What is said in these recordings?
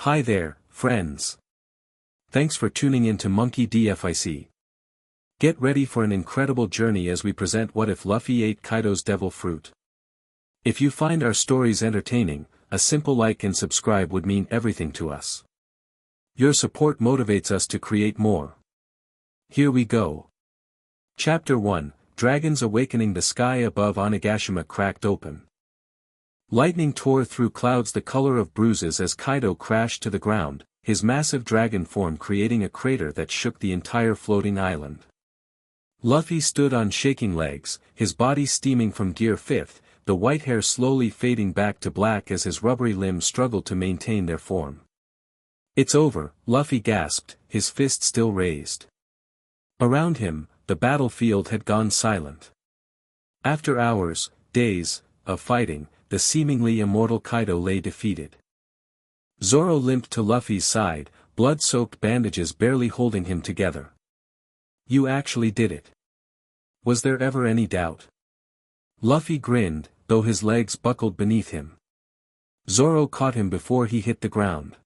Hi there, friends. Thanks for tuning in to Monkey DFIC. Get ready for an incredible journey as we present what if Luffy ate Kaido's devil fruit. If you find our stories entertaining, a simple like and subscribe would mean everything to us. Your support motivates us to create more. Here we go. Chapter 1, Dragons Awakening. The sky above Onigashima cracked open. Lightning tore through clouds the color of bruises as Kaido crashed to the ground, his massive dragon form creating a crater that shook the entire floating island. Luffy stood on shaking legs, his body steaming from Gear 5th, the white hair slowly fading back to black as his rubbery limbs struggled to maintain their form. "It's over," Luffy gasped, his fist still raised. Around him, the battlefield had gone silent. After hours, days, of fighting, the seemingly immortal Kaido lay defeated. Zoro limped to Luffy's side, blood-soaked bandages barely holding him together. "You actually did it. Was there ever any doubt?" Luffy grinned, though his legs buckled beneath him. Zoro caught him before he hit the ground.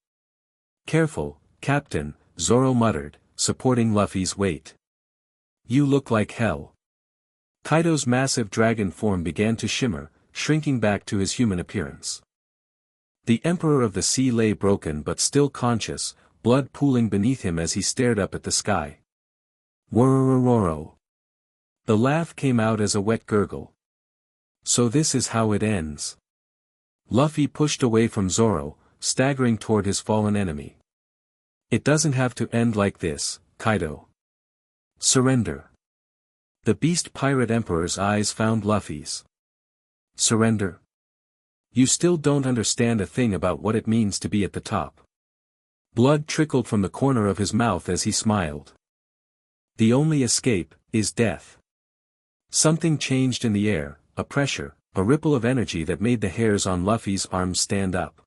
"Careful, Captain," Zoro muttered, supporting Luffy's weight. "You look like hell." Kaido's massive dragon form began to shimmer, shrinking back to his human appearance. The Emperor of the Sea lay broken but still conscious, blood pooling beneath him as he stared up at the sky. "Worororo." The laugh came out as a wet gurgle. "So this is how it ends." Luffy pushed away from Zoro, staggering toward his fallen enemy. "It doesn't have to end like this, Kaido. Surrender." The Beast Pirate Emperor's eyes found Luffy's. "Surrender? You still don't understand a thing about what it means to be at the top." Blood trickled from the corner of his mouth as he smiled. "The only escape is death." Something changed in the air, a pressure, a ripple of energy that made the hairs on Luffy's arms stand up.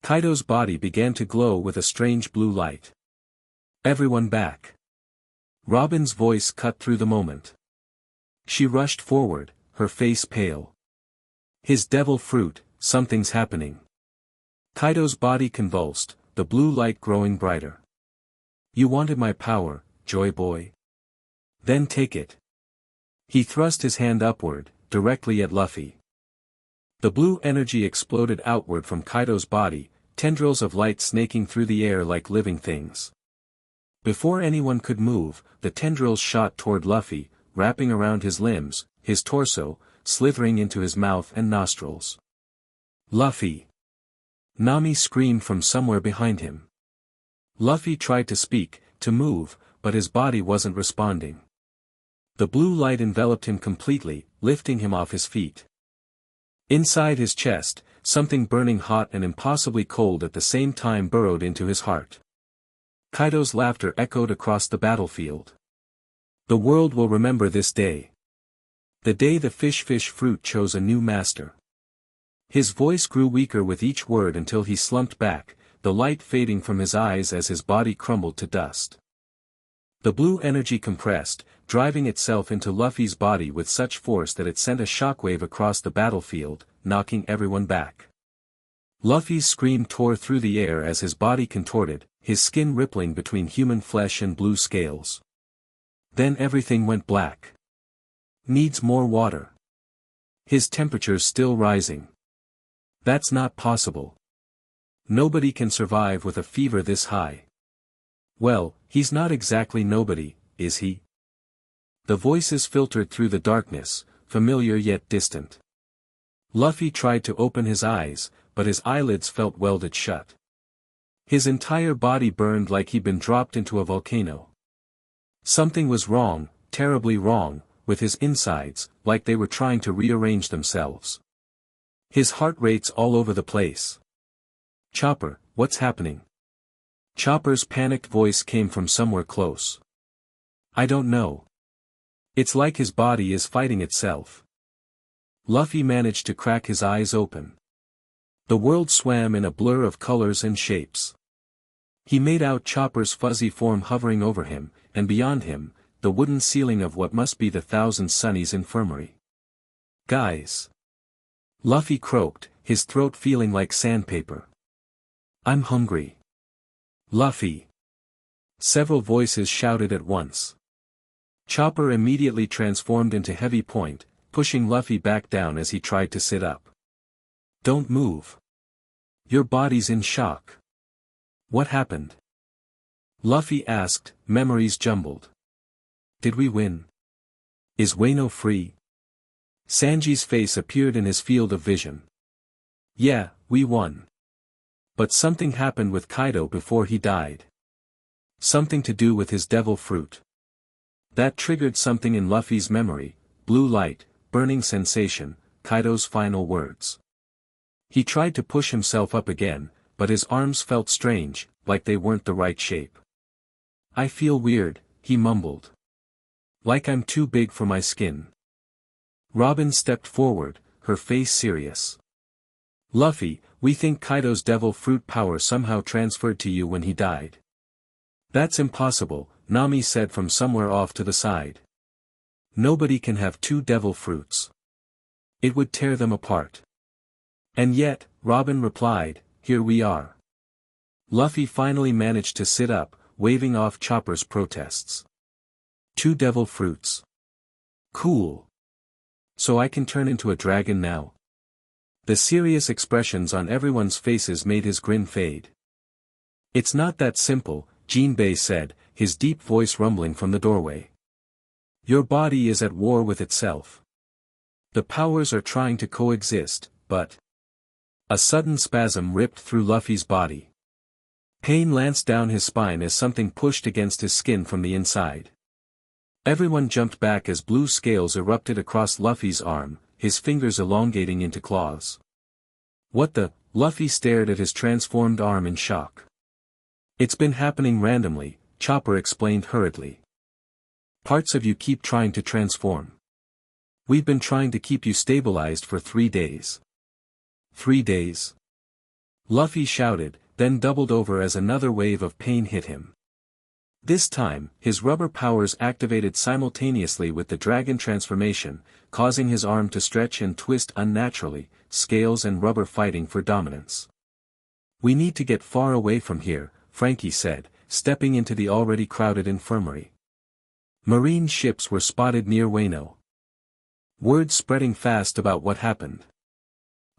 Kaido's body began to glow with a strange blue light. "Everyone back." Robin's voice cut through the moment. She rushed forward, her face pale. "His devil fruit, something's happening." Kaido's body convulsed, the blue light growing brighter. "You wanted my power, Joy Boy? Then take it." He thrust his hand upward, directly at Luffy. The blue energy exploded outward from Kaido's body, tendrils of light snaking through the air like living things. Before anyone could move, the tendrils shot toward Luffy, wrapping around his limbs, his torso, slithering into his mouth and nostrils. "Luffy!" Nami screamed from somewhere behind him. Luffy tried to speak, to move, but his body wasn't responding. The blue light enveloped him completely, lifting him off his feet. Inside his chest, something burning hot and impossibly cold at the same time burrowed into his heart. Kaido's laughter echoed across the battlefield. "The world will remember this day. The day the fish fruit chose a new master." His voice grew weaker with each word until he slumped back, the light fading from his eyes as his body crumbled to dust. The blue energy compressed, driving itself into Luffy's body with such force that it sent a shockwave across the battlefield, knocking everyone back. Luffy's scream tore through the air as his body contorted, his skin rippling between human flesh and blue scales. Then everything went black. "Needs more water." His temperature's still rising. "That's not possible. Nobody can survive with a fever this high." "Well, he's not exactly nobody, is he?" The voices filtered through the darkness, familiar yet distant. Luffy tried to open his eyes, but his eyelids felt welded shut. His entire body burned like he'd been dropped into a volcano. Something was wrong, terribly wrong, with his insides, like they were trying to rearrange themselves. His heart rate's all over the place. "Chopper, what's happening?" Chopper's panicked voice came from somewhere close. "I don't know. It's like his body is fighting itself." Luffy managed to crack his eyes open. The world swam in a blur of colors and shapes. He made out Chopper's fuzzy form hovering over him, and beyond him, the wooden ceiling of what must be the Thousand Sunnies infirmary. "Guys!" Luffy croaked, his throat feeling like sandpaper. I'm hungry. Luffy. Several voices shouted at once. Chopper immediately transformed into Heavy Point, pushing Luffy back down as he tried to sit up. Don't move. Your body's in shock. What happened? Luffy asked, memories jumbled. Did we win? Is Wano free? Sanji's face appeared in his field of vision. Yeah, we won. But something happened with Kaido before he died. Something to do with his devil fruit. That triggered something in Luffy's memory, blue light, burning sensation, Kaido's final words. He tried to push himself up again, but his arms felt strange, like they weren't the right shape. I feel weird, he mumbled. Like I'm too big for my skin. Robin stepped forward, her face serious. Luffy, we think Kaido's devil fruit power somehow transferred to you when he died. That's impossible, Nami said from somewhere off to the side. Nobody can have two devil fruits. It would tear them apart. And yet, Robin replied, here we are. Luffy finally managed to sit up, waving off Chopper's protests. Two devil fruits. Cool. So I can turn into a dragon now? The serious expressions on everyone's faces made his grin fade. It's not that simple, Jinbei said, his deep voice rumbling from the doorway. Your body is at war with itself. The powers are trying to coexist, but... A sudden spasm ripped through Luffy's body. Pain lanced down his spine as something pushed against his skin from the inside. Everyone jumped back as blue scales erupted across Luffy's arm, his fingers elongating into claws. What the? Luffy stared at his transformed arm in shock. It's been happening randomly, Chopper explained hurriedly. Parts of you keep trying to transform. We've been trying to keep you stabilized for 3 days. 3 days? Luffy shouted, then doubled over as another wave of pain hit him. This time, his rubber powers activated simultaneously with the dragon transformation, causing his arm to stretch and twist unnaturally, scales and rubber fighting for dominance. We need to get far away from here, Frankie said, stepping into the already crowded infirmary. Marine ships were spotted near Wano. Word spreading fast about what happened.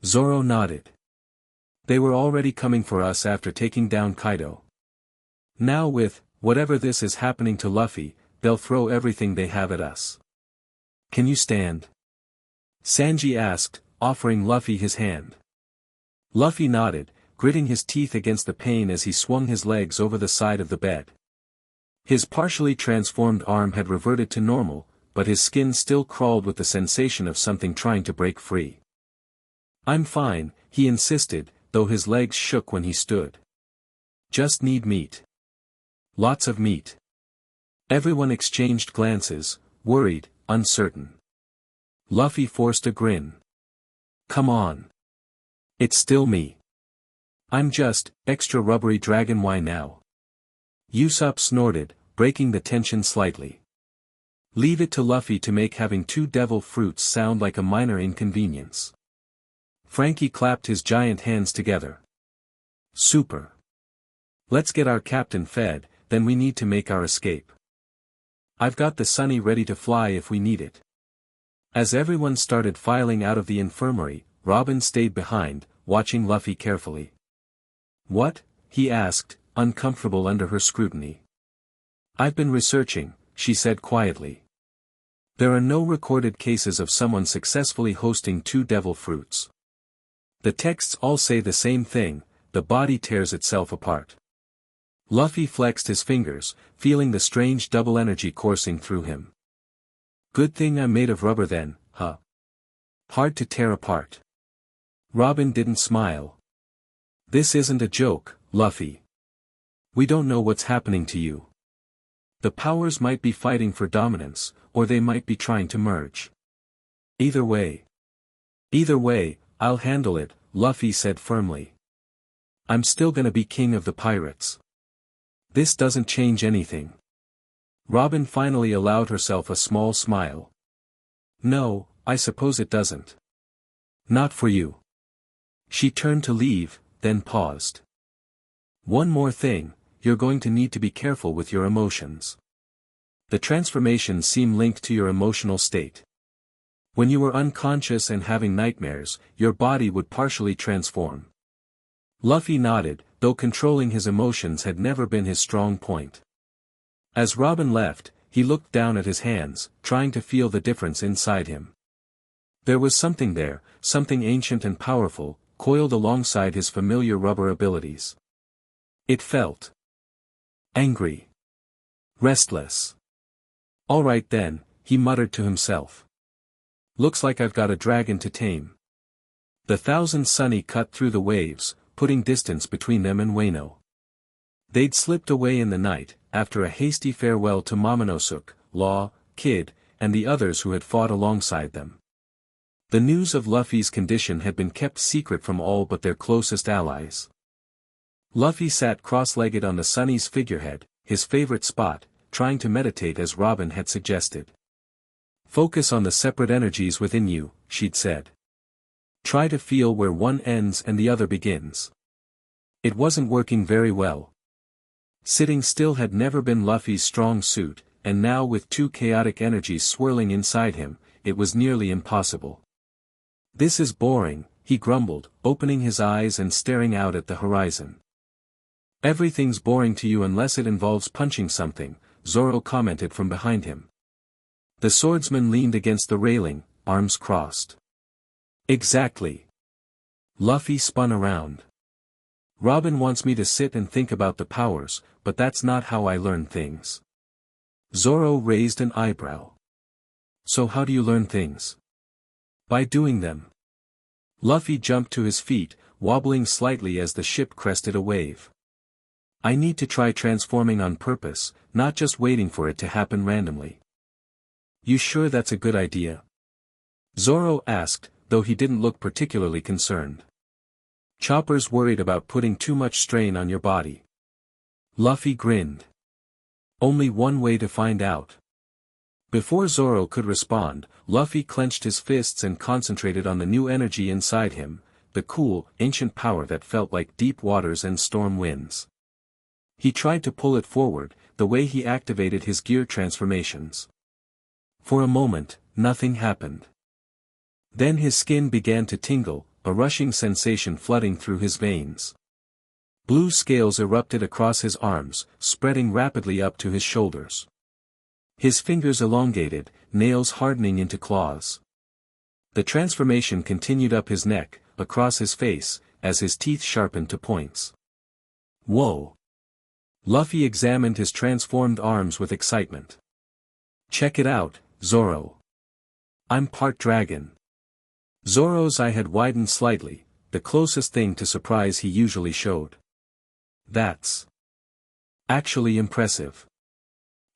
Zoro nodded. They were already coming for us after taking down Kaido. Now with, whatever this is happening to Luffy, they'll throw everything they have at us. Can you stand? Sanji asked, offering Luffy his hand. Luffy nodded, gritting his teeth against the pain as he swung his legs over the side of the bed. His partially transformed arm had reverted to normal, but his skin still crawled with the sensation of something trying to break free. I'm fine, he insisted, though his legs shook when he stood. Just need meat. Lots of meat. Everyone exchanged glances, worried, uncertain. Luffy forced a grin. Come on. It's still me. I'm just, extra rubbery dragon. Why now? Usopp snorted, breaking the tension slightly. Leave it to Luffy to make having two devil fruits sound like a minor inconvenience. Frankie clapped his giant hands together. Super. Let's get our captain fed, then we need to make our escape. I've got the Sunny ready to fly if we need it. As everyone started filing out of the infirmary, Robin stayed behind, watching Luffy carefully. What? He asked, uncomfortable under her scrutiny. I've been researching, she said quietly. There are no recorded cases of someone successfully hosting two devil fruits. The texts all say the same thing, the body tears itself apart. Luffy flexed his fingers, feeling the strange double energy coursing through him. Good thing I'm made of rubber then, huh? Hard to tear apart. Robin didn't smile. This isn't a joke, Luffy. We don't know what's happening to you. The powers might be fighting for dominance, or they might be trying to merge. Either way, I'll handle it, Luffy said firmly. I'm still gonna be king of the pirates. This doesn't change anything. Robin finally allowed herself a small smile. No, I suppose it doesn't. Not for you. She turned to leave, then paused. One more thing, you're going to need to be careful with your emotions. The transformations seem linked to your emotional state. When you were unconscious and having nightmares, your body would partially transform. Luffy nodded, though controlling his emotions had never been his strong point. As Robin left, he looked down at his hands, trying to feel the difference inside him. There was something there, something ancient and powerful, coiled alongside his familiar rubber abilities. It felt angry. Restless. All right then, he muttered to himself. Looks like I've got a dragon to tame. The Thousand Sunny cut through the waves, putting distance between them and Wano. They'd slipped away in the night, after a hasty farewell to Momonosuke, Law, Kid, and the others who had fought alongside them. The news of Luffy's condition had been kept secret from all but their closest allies. Luffy sat cross-legged on the Sunny's figurehead, his favorite spot, trying to meditate as Robin had suggested. Focus on the separate energies within you, she'd said. Try to feel where one ends and the other begins. It wasn't working very well. Sitting still had never been Luffy's strong suit, and now with two chaotic energies swirling inside him, it was nearly impossible. This is boring, he grumbled, opening his eyes and staring out at the horizon. Everything's boring to you unless it involves punching something, Zoro commented from behind him. The swordsman leaned against the railing, arms crossed. Exactly. Luffy spun around. Robin wants me to sit and think about the powers, but that's not how I learn things. Zoro raised an eyebrow. So how do you learn things? By doing them. Luffy jumped to his feet, wobbling slightly as the ship crested a wave. I need to try transforming on purpose, not just waiting for it to happen randomly. You sure that's a good idea? Zoro asked, though he didn't look particularly concerned. Chopper's worried about putting too much strain on your body. Luffy grinned. Only one way to find out. Before Zoro could respond, Luffy clenched his fists and concentrated on the new energy inside him, the cool, ancient power that felt like deep waters and storm winds. He tried to pull it forward, the way he activated his gear transformations. For a moment, nothing happened. Then his skin began to tingle, a rushing sensation flooding through his veins. Blue scales erupted across his arms, spreading rapidly up to his shoulders. His fingers elongated, nails hardening into claws. The transformation continued up his neck, across his face, as his teeth sharpened to points. Whoa! Luffy examined his transformed arms with excitement. Check it out, Zoro. I'm part dragon. Zoro's eye had widened slightly, the closest thing to surprise he usually showed. That's actually impressive.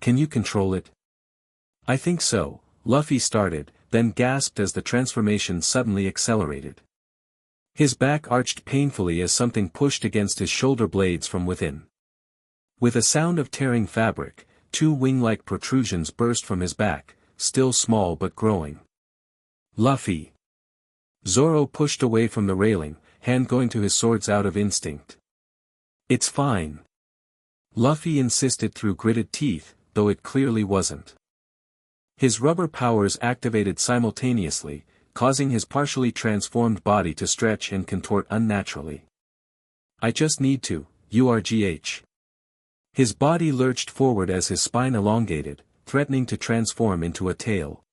Can you control it? I think so, Luffy started, then gasped as the transformation suddenly accelerated. His back arched painfully as something pushed against his shoulder blades from within. With a sound of tearing fabric, two wing-like protrusions burst from his back, still small but growing. Luffy! Zoro pushed away from the railing, hand going to his swords out of instinct. It's fine. Luffy insisted through gritted teeth, though it clearly wasn't. His rubber powers activated simultaneously, causing his partially transformed body to stretch and contort unnaturally. I just need to, URGH. His body lurched forward as his spine elongated, threatening to transform into a tail.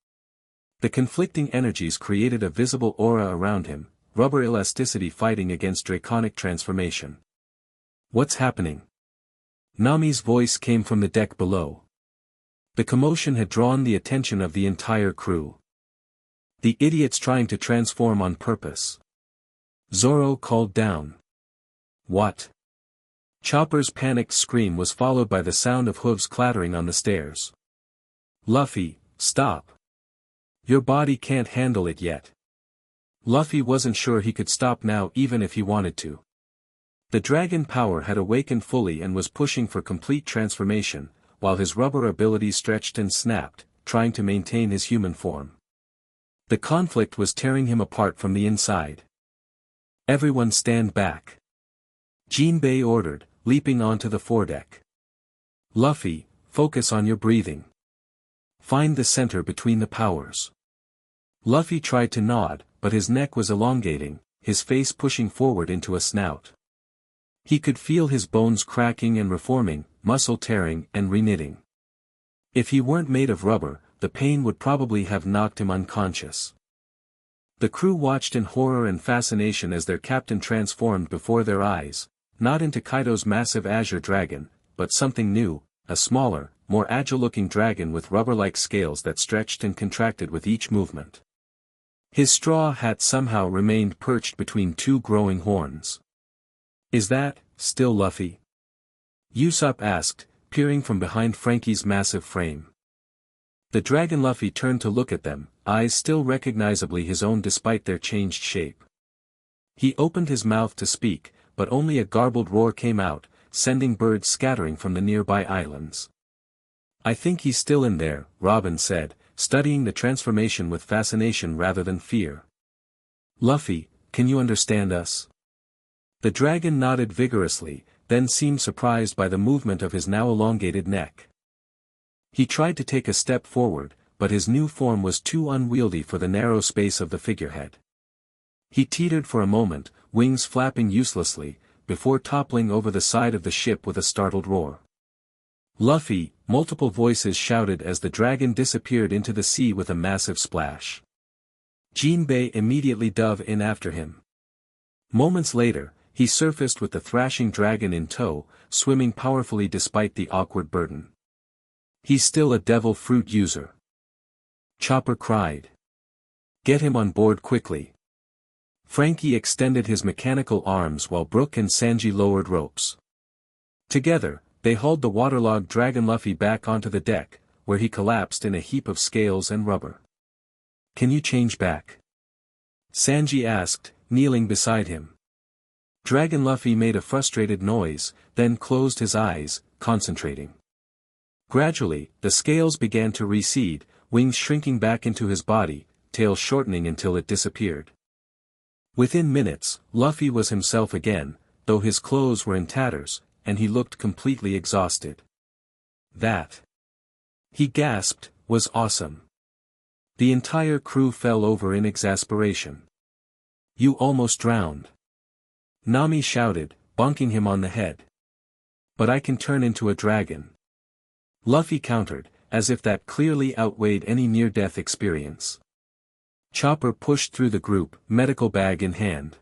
The conflicting energies created a visible aura around him, rubber elasticity fighting against draconic transformation. What's happening? Nami's voice came from the deck below. The commotion had drawn the attention of the entire crew. The idiot's trying to transform on purpose. Zoro called down. What? Chopper's panicked scream was followed by the sound of hooves clattering on the stairs. Luffy, stop. Your body can't handle it yet. Luffy wasn't sure he could stop now even if he wanted to. The dragon power had awakened fully and was pushing for complete transformation, while his rubber abilities stretched and snapped, trying to maintain his human form. The conflict was tearing him apart from the inside. Everyone stand back. Jinbei ordered, leaping onto the foredeck. Luffy, focus on your breathing. Find the center between the powers. Luffy tried to nod, but his neck was elongating, his face pushing forward into a snout. He could feel his bones cracking and reforming, muscle tearing and reknitting. If he weren't made of rubber, the pain would probably have knocked him unconscious. The crew watched in horror and fascination as their captain transformed before their eyes, not into Kaido's massive azure dragon, but something new, a smaller, more agile-looking dragon with rubber-like scales that stretched and contracted with each movement. His straw hat somehow remained perched between two growing horns. "Is that, still Luffy?" Usopp asked, peering from behind Frankie's massive frame. The dragon Luffy turned to look at them, eyes still recognizably his own despite their changed shape. He opened his mouth to speak, but only a garbled roar came out, sending birds scattering from the nearby islands. "I think he's still in there," Robin said, studying the transformation with fascination rather than fear. "Luffy, can you understand us?" The dragon nodded vigorously, then seemed surprised by the movement of his now elongated neck. He tried to take a step forward, but his new form was too unwieldy for the narrow space of the figurehead. He teetered for a moment, wings flapping uselessly, before toppling over the side of the ship with a startled roar. "Luffy!" multiple voices shouted as the dragon disappeared into the sea with a massive splash. Jinbei immediately dove in after him. Moments later, he surfaced with the thrashing dragon in tow, swimming powerfully despite the awkward burden. "He's still a devil fruit user," Chopper cried. "Get him on board quickly." Frankie extended his mechanical arms while Brook and Sanji lowered ropes. Together, they hauled the waterlogged dragon Luffy back onto the deck, where he collapsed in a heap of scales and rubber. "Can you change back?" Sanji asked, kneeling beside him. Dragon Luffy made a frustrated noise, then closed his eyes, concentrating. Gradually, the scales began to recede, wings shrinking back into his body, tail shortening until it disappeared. Within minutes, Luffy was himself again, though his clothes were in tatters, and he looked completely exhausted. "That," he gasped, "was awesome." The entire crew fell over in exasperation. "You almost drowned," Nami shouted, bonking him on the head. "But I can turn into a dragon," Luffy countered, as if that clearly outweighed any near-death experience. Chopper pushed through the group, medical bag in hand.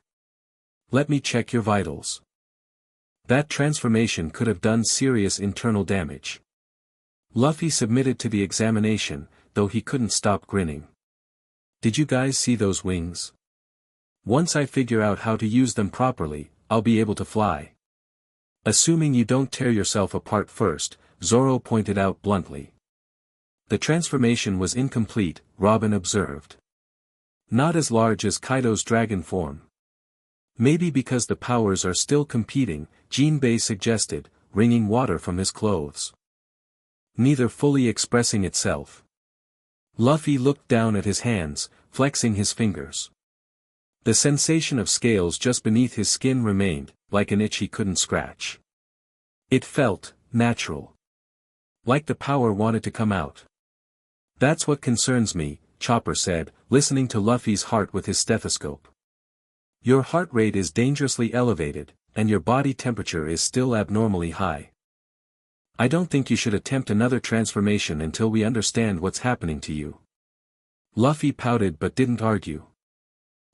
"Let me check your vitals." That transformation could have done serious internal damage. Luffy submitted to the examination, though he couldn't stop grinning. "Did you guys see those wings? Once I figure out how to use them properly, I'll be able to fly." "Assuming you don't tear yourself apart first," Zoro pointed out bluntly. The transformation was incomplete, Robin observed. "Not as large as Kaido's dragon form." "Maybe because the powers are still competing," Jinbei suggested, wringing water from his clothes. "Neither fully expressing itself." Luffy looked down at his hands, flexing his fingers. The sensation of scales just beneath his skin remained, like an itch he couldn't scratch. It felt natural. Like the power wanted to come out. "That's what concerns me," Chopper said, listening to Luffy's heart with his stethoscope. "Your heart rate is dangerously elevated, and your body temperature is still abnormally high. I don't think you should attempt another transformation until we understand what's happening to you." Luffy pouted but didn't argue.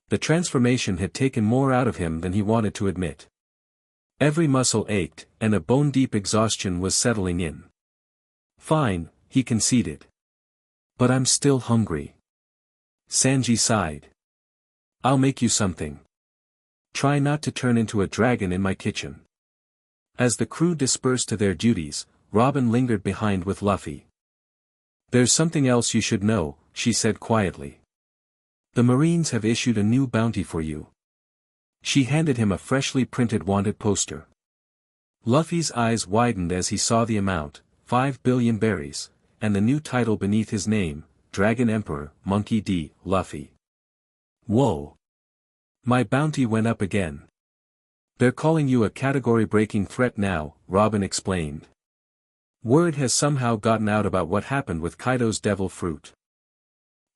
The transformation had taken more out of him than he wanted to admit. Every muscle ached, and a bone-deep exhaustion was settling in. "Fine," he conceded. "But I'm still hungry." Sanji sighed. "I'll make you something. Try not to turn into a dragon in my kitchen." As the crew dispersed to their duties, Robin lingered behind with Luffy. "There's something else you should know," she said quietly. "The Marines have issued a new bounty for you." She handed him a freshly printed wanted poster. Luffy's eyes widened as he saw the amount, 5 billion berries, and the new title beneath his name, Dragon Emperor, Monkey D. Luffy. Whoa! My bounty went up again. They're calling you a category-breaking threat now, Robin explained. Word has somehow gotten out about what happened with Kaido's devil fruit.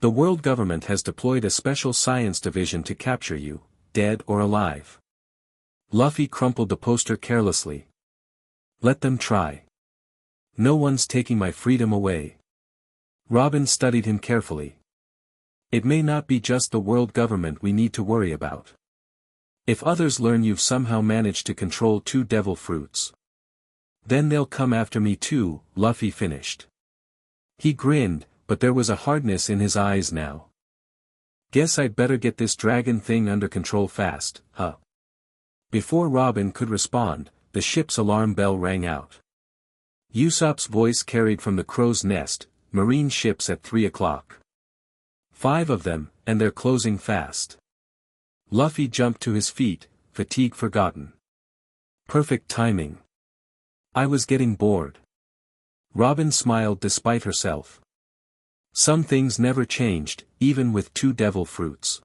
The world government has deployed a special science division to capture you, dead or alive. Luffy crumpled the poster carelessly. Let them try. No one's taking my freedom away. Robin studied him carefully. It may not be just the world government we need to worry about. If others learn you've somehow managed to control 2 devil fruits, then they'll come after me too, Luffy finished. He grinned, but there was a hardness in his eyes now. Guess I'd better get this dragon thing under control fast, huh? Before Robin could respond, the ship's alarm bell rang out. Usopp's voice carried from the crow's nest, marine ships at 3 o'clock. 5 of them, and they're closing fast. Luffy jumped to his feet, fatigue forgotten. Perfect timing. I was getting bored. Robin smiled despite herself. Some things never changed, even with 2 devil fruits.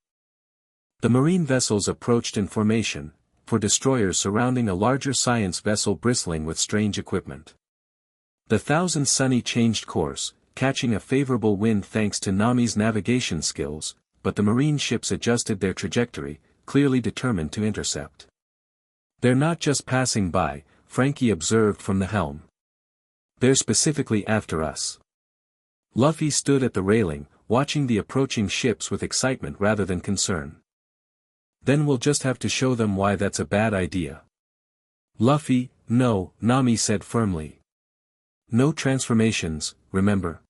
The marine vessels approached in formation, 4 destroyers surrounding a larger science vessel bristling with strange equipment. The Thousand Sunny changed course, catching a favorable wind thanks to Nami's navigation skills, but the marine ships adjusted their trajectory, clearly determined to intercept. They're not just passing by, Frankie observed from the helm. They're specifically after us. Luffy stood at the railing, watching the approaching ships with excitement rather than concern. Then we'll just have to show them why that's a bad idea. Luffy, no, Nami said firmly. No transformations, remember?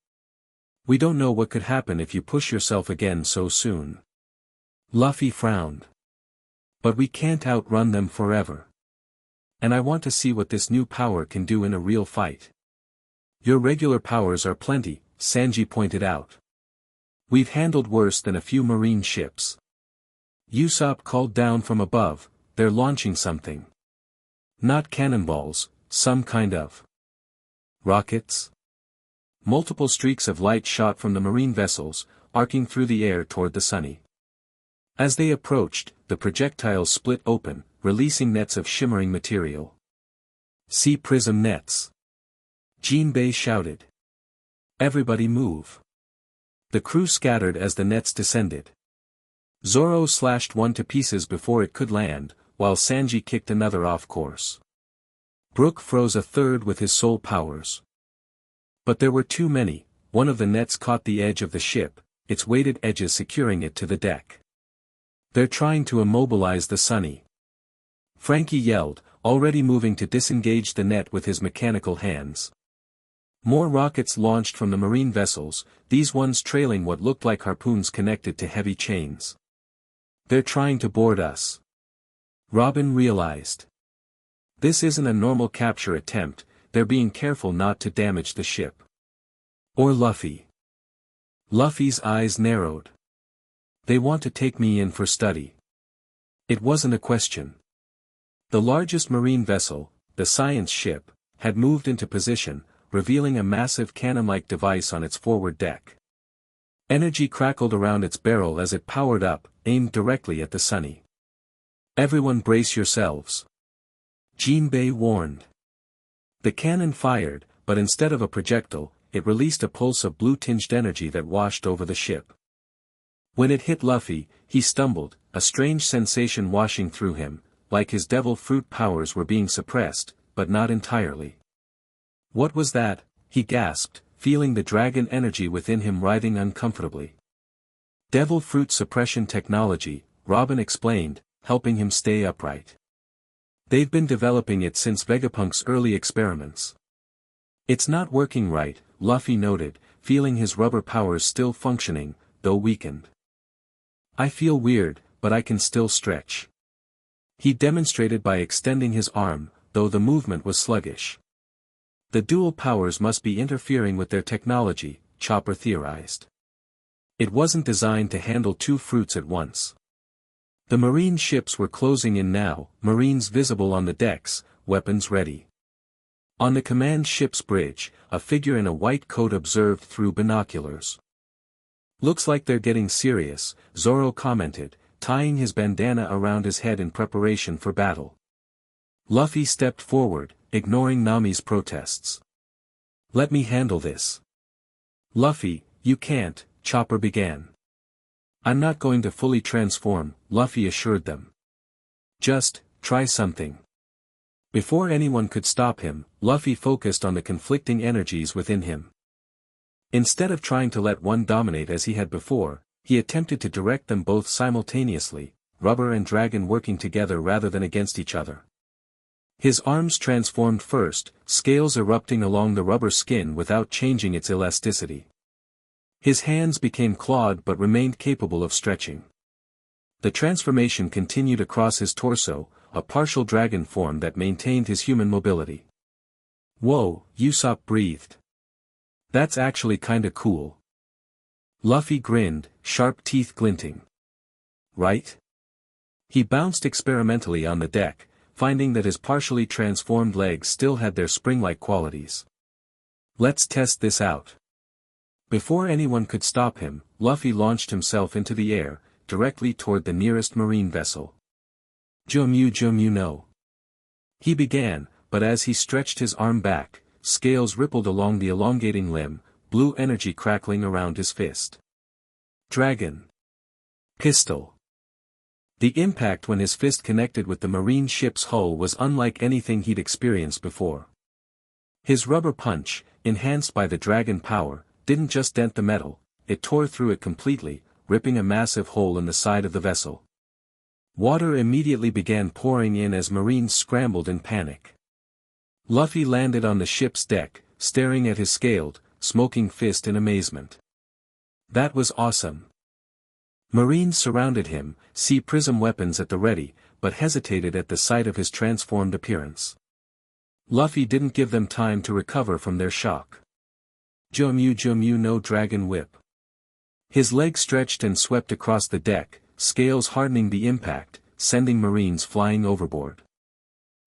We don't know what could happen if you push yourself again so soon. Luffy frowned. But we can't outrun them forever. And I want to see what this new power can do in a real fight. Your regular powers are plenty, Sanji pointed out. We've handled worse than a few marine ships. Usopp called down from above, they're launching something. Not cannonballs, some kind of rockets? Multiple streaks of light shot from the marine vessels, arcing through the air toward the Sunny. As they approached, the projectiles split open, releasing nets of shimmering material. Sea prism nets. Jinbei shouted. Everybody move. The crew scattered as the nets descended. Zoro slashed one to pieces before it could land, while Sanji kicked another off course. Brook froze a third with his soul powers. But there were too many. One of the nets caught the edge of the ship, its weighted edges securing it to the deck. They're trying to immobilize the Sunny. Frankie yelled, already moving to disengage the net with his mechanical hands. More rockets launched from the marine vessels, these ones trailing what looked like harpoons connected to heavy chains. They're trying to board us. Robin realized. This isn't a normal capture attempt, they're being careful not to damage the ship. Or Luffy. Luffy's eyes narrowed. They want to take me in for study. It wasn't a question. The largest marine vessel, the science ship, had moved into position, revealing a massive cannon-like device on its forward deck. Energy crackled around its barrel as it powered up, aimed directly at the Sunny. Everyone brace yourselves. Jinbei warned. The cannon fired, but instead of a projectile, it released a pulse of blue-tinged energy that washed over the ship. When it hit Luffy, he stumbled, a strange sensation washing through him, like his devil fruit powers were being suppressed, but not entirely. What was that? He gasped, feeling the dragon energy within him writhing uncomfortably. Devil fruit suppression technology, Robin explained, helping him stay upright. They've been developing it since Vegapunk's early experiments. It's not working right, Luffy noted, feeling his rubber powers still functioning, though weakened. I feel weird, but I can still stretch. He demonstrated by extending his arm, though the movement was sluggish. The dual powers must be interfering with their technology, Chopper theorized. It wasn't designed to handle 2 fruits at once. The marine ships were closing in now, marines visible on the decks, weapons ready. On the command ship's bridge, a figure in a white coat observed through binoculars. Looks like they're getting serious, Zoro commented, tying his bandana around his head in preparation for battle. Luffy stepped forward, ignoring Nami's protests. "Let me handle this." "Luffy, you can't," Chopper began. "I'm not going to fully transform," Luffy assured them. "Just, try something." Before anyone could stop him, Luffy focused on the conflicting energies within him. Instead of trying to let one dominate as he had before, he attempted to direct them both simultaneously, rubber and dragon working together rather than against each other. His arms transformed first, scales erupting along the rubber skin without changing its elasticity. His hands became clawed but remained capable of stretching. The transformation continued across his torso, a partial dragon form that maintained his human mobility. "Whoa," Usopp breathed. "That's actually kinda cool." Luffy grinned, sharp teeth glinting. "Right?" He bounced experimentally on the deck, finding that his partially transformed legs still had their spring-like qualities. "Let's test this out." Before anyone could stop him, Luffy launched himself into the air, directly toward the nearest marine vessel. Jumyu no." He began, but as he stretched his arm back, scales rippled along the elongating limb, blue energy crackling around his fist. "Dragon. Pistol." The impact when his fist connected with the marine ship's hull was unlike anything he'd experienced before. His rubber punch, enhanced by the dragon power, didn't just dent the metal, it tore through it completely, ripping a massive hole in the side of the vessel. Water immediately began pouring in as Marines scrambled in panic. Luffy landed on the ship's deck, staring at his scaled, smoking fist in amazement. That was awesome. Marines surrounded him, sea prism weapons at the ready, but hesitated at the sight of his transformed appearance. Luffy didn't give them time to recover from their shock. Jumyu no dragon whip. His leg stretched and swept across the deck, scales hardening the impact, sending Marines flying overboard.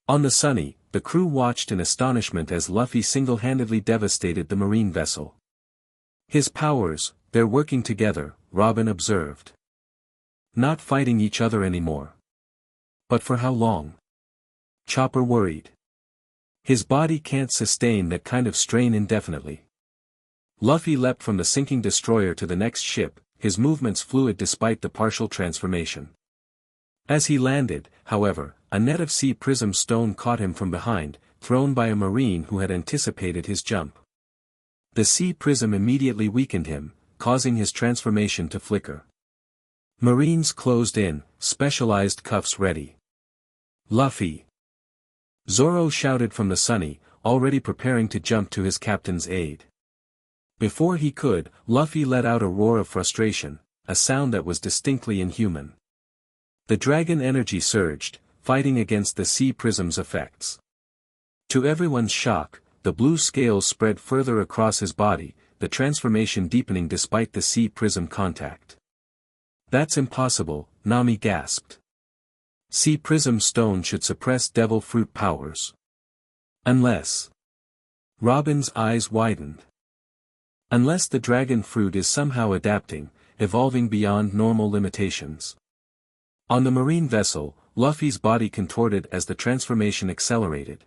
On the Sunny, the crew watched in astonishment as Luffy single-handedly devastated the marine vessel. "His powers, they're working together," Robin observed. "Not fighting each other anymore." "But for how long?" Chopper worried. "His body can't sustain that kind of strain indefinitely." Luffy leapt from the sinking destroyer to the next ship, his movements fluid despite the partial transformation. As he landed, however, a net of sea prism stone caught him from behind, thrown by a marine who had anticipated his jump. The sea prism immediately weakened him, causing his transformation to flicker. Marines closed in, specialized cuffs ready. "Luffy!" Zoro shouted from the Sunny, already preparing to jump to his captain's aid. Before he could, Luffy let out a roar of frustration, a sound that was distinctly inhuman. The dragon energy surged, fighting against the sea prism's effects. To everyone's shock, the blue scales spread further across his body, the transformation deepening despite the sea prism contact. "That's impossible," Nami gasped. "Sea prism stone should suppress devil fruit powers. Unless..." Robin's eyes widened. "Unless the dragon fruit is somehow adapting, evolving beyond normal limitations." On the marine vessel, Luffy's body contorted as the transformation accelerated.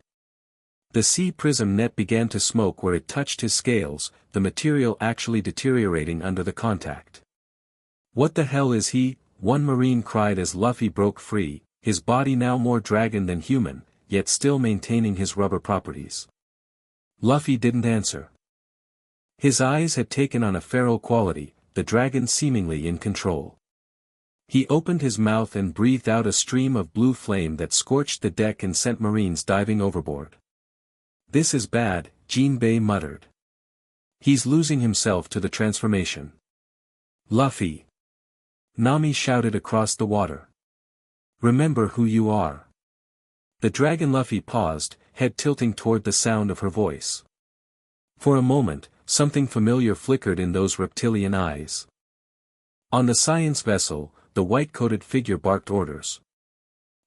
The sea prism net began to smoke where it touched his scales, the material actually deteriorating under the contact. "What the hell is he?" one marine cried as Luffy broke free, his body now more dragon than human, yet still maintaining his rubber properties. Luffy didn't answer. His eyes had taken on a feral quality, the dragon seemingly in control. He opened his mouth and breathed out a stream of blue flame that scorched the deck and sent Marines diving overboard. "This is bad," Jinbei muttered. "He's losing himself to the transformation." "Luffy!" Nami shouted across the water. "Remember who you are." The dragon Luffy paused, head tilting toward the sound of her voice. For a moment, something familiar flickered in those reptilian eyes. On the science vessel, the white-coated figure barked orders.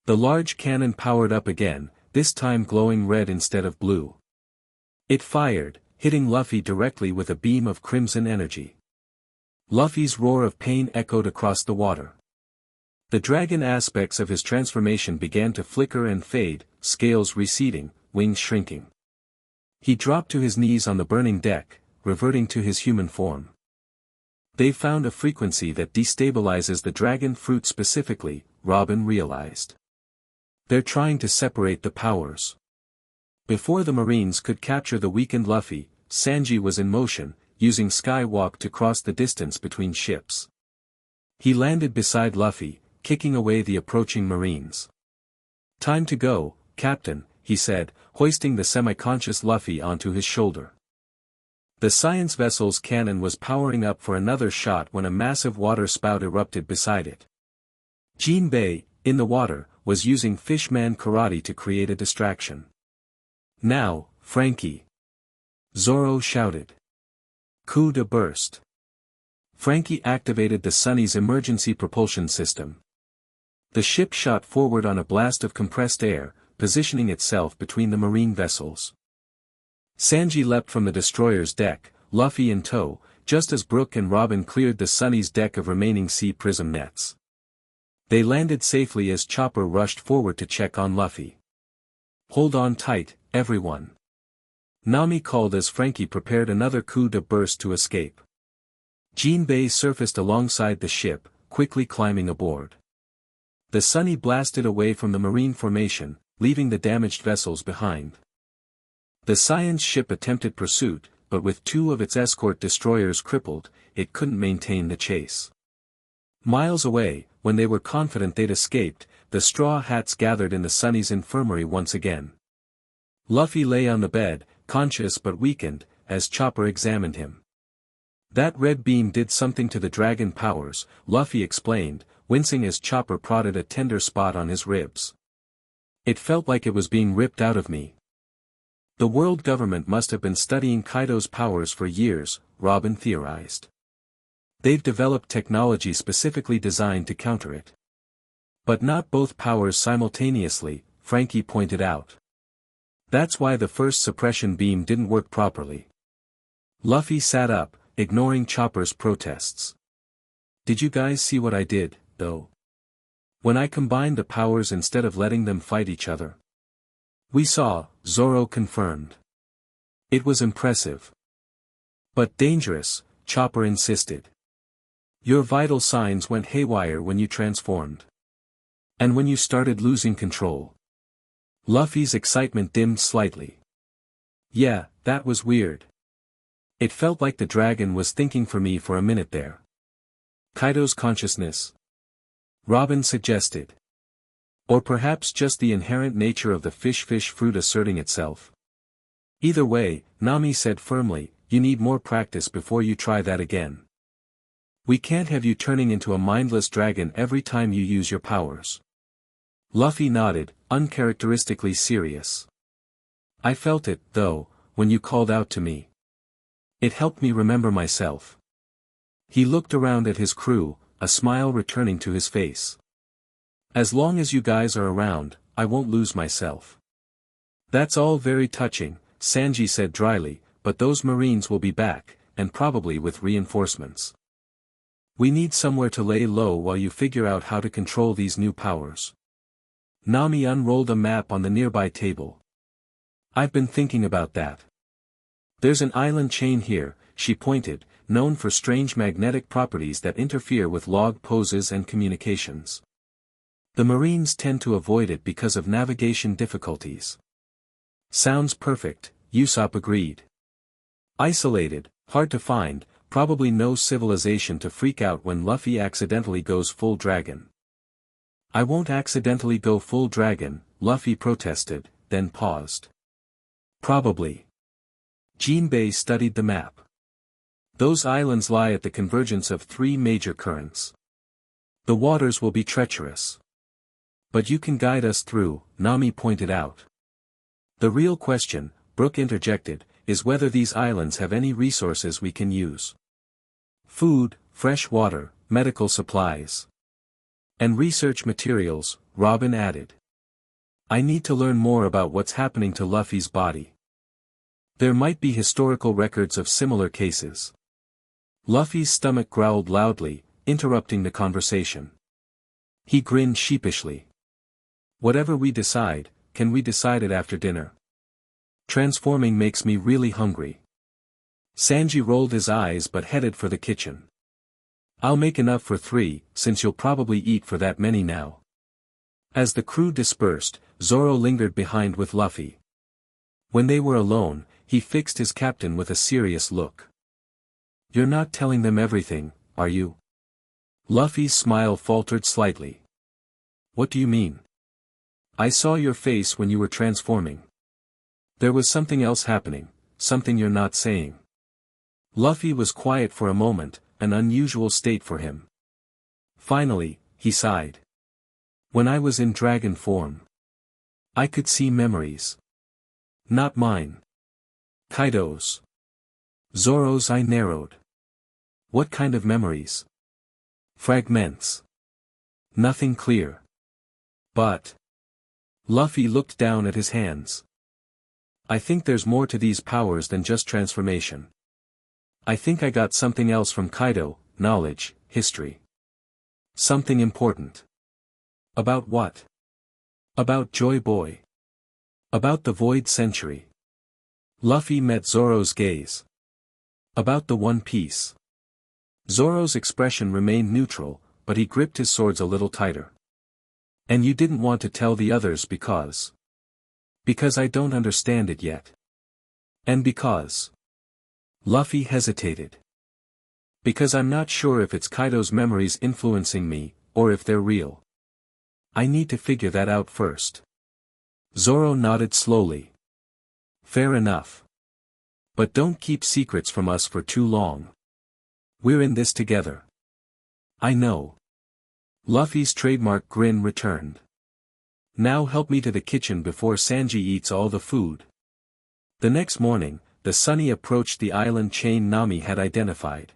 The large cannon powered up again, this time glowing red instead of blue. It fired, hitting Luffy directly with a beam of crimson energy. Luffy's roar of pain echoed across the water. The dragon aspects of his transformation began to flicker and fade, scales receding, wings shrinking. He dropped to his knees on the burning deck, reverting to his human form. "They've found a frequency that destabilizes the dragon fruit specifically," Robin realized. "They're trying to separate the powers." Before the Marines could capture the weakened Luffy, Sanji was in motion, using Skywalk to cross the distance between ships. He landed beside Luffy, kicking away the approaching Marines. "Time to go, Captain," he said, hoisting the semi-conscious Luffy onto his shoulder. The science vessel's cannon was powering up for another shot when a massive water spout erupted beside it. Jinbei, in the water, was using fishman karate to create a distraction. "Now, Frankie!" Zoro shouted. Coup de burst. Frankie activated the Sunny's emergency propulsion system. The ship shot forward on a blast of compressed air, positioning itself between the marine vessels. Sanji leapt from the destroyer's deck, Luffy in tow, just as Brook and Robin cleared the Sunny's deck of remaining sea prism nets. They landed safely as Chopper rushed forward to check on Luffy. "Hold on tight, everyone," Nami called as Frankie prepared another coup de burst to escape. Jinbei surfaced alongside the ship, quickly climbing aboard. The Sunny blasted away from the marine formation, leaving the damaged vessels behind. The science ship attempted pursuit, but with two of its escort destroyers crippled, it couldn't maintain the chase. Miles away, when they were confident they'd escaped, the Straw Hats gathered in the Sunny's infirmary once again. Luffy lay on the bed, conscious but weakened, as Chopper examined him. "That red beam did something to the dragon powers," Luffy explained, wincing as Chopper prodded a tender spot on his ribs. "It felt like it was being ripped out of me." "The world government must have been studying Kaido's powers for years," Robin theorized. "They've developed technology specifically designed to counter it." "But not both powers simultaneously," Frankie pointed out. "That's why the first suppression beam didn't work properly." Luffy sat up, ignoring Chopper's protests. "Did you guys see what I did, though? When I combined the powers instead of letting them fight each other?" "We saw," Zoro confirmed. "It was impressive. But dangerous," Chopper insisted. "Your vital signs went haywire when you transformed. And when you started losing control." Luffy's excitement dimmed slightly. "Yeah, that was weird. It felt like the dragon was thinking for me for a minute there." "Kaido's consciousness?" Robin suggested. "Or perhaps just the inherent nature of the fish fruit asserting itself." "Either way," Nami said firmly, "you need more practice before you try that again. We can't have you turning into a mindless dragon every time you use your powers." Luffy nodded, uncharacteristically serious. "I felt it, though, when you called out to me. It helped me remember myself." He looked around at his crew, a smile returning to his face. "As long as you guys are around, I won't lose myself." "That's all very touching," Sanji said dryly, "but those Marines will be back, and probably with reinforcements. We need somewhere to lay low while you figure out how to control these new powers." Nami unrolled a map on the nearby table. "I've been thinking about that. There's an island chain here," she pointed, "known for strange magnetic properties that interfere with log poses and communications. The Marines tend to avoid it because of navigation difficulties." "Sounds perfect," Usopp agreed. "Isolated, hard to find, probably no civilization to freak out when Luffy accidentally goes full dragon." "I won't accidentally go full dragon," Luffy protested, then paused. "Probably." Jinbei studied the map. "Those islands lie at the convergence of three major currents. The waters will be treacherous. But you can guide us through," Nami pointed out. "The real question," Brook interjected, "is whether these islands have any resources we can use. Food, fresh water, medical supplies. And research materials," Robin added. "I need to learn more about what's happening to Luffy's body. There might be historical records of similar cases." Luffy's stomach growled loudly, interrupting the conversation. He grinned sheepishly. Whatever we decide, can we decide it after dinner? Transforming makes me really hungry. Sanji rolled his eyes but headed for the kitchen. I'll make enough for 3, since you'll probably eat for that many now. As the crew dispersed, Zoro lingered behind with Luffy. When they were alone, he fixed his captain with a serious look. You're not telling them everything, are you? Luffy's smile faltered slightly. What do you mean? I saw your face when you were transforming. There was something else happening, something you're not saying. Luffy was quiet for a moment, an unusual state for him. Finally, he sighed. When I was in dragon form, I could see memories. Not mine. Kaido's. Zoro's eye narrowed. What kind of memories? Fragments. Nothing clear. But. Luffy looked down at his hands. I think there's more to these powers than just transformation. I think I got something else from Kaido, knowledge, history. Something important. About what? About Joy Boy. About the Void Century. Luffy met Zoro's gaze. About the One Piece. Zoro's expression remained neutral, but he gripped his swords a little tighter. And you didn't want to tell the others because. Because I don't understand it yet. And because. Luffy hesitated. Because I'm not sure if it's Kaido's memories influencing me, or if they're real. I need to figure that out first. Zoro nodded slowly. Fair enough. But don't keep secrets from us for too long. We're in this together. I know. Luffy's trademark grin returned. Now help me to the kitchen before Sanji eats all the food. The next morning, the Sunny approached the island chain Nami had identified.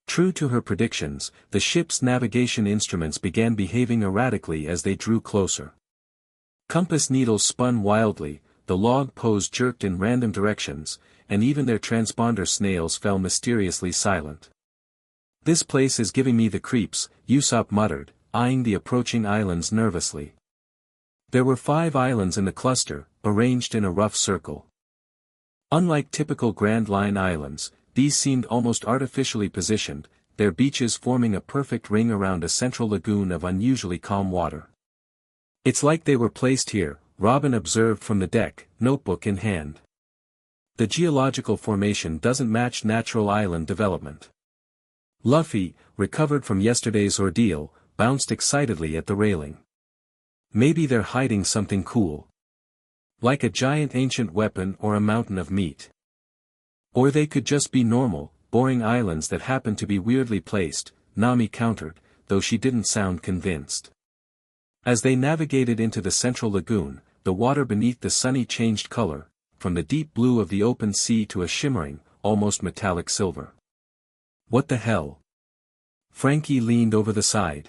True to her predictions, the ship's navigation instruments began behaving erratically as they drew closer. Compass needles spun wildly, the log poles jerked in random directions, and even their transponder snails fell mysteriously silent. This place is giving me the creeps, Usopp muttered, eyeing the approaching islands nervously. There were 5 islands in the cluster, arranged in a rough circle. Unlike typical Grand Line islands, these seemed almost artificially positioned, their beaches forming a perfect ring around a central lagoon of unusually calm water. It's like they were placed here, Robin observed from the deck, notebook in hand. The geological formation doesn't match natural island development. Luffy, recovered from yesterday's ordeal, bounced excitedly at the railing. Maybe they're hiding something cool. Like a giant ancient weapon or a mountain of meat. Or they could just be normal, boring islands that happen to be weirdly placed, Nami countered, though she didn't sound convinced. As they navigated into the central lagoon, the water beneath the Sunny changed color, from the deep blue of the open sea to a shimmering, almost metallic silver. What the hell? Frankie leaned over the side.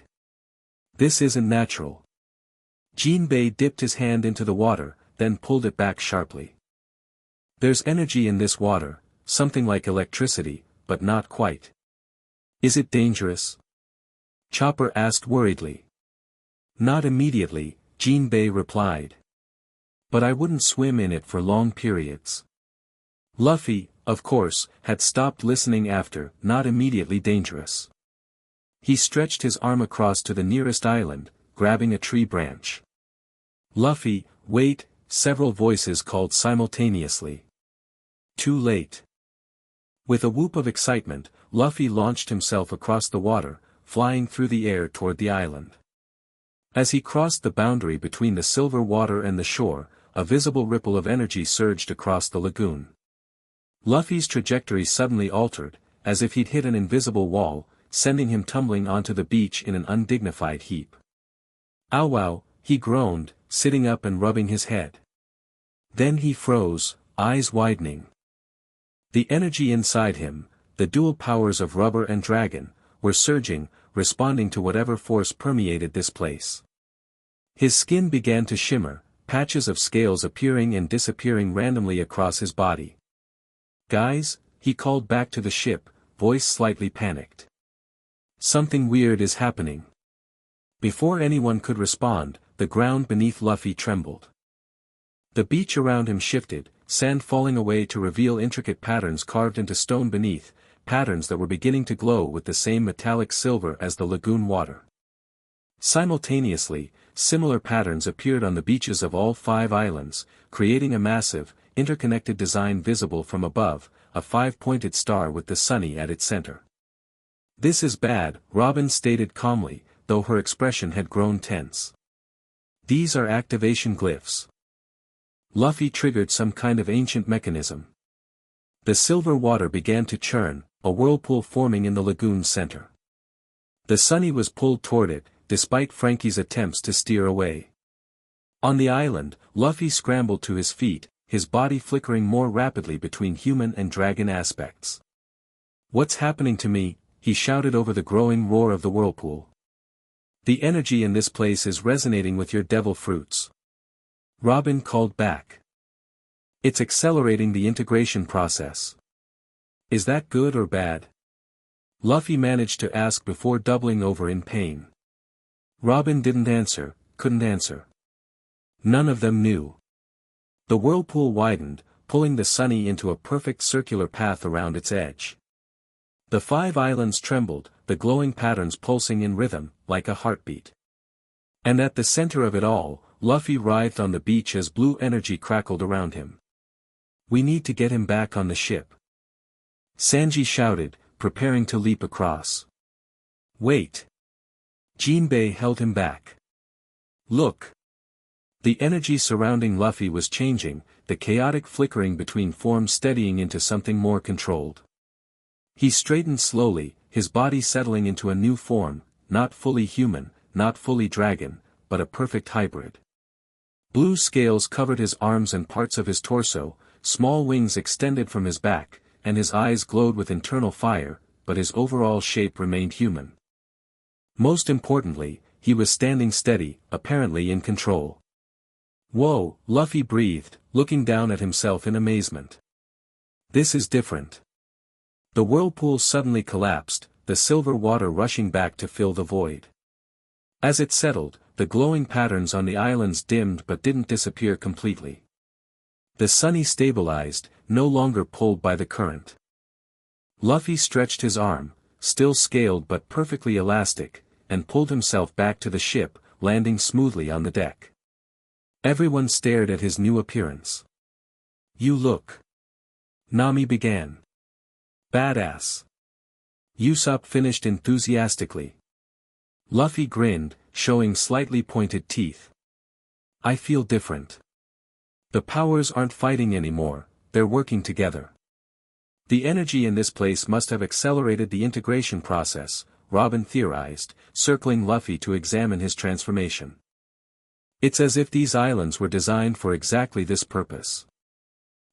This isn't natural. Jinbei dipped his hand into the water, then pulled it back sharply. There's energy in this water, something like electricity, but not quite. Is it dangerous? Chopper asked worriedly. Not immediately, Jinbei replied. But I wouldn't swim in it for long periods. Luffy, of course, had stopped listening after, not immediately dangerous. He stretched his arm across to the nearest island, grabbing a tree branch. Luffy, wait, several voices called simultaneously. Too late. With a whoop of excitement, Luffy launched himself across the water, flying through the air toward the island. As he crossed the boundary between the silver water and the shore, a visible ripple of energy surged across the lagoon. Luffy's trajectory suddenly altered, as if he'd hit an invisible wall, sending him tumbling onto the beach in an undignified heap. Ow wow, he groaned, sitting up and rubbing his head. Then he froze, eyes widening. The energy inside him, the dual powers of rubber and dragon, were surging, responding to whatever force permeated this place. His skin began to shimmer, patches of scales appearing and disappearing randomly across his body. Guys, he called back to the ship, voice slightly panicked. Something weird is happening. Before anyone could respond, the ground beneath Luffy trembled. The beach around him shifted, sand falling away to reveal intricate patterns carved into stone beneath, patterns that were beginning to glow with the same metallic silver as the lagoon water. Simultaneously, similar patterns appeared on the beaches of all 5 islands, creating a massive, interconnected design visible from above, a 5-pointed star with the sunny at its center. "This is bad," Robin stated calmly, though her expression had grown tense. "These are activation glyphs." Luffy triggered some kind of ancient mechanism. The silver water began to churn, a whirlpool forming in the lagoon's center. The Sunny was pulled toward it, despite Frankie's attempts to steer away. On the island, Luffy scrambled to his feet, his body flickering more rapidly between human and dragon aspects. "What's happening to me?" he shouted over the growing roar of the whirlpool. "The energy in this place is resonating with your devil fruits." Robin called back. "It's accelerating the integration process." "Is that good or bad?" Luffy managed to ask before doubling over in pain. Robin didn't answer, couldn't answer. None of them knew. The whirlpool widened, pulling the Sunny into a perfect circular path around its edge. The 5 islands trembled, the glowing patterns pulsing in rhythm, like a heartbeat. And at the center of it all, Luffy writhed on the beach as blue energy crackled around him. "We need to get him back on the ship," Sanji shouted, preparing to leap across. "Wait." Jinbei held him back. "Look." The energy surrounding Luffy was changing, the chaotic flickering between forms steadying into something more controlled. He straightened slowly, his body settling into a new form, not fully human, not fully dragon, but a perfect hybrid. Blue scales covered his arms and parts of his torso, small wings extended from his back, and his eyes glowed with internal fire, but his overall shape remained human. Most importantly, he was standing steady, apparently in control. "Whoa," Luffy breathed, looking down at himself in amazement. "This is different." The whirlpool suddenly collapsed, the silver water rushing back to fill the void. As it settled, the glowing patterns on the islands dimmed but didn't disappear completely. The Sunny stabilized, no longer pulled by the current. Luffy stretched his arm, still scaled but perfectly elastic, and pulled himself back to the ship, landing smoothly on the deck. Everyone stared at his new appearance. "You look..." Nami began. "Badass." Usopp finished enthusiastically. Luffy grinned, showing slightly pointed teeth. "I feel different. The powers aren't fighting anymore, they're working together." "The energy in this place must have accelerated the integration process," Robin theorized, circling Luffy to examine his transformation. "It's as if these islands were designed for exactly this purpose."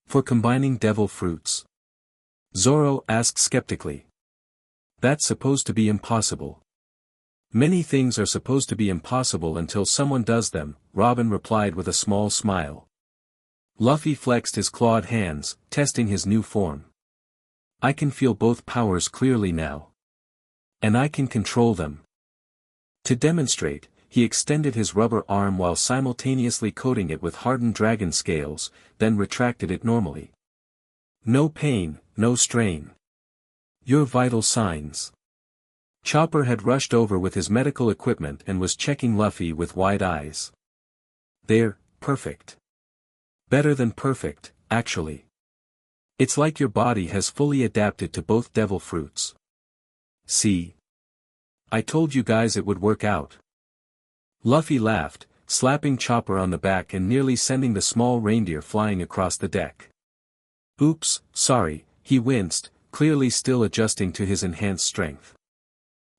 "For combining devil fruits?" Zoro asked skeptically. "That's supposed to be impossible." "Many things are supposed to be impossible until someone does them," Robin replied with a small smile. Luffy flexed his clawed hands, testing his new form. "I can feel both powers clearly now. And I can control them." To demonstrate, he extended his rubber arm while simultaneously coating it with hardened dragon scales, then retracted it normally. "No pain, no strain. Your vital signs." Chopper had rushed over with his medical equipment and was checking Luffy with wide eyes. "They're perfect. Better than perfect, actually. It's like your body has fully adapted to both devil fruits. See? I told you guys it would work out." Luffy laughed, slapping Chopper on the back and nearly sending the small reindeer flying across the deck. "Oops, sorry," he winced, clearly still adjusting to his enhanced strength.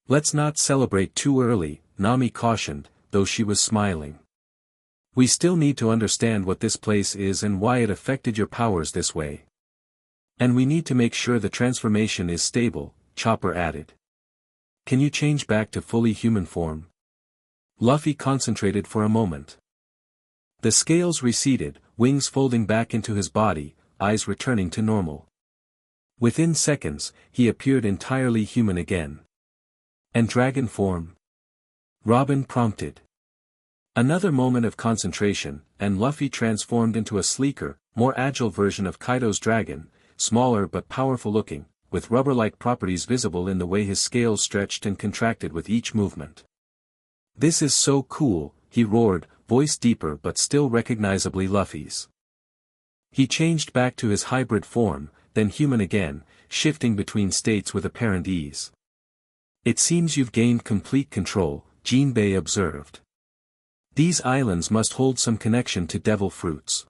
"Let's not celebrate too early," Nami cautioned, though she was smiling. "We still need to understand what this place is and why it affected your powers this way. And we need to make sure the transformation is stable," Chopper added. "Can you change back to fully human form?" Luffy concentrated for a moment. The scales receded, wings folding back into his body, eyes returning to normal. Within seconds, he appeared entirely human again. "And dragon form?" Robin prompted. Another moment of concentration, and Luffy transformed into a sleeker, more agile version of Kaido's dragon, smaller but powerful looking, with rubber-like properties visible in the way his scales stretched and contracted with each movement. "This is so cool," he roared, voice deeper but still recognizably Luffy's. He changed back to his hybrid form, then human again, shifting between states with apparent ease. "It seems you've gained complete control," Jinbei observed. "These islands must hold some connection to devil fruits.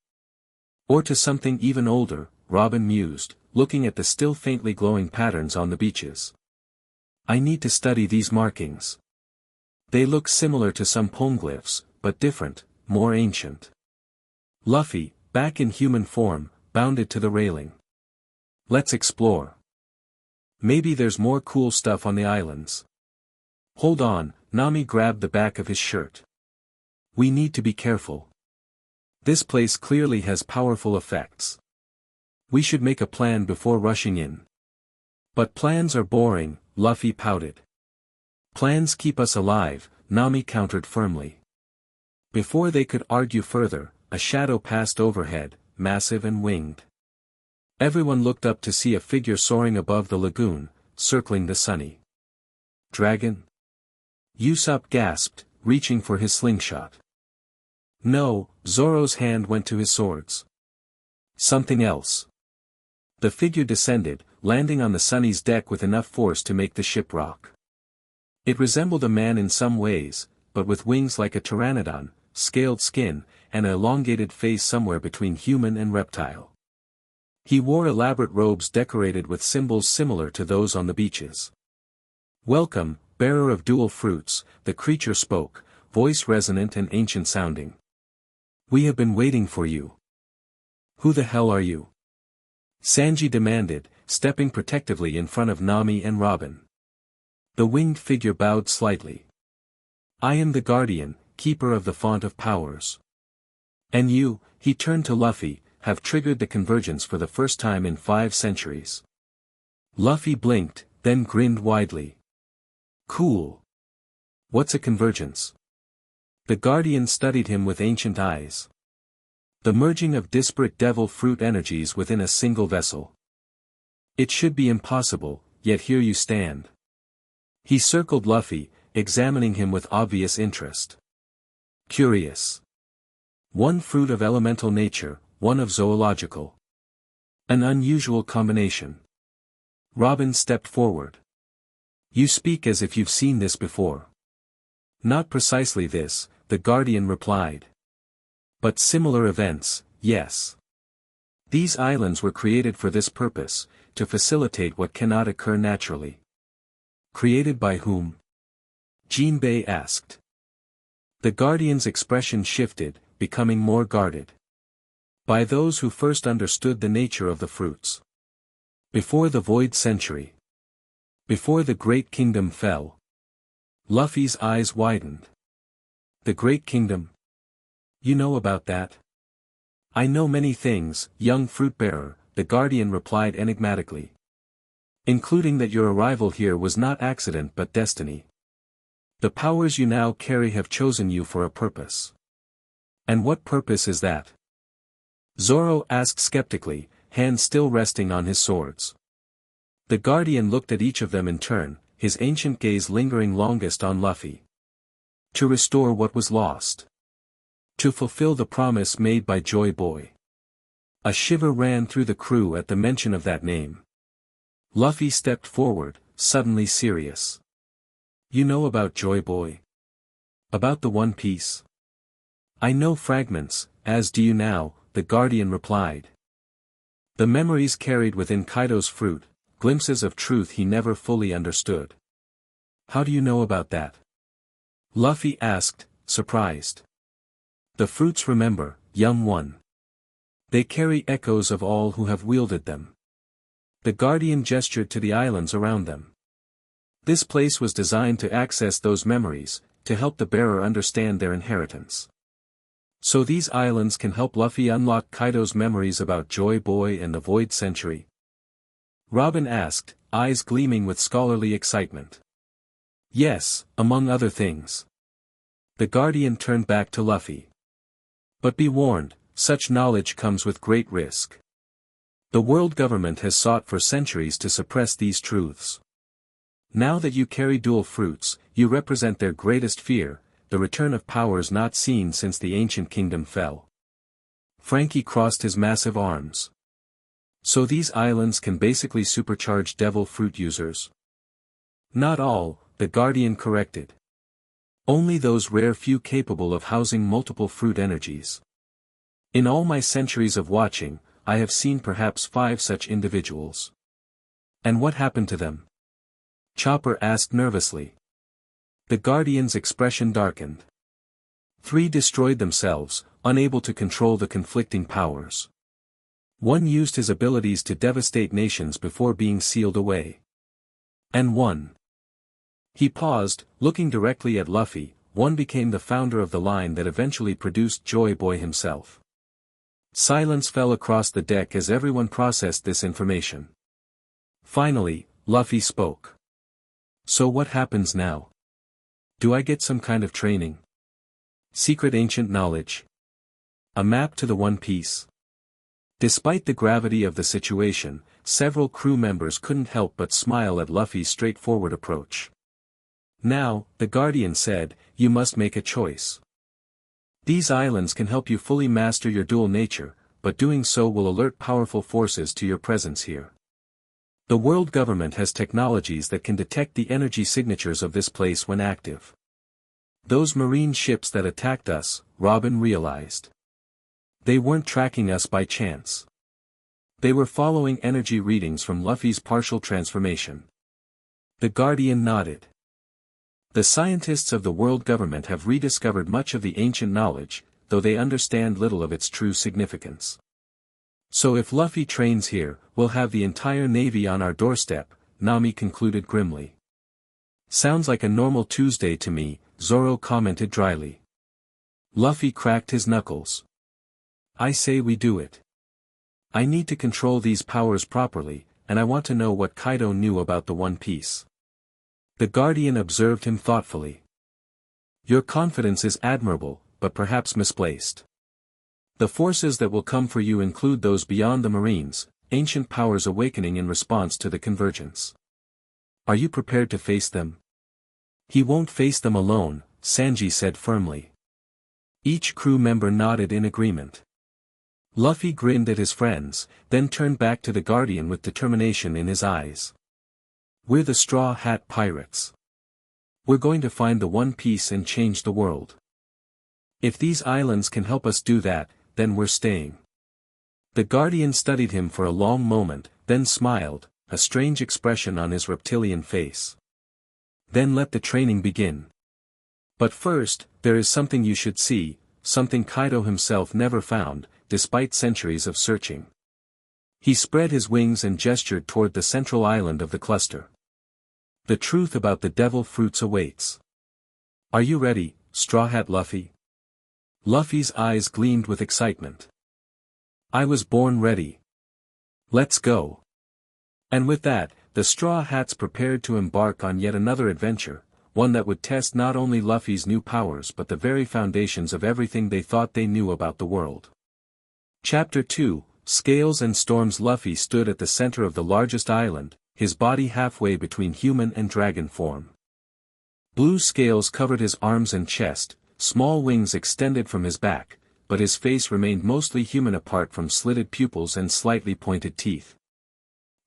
Or to something even older," Robin mused, looking at the still faintly glowing patterns on the beaches. "I need to study these markings. They look similar to some poneglyphs, but different, more ancient." Luffy, back in human form, bounded to the railing. "Let's explore. Maybe there's more cool stuff on the islands." "Hold on," Nami grabbed the back of his shirt. "We need to be careful. This place clearly has powerful effects. We should make a plan before rushing in." "But plans are boring," Luffy pouted. "Plans keep us alive," Nami countered firmly. Before they could argue further, a shadow passed overhead, massive and winged. Everyone looked up to see a figure soaring above the lagoon, circling the Sunny Dragon. Usopp gasped, reaching for his slingshot. "No," Zoro's hand went to his swords. "Something else." The figure descended, landing on the Sunny's deck with enough force to make the ship rock. It resembled a man in some ways, but with wings like a pteranodon, scaled skin, and an elongated face somewhere between human and reptile. He wore elaborate robes decorated with symbols similar to those on the beaches. "Welcome, bearer of dual fruits," the creature spoke, voice resonant and ancient-sounding. "We have been waiting for you." "Who the hell are you?" Sanji demanded, stepping protectively in front of Nami and Robin. The winged figure bowed slightly. "I am the Guardian, keeper of the Font of Powers. And you," he turned to Luffy, "have triggered the convergence for the first time in 5 centuries. Luffy blinked, then grinned widely. "Cool. What's a convergence?" The Guardian studied him with ancient eyes. "The merging of disparate devil fruit energies within a single vessel. It should be impossible, yet here you stand." He circled Luffy, examining him with obvious interest. "Curious. One fruit of elemental nature, one of zoological. An unusual combination." Robin stepped forward. "You speak as if you've seen this before." "Not precisely this," the Guardian replied. "But similar events, yes. These islands were created for this purpose, to facilitate what cannot occur naturally." "Created by whom?" Jinbei asked. The Guardian's expression shifted, becoming more guarded. "By those who first understood the nature of the fruits. Before the Void Century. Before the Great Kingdom fell." Luffy's eyes widened. "The Great Kingdom? You know about that?" "I know many things, young fruit-bearer," the Guardian replied enigmatically. "Including that your arrival here was not accident but destiny. The powers you now carry have chosen you for a purpose." "And what purpose is that?" Zoro asked skeptically, hands still resting on his swords. The Guardian looked at each of them in turn, his ancient gaze lingering longest on Luffy. "To restore what was lost. To fulfill the promise made by Joy Boy." A shiver ran through the crew at the mention of that name. Luffy stepped forward, suddenly serious. "You know about Joy Boy? About the One Piece?" "I know fragments, as do you now," the Guardian replied. The memories carried within Kaido's fruit, glimpses of truth he never fully understood. "How do you know about that?" Luffy asked, surprised. "The fruits remember, young one. They carry echoes of all who have wielded them." The Guardian gestured to the islands around them. This place was designed to access those memories, to help the bearer understand their inheritance. "So these islands can help Luffy unlock Kaido's memories about Joy Boy and the Void Century?" Robin asked, eyes gleaming with scholarly excitement. "Yes, among other things." The Guardian turned back to Luffy. But be warned, such knowledge comes with great risk. The world government has sought for centuries to suppress these truths. Now that you carry dual fruits, you represent their greatest fear, the return of powers not seen since the ancient kingdom fell. Frankie crossed his massive arms. So these islands can basically supercharge devil fruit users? Not all, the Guardian corrected. Only those rare few capable of housing multiple fruit energies. In all my centuries of watching, I have seen perhaps 5 such individuals. And what happened to them? Chopper asked nervously. The Guardian's expression darkened. 3 destroyed themselves, unable to control the conflicting powers. 1 used his abilities to devastate nations before being sealed away. And 1. He paused, looking directly at Luffy. 1 became the founder of the line that eventually produced Joy Boy himself. Silence fell across the deck as everyone processed this information. Finally, Luffy spoke. So what happens now? Do I get some kind of training? Secret ancient knowledge? A map to the One Piece? Despite the gravity of the situation, several crew members couldn't help but smile at Luffy's straightforward approach. Now, the Guardian said, you must make a choice. These islands can help you fully master your dual nature, but doing so will alert powerful forces to your presence here. The world government has technologies that can detect the energy signatures of this place when active. Those marine ships that attacked us, Robin realized. They weren't tracking us by chance. They were following energy readings from Luffy's partial transformation. The Guardian nodded. The scientists of the world government have rediscovered much of the ancient knowledge, though they understand little of its true significance. So if Luffy trains here, we'll have the entire navy on our doorstep, Nami concluded grimly. Sounds like a normal Tuesday to me, Zoro commented dryly. Luffy cracked his knuckles. I say we do it. I need to control these powers properly, and I want to know what Kaido knew about the One Piece. The Guardian observed him thoughtfully. Your confidence is admirable, but perhaps misplaced. The forces that will come for you include those beyond the Marines, ancient powers awakening in response to the convergence. Are you prepared to face them? He won't face them alone, Sanji said firmly. Each crew member nodded in agreement. Luffy grinned at his friends, then turned back to the Guardian with determination in his eyes. We're the Straw Hat Pirates. We're going to find the One Piece and change the world. If these islands can help us do that, then we're staying. The Guardian studied him for a long moment, then smiled, a strange expression on his reptilian face. Then let the training begin. But first, there is something you should see, something Kaido himself never found, despite centuries of searching. He spread his wings and gestured toward the central island of the cluster. The truth about the devil fruits awaits. Are you ready, Straw Hat Luffy? Luffy's eyes gleamed with excitement. I was born ready. Let's go. And with that, the Straw Hats prepared to embark on yet another adventure, one that would test not only Luffy's new powers but the very foundations of everything they thought they knew about the world. Chapter 2, Scales and Storms. Luffy stood at the center of the largest island, his body halfway between human and dragon form. Blue scales covered his arms and chest, small wings extended from his back, but his face remained mostly human apart from slitted pupils and slightly pointed teeth.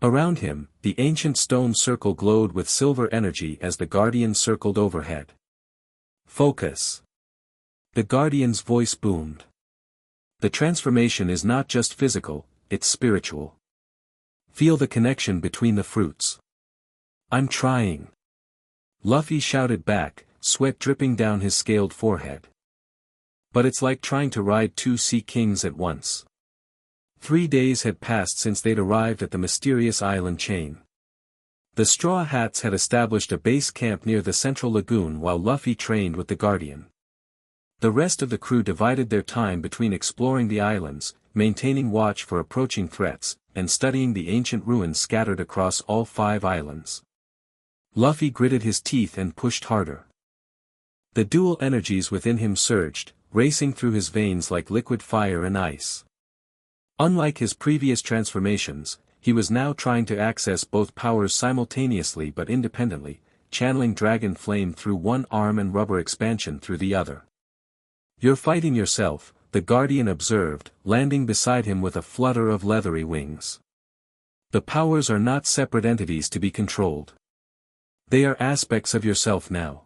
Around him, the ancient stone circle glowed with silver energy as the Guardian circled overhead. Focus. The Guardian's voice boomed. The transformation is not just physical, it's spiritual. Feel the connection between the fruits. I'm trying. Luffy shouted back, sweat dripping down his scaled forehead. But it's like trying to ride 2 sea kings at once. 3 days had passed since they'd arrived at the mysterious island chain. The Straw Hats had established a base camp near the central lagoon while Luffy trained with the Guardian. The rest of the crew divided their time between exploring the islands, maintaining watch for approaching threats, and studying the ancient ruins scattered across all 5 islands. Luffy gritted his teeth and pushed harder. The dual energies within him surged, racing through his veins like liquid fire and ice. Unlike his previous transformations, he was now trying to access both powers simultaneously but independently, channeling dragon flame through one arm and rubber expansion through the other. "You're fighting yourself," the Guardian observed, landing beside him with a flutter of leathery wings. "The powers are not separate entities to be controlled. They are aspects of yourself now."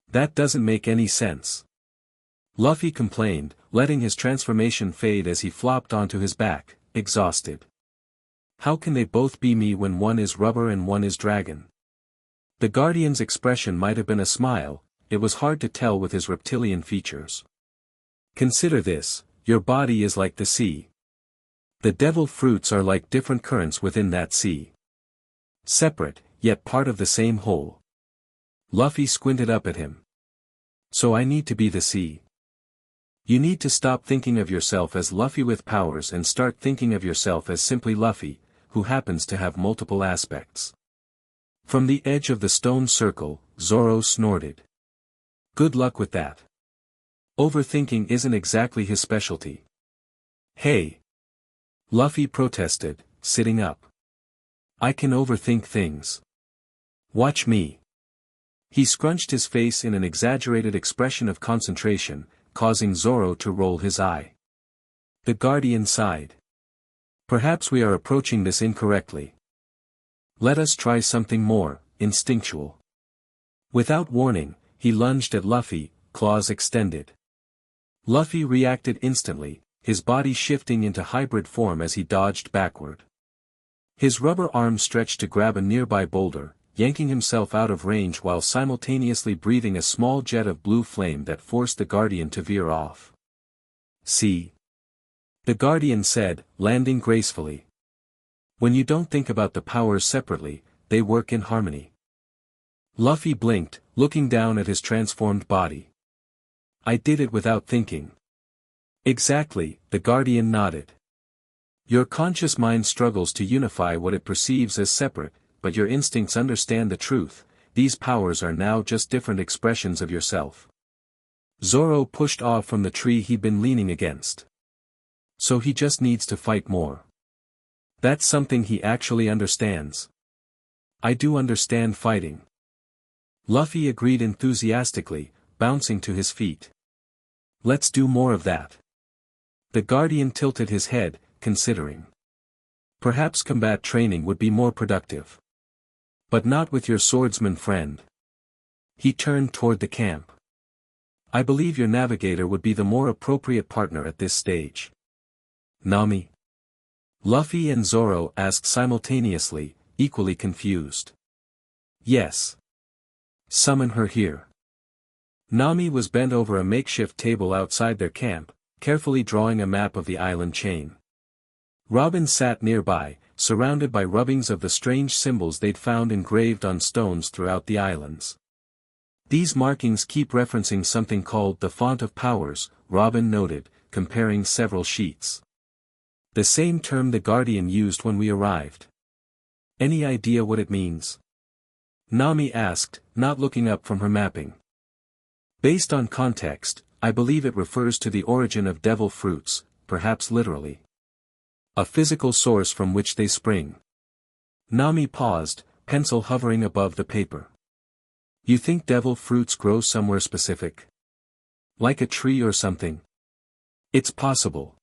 "That doesn't make any sense," Luffy complained, letting his transformation fade as he flopped onto his back, exhausted. "How can they both be me when one is rubber and one is dragon?" The Guardian's expression might have been a smile, it was hard to tell with his reptilian features. "Consider this, your body is like the sea. The devil fruits are like different currents within that sea. Separate, yet part of the same whole." Luffy squinted up at him. "So I need to be the sea." "You need to stop thinking of yourself as Luffy with powers and start thinking of yourself as simply Luffy, who happens to have multiple aspects." From the edge of the stone circle, Zoro snorted. "Good luck with that. Overthinking isn't exactly his specialty." "Hey!" Luffy protested, sitting up. "I can overthink things. Watch me." He scrunched his face in an exaggerated expression of concentration, causing Zoro to roll his eye. The Guardian sighed. "Perhaps we are approaching this incorrectly. Let us try something more instinctual." Without warning, he lunged at Luffy, claws extended. Luffy reacted instantly, his body shifting into hybrid form as he dodged backward. His rubber arm stretched to grab a nearby boulder, yanking himself out of range while simultaneously breathing a small jet of blue flame that forced the Guardian to veer off. "See?" the Guardian said, landing gracefully. "When you don't think about the powers separately, they work in harmony." Luffy blinked, looking down at his transformed body. "I did it without thinking." "Exactly," the Guardian nodded. "Your conscious mind struggles to unify what it perceives as separate, but your instincts understand the truth, these powers are now just different expressions of yourself." Zoro pushed off from the tree he'd been leaning against. "So he just needs to fight more. That's something he actually understands." "I do understand fighting." Luffy agreed enthusiastically, bouncing to his feet. "Let's do more of that." The Guardian tilted his head, considering. "Perhaps combat training would be more productive. But not with your swordsman friend." He turned toward the camp. "I believe your navigator would be the more appropriate partner at this stage." "Nami?" Luffy and Zoro asked simultaneously, equally confused. "Yes. Summon her here." Nami was bent over a makeshift table outside their camp, carefully drawing a map of the island chain. Robin sat nearby, surrounded by rubbings of the strange symbols they'd found engraved on stones throughout the islands. "These markings keep referencing something called the Font of Powers," Robin noted, comparing several sheets. "The same term the Guardian used when we arrived." "Any idea what it means?" Nami asked, not looking up from her mapping. "Based on context, I believe it refers to the origin of devil fruits, perhaps literally. A physical source from which they spring." Nami paused, pencil hovering above the paper. "You think devil fruits grow somewhere specific? Like a tree or something?" "It's possible.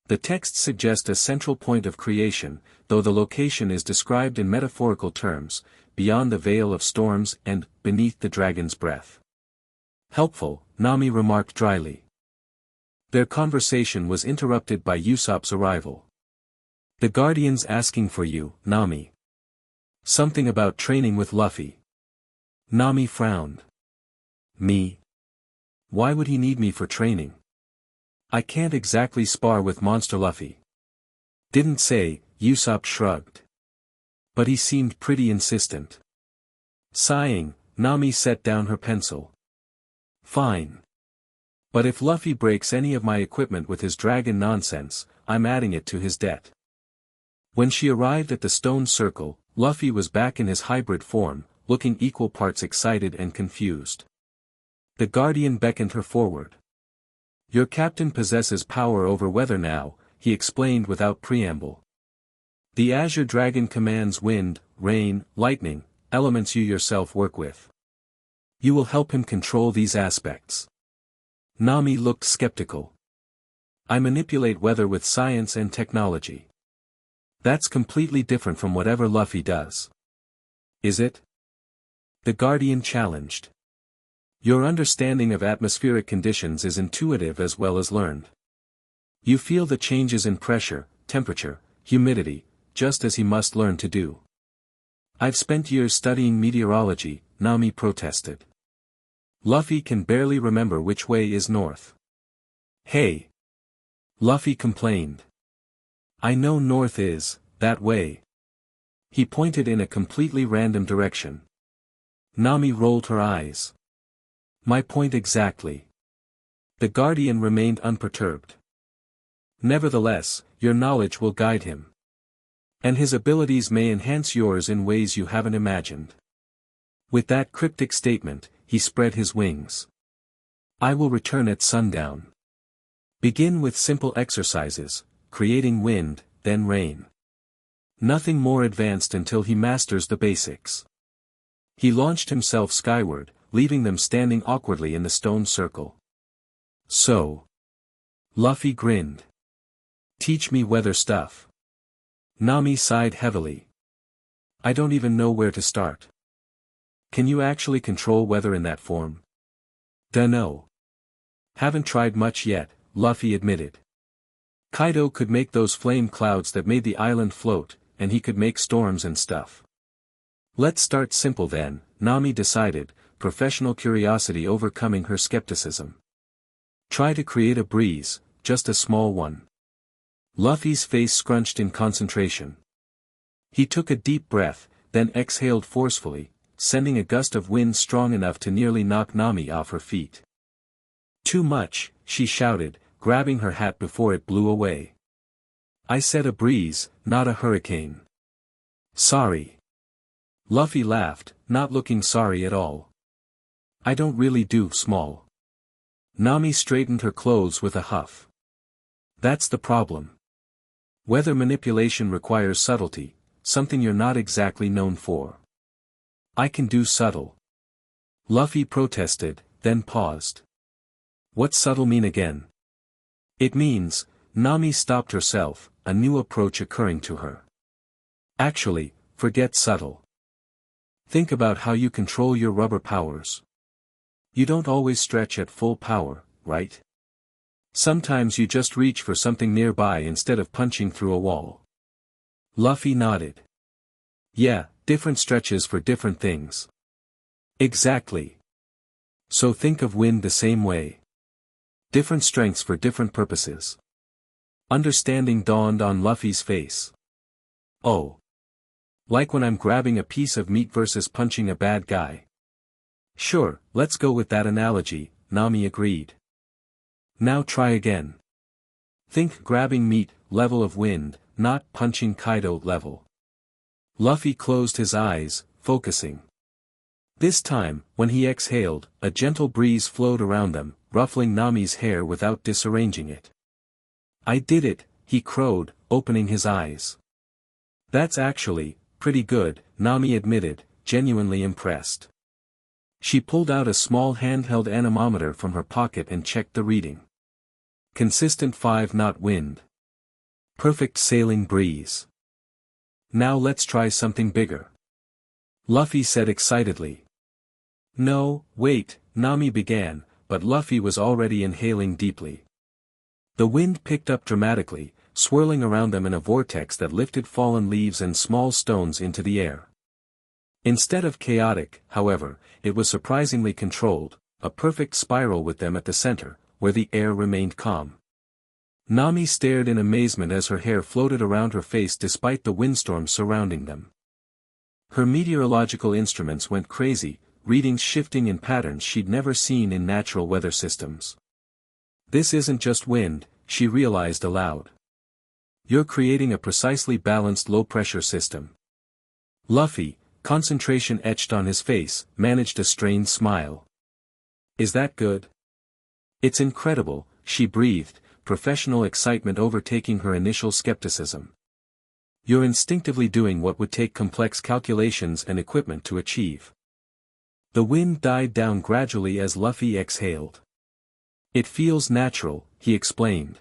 The text suggests a central point of creation, though the location is described in metaphorical terms, beyond the veil of storms and beneath the dragon's breath." "Helpful," Nami remarked dryly. Their conversation was interrupted by Usopp's arrival. "The Guardian's asking for you, Nami. Something about training with Luffy." Nami frowned. "Me? Why would he need me for training? I can't exactly spar with Monster Luffy." "Didn't say," Usopp shrugged. "But he seemed pretty insistent." Sighing, Nami set down her pencil. "Fine. But if Luffy breaks any of my equipment with his dragon nonsense, I'm adding it to his debt." When she arrived at the stone circle, Luffy was back in his hybrid form, looking equal parts excited and confused. The guardian beckoned her forward. Your captain possesses power over weather now, he explained without preamble. The Azure Dragon commands wind, rain, lightning, elements you yourself work with. You will help him control these aspects. Nami looked skeptical. I manipulate weather with science and technology. That's completely different from whatever Luffy does. Is it? The Guardian challenged. Your understanding of atmospheric conditions is intuitive as well as learned. You feel the changes in pressure, temperature, humidity, just as he must learn to do. I've spent years studying meteorology, Nami protested. Luffy can barely remember which way is north. Hey! Luffy complained. I know north is, that way. He pointed in a completely random direction. Nami rolled her eyes. My point exactly. The Guardian remained unperturbed. Nevertheless, your knowledge will guide him. And his abilities may enhance yours in ways you haven't imagined. With that cryptic statement, he spread his wings. I will return at sundown. Begin with simple exercises, creating wind, then rain. Nothing more advanced until he masters the basics. He launched himself skyward, leaving them standing awkwardly in the stone circle. So. Luffy grinned. Teach me weather stuff. Nami sighed heavily. I don't even know where to start. Can you actually control weather in that form? Dunno. Haven't tried much yet, Luffy admitted. Kaido could make those flame clouds that made the island float, and he could make storms and stuff. Let's start simple then, Nami decided, professional curiosity overcoming her skepticism. Try to create a breeze, just a small one. Luffy's face scrunched in concentration. He took a deep breath, then exhaled forcefully, sending a gust of wind strong enough to nearly knock Nami off her feet. Too much, she shouted, grabbing her hat before it blew away. I said a breeze, not a hurricane. Sorry. Luffy laughed, not looking sorry at all. I don't really do small. Nami straightened her clothes with a huff. That's the problem. Weather manipulation requires subtlety, something you're not exactly known for. I can do subtle. Luffy protested, then paused. What's subtle mean again? It means, Nami stopped herself, a new approach occurring to her. Actually, forget subtle. Think about how you control your rubber powers. You don't always stretch at full power, right? Sometimes you just reach for something nearby instead of punching through a wall. Luffy nodded. Yeah, different stretches for different things. Exactly. So think of wind the same way. Different strengths for different purposes. Understanding dawned on Luffy's face. Oh. Like when I'm grabbing a piece of meat versus punching a bad guy. Sure, let's go with that analogy, Nami agreed. Now try again. Think grabbing meat, level of wind, not punching Kaido level. Luffy closed his eyes, focusing. This time, when he exhaled, a gentle breeze flowed around them, ruffling Nami's hair without disarranging it. I did it, he crowed, opening his eyes. That's actually pretty good, Nami admitted, genuinely impressed. She pulled out a small handheld anemometer from her pocket and checked the reading. Consistent 5-knot wind. Perfect sailing breeze. Now let's try something bigger. Luffy said excitedly. No, wait, Nami began, but Luffy was already inhaling deeply. The wind picked up dramatically, swirling around them in a vortex that lifted fallen leaves and small stones into the air. Instead of chaotic, however, it was surprisingly controlled, a perfect spiral with them at the center, where the air remained calm. Nami stared in amazement as her hair floated around her face despite the windstorm surrounding them. Her meteorological instruments went crazy, readings shifting in patterns she'd never seen in natural weather systems. This isn't just wind, she realized aloud. You're creating a precisely balanced low-pressure system. Luffy, concentration etched on his face, managed a strained smile. Is that good? It's incredible, she breathed, professional excitement overtaking her initial skepticism. You're instinctively doing what would take complex calculations and equipment to achieve. The wind died down gradually as Luffy exhaled. It feels natural, he explained.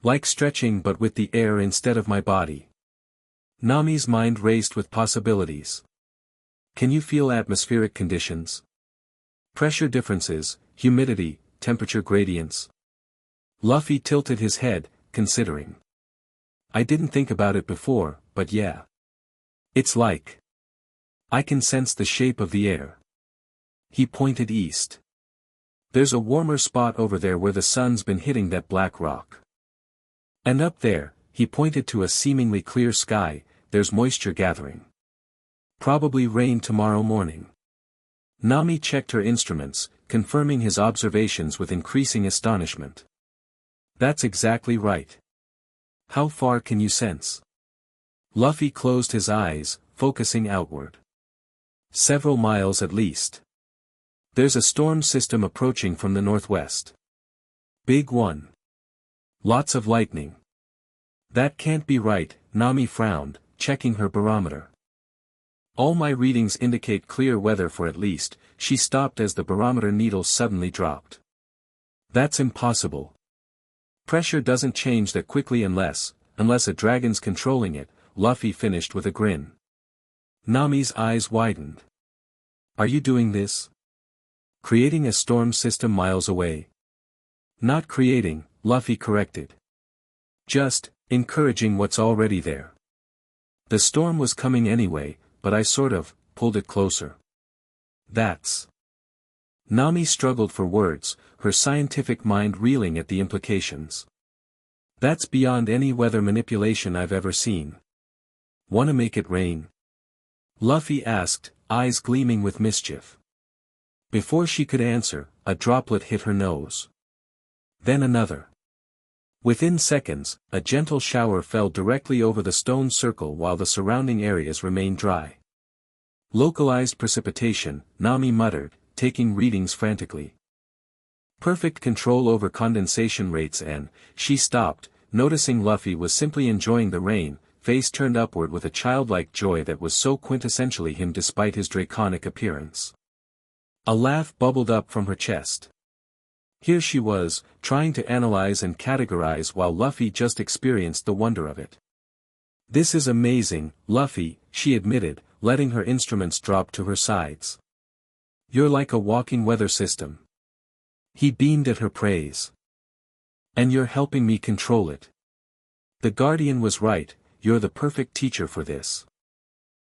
Like stretching but with the air instead of my body. Nami's mind raced with possibilities. Can you feel atmospheric conditions? Pressure differences, humidity, temperature gradients? Luffy tilted his head, considering. I didn't think about it before, but yeah. It's like. I can sense the shape of the air. He pointed east. There's a warmer spot over there where the sun's been hitting that black rock. And up there, he pointed to a seemingly clear sky, there's moisture gathering. Probably rain tomorrow morning. Nami checked her instruments, confirming his observations with increasing astonishment. That's exactly right. How far can you sense? Luffy closed his eyes, focusing outward. Several miles at least. There's a storm system approaching from the northwest. Big one. Lots of lightning. That can't be right, Nami frowned, checking her barometer. All my readings indicate clear weather for at least. She stopped as the barometer needle suddenly dropped. That's impossible. Pressure doesn't change that quickly unless a dragon's controlling it, Luffy finished with a grin. Nami's eyes widened. Are you doing this? Creating a storm system miles away? Not creating, Luffy corrected. Just, encouraging what's already there. The storm was coming anyway, but I sort of, pulled it closer. That's. Nami struggled for words, her scientific mind reeling at the implications. That's beyond any weather manipulation I've ever seen. Wanna make it rain? Luffy asked, eyes gleaming with mischief. Before she could answer, a droplet hit her nose. Then another. Within seconds, a gentle shower fell directly over the stone circle while the surrounding areas remained dry. Localized precipitation, Nami muttered, taking readings frantically. Perfect control over condensation rates and, she stopped, noticing Luffy was simply enjoying the rain, face turned upward with a childlike joy that was so quintessentially him despite his draconic appearance. A laugh bubbled up from her chest. Here she was, trying to analyze and categorize while Luffy just experienced the wonder of it. This is amazing, Luffy, she admitted, letting her instruments drop to her sides. You're like a walking weather system. He beamed at her praise. And you're helping me control it. The Guardian was right, you're the perfect teacher for this.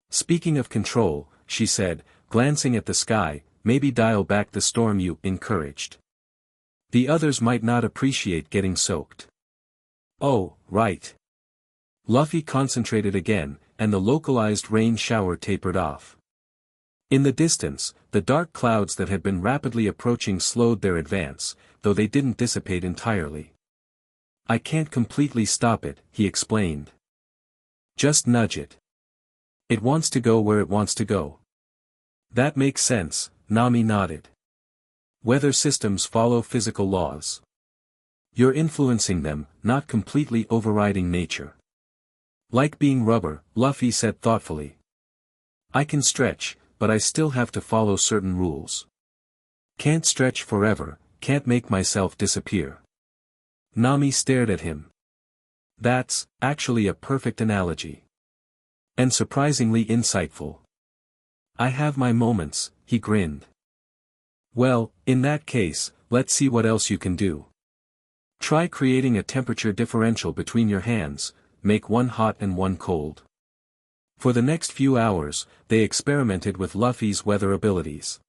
Speaking of control, she said, glancing at the sky, maybe dial back the storm you encouraged. The others might not appreciate getting soaked. Oh, right. Luffy concentrated again, and the localized rain shower tapered off. In the distance, the dark clouds that had been rapidly approaching slowed their advance, though they didn't dissipate entirely. I can't completely stop it, he explained. Just nudge it. It wants to go where it wants to go. That makes sense, Nami nodded. Weather systems follow physical laws. You're influencing them, not completely overriding nature. Like being rubber, Luffy said thoughtfully. I can stretch, but I still have to follow certain rules. Can't stretch forever, can't make myself disappear. Nami stared at him. That's, actually a perfect analogy. And surprisingly insightful. I have my moments, he grinned. Well, in that case, let's see what else you can do. Try creating a temperature differential between your hands, make one hot and one cold. For the next few hours, they experimented with Luffy's weather abilities.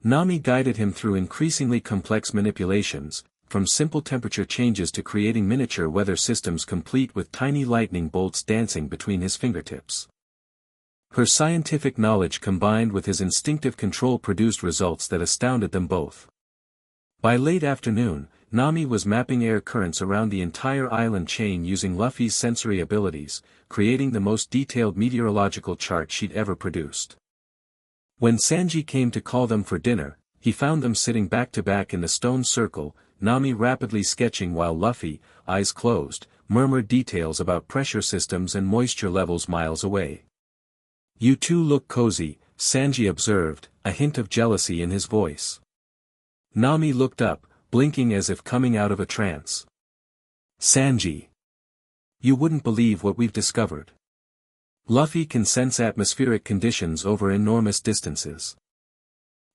Nami guided him through increasingly complex manipulations, from simple temperature changes to creating miniature weather systems complete with tiny lightning bolts dancing between his fingertips. Her scientific knowledge combined with his instinctive control produced results that astounded them both. By late afternoon, Nami was mapping air currents around the entire island chain using Luffy's sensory abilities, creating the most detailed meteorological chart she'd ever produced. When Sanji came to call them for dinner, he found them sitting back to back in the stone circle, Nami rapidly sketching while Luffy, eyes closed, murmured details about pressure systems and moisture levels miles away. "You two look cozy," Sanji observed, a hint of jealousy in his voice. Nami looked up, blinking as if coming out of a trance. "Sanji. You wouldn't believe what we've discovered. Luffy can sense atmospheric conditions over enormous distances.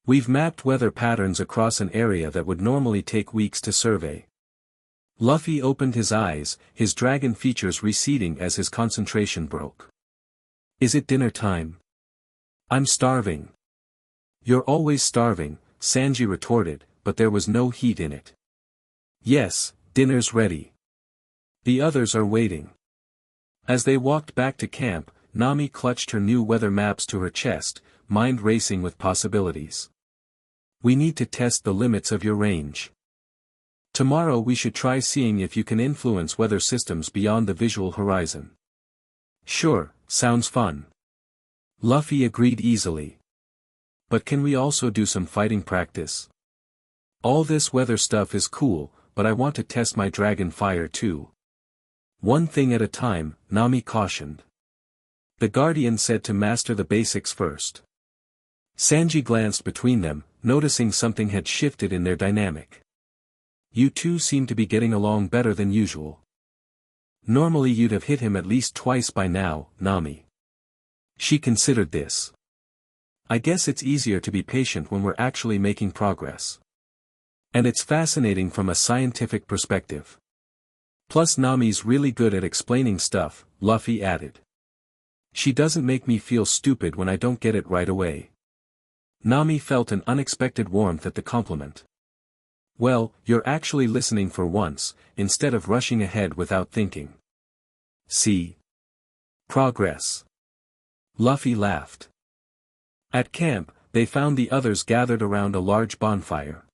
We've mapped weather patterns across an area that would normally take weeks to survey." Luffy opened his eyes, his dragon features receding as his concentration broke. "Is it dinner time?" "I'm starving." "You're always starving," Sanji retorted, but there was no heat in it. "Yes, dinner's ready. The others are waiting." As they walked back to camp, Nami clutched her new weather maps to her chest, mind racing with possibilities. "We need to test the limits of your range. Tomorrow we should try seeing if you can influence weather systems beyond the visual horizon." "Sure, sounds fun." Luffy agreed easily. "But can we also do some fighting practice? All this weather stuff is cool, but I want to test my dragon fire too." "One thing at a time," Nami cautioned. "The Guardian said to master the basics first." Sanji glanced between them, noticing something had shifted in their dynamic. "You two seem to be getting along better than usual. Normally you'd have hit him at least twice by now, Nami." She considered this. "I guess it's easier to be patient when we're actually making progress. And it's fascinating from a scientific perspective. Plus Nami's really good at explaining stuff," Luffy added. "She doesn't make me feel stupid when I don't get it right away." Nami felt an unexpected warmth at the compliment. "Well, you're actually listening for once, instead of rushing ahead without thinking. See? Progress." Luffy laughed. At camp, they found the others gathered around a large bonfire.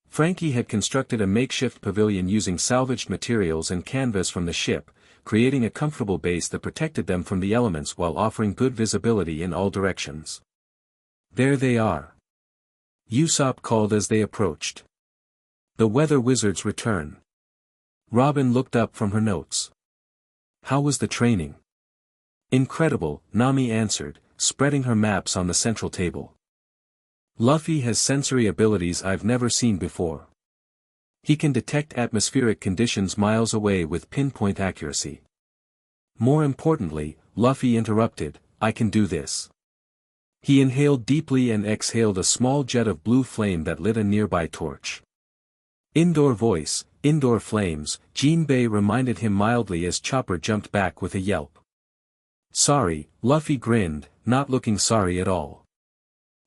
Frankie had constructed a makeshift pavilion using salvaged materials and canvas from the ship, creating a comfortable base that protected them from the elements while offering good visibility in all directions. "There they are," Usopp called as they approached. "The weather wizard's return." Robin looked up from her notes. "How was the training?" "Incredible," Nami answered, spreading her maps on the central table. "Luffy has sensory abilities I've never seen before. He can detect atmospheric conditions miles away with pinpoint accuracy. More importantly," Luffy interrupted, "I can do this." He inhaled deeply and exhaled a small jet of blue flame that lit a nearby torch. "Indoor voice, indoor flames," Jinbei reminded him mildly as Chopper jumped back with a yelp. "Sorry," Luffy grinned, not looking sorry at all.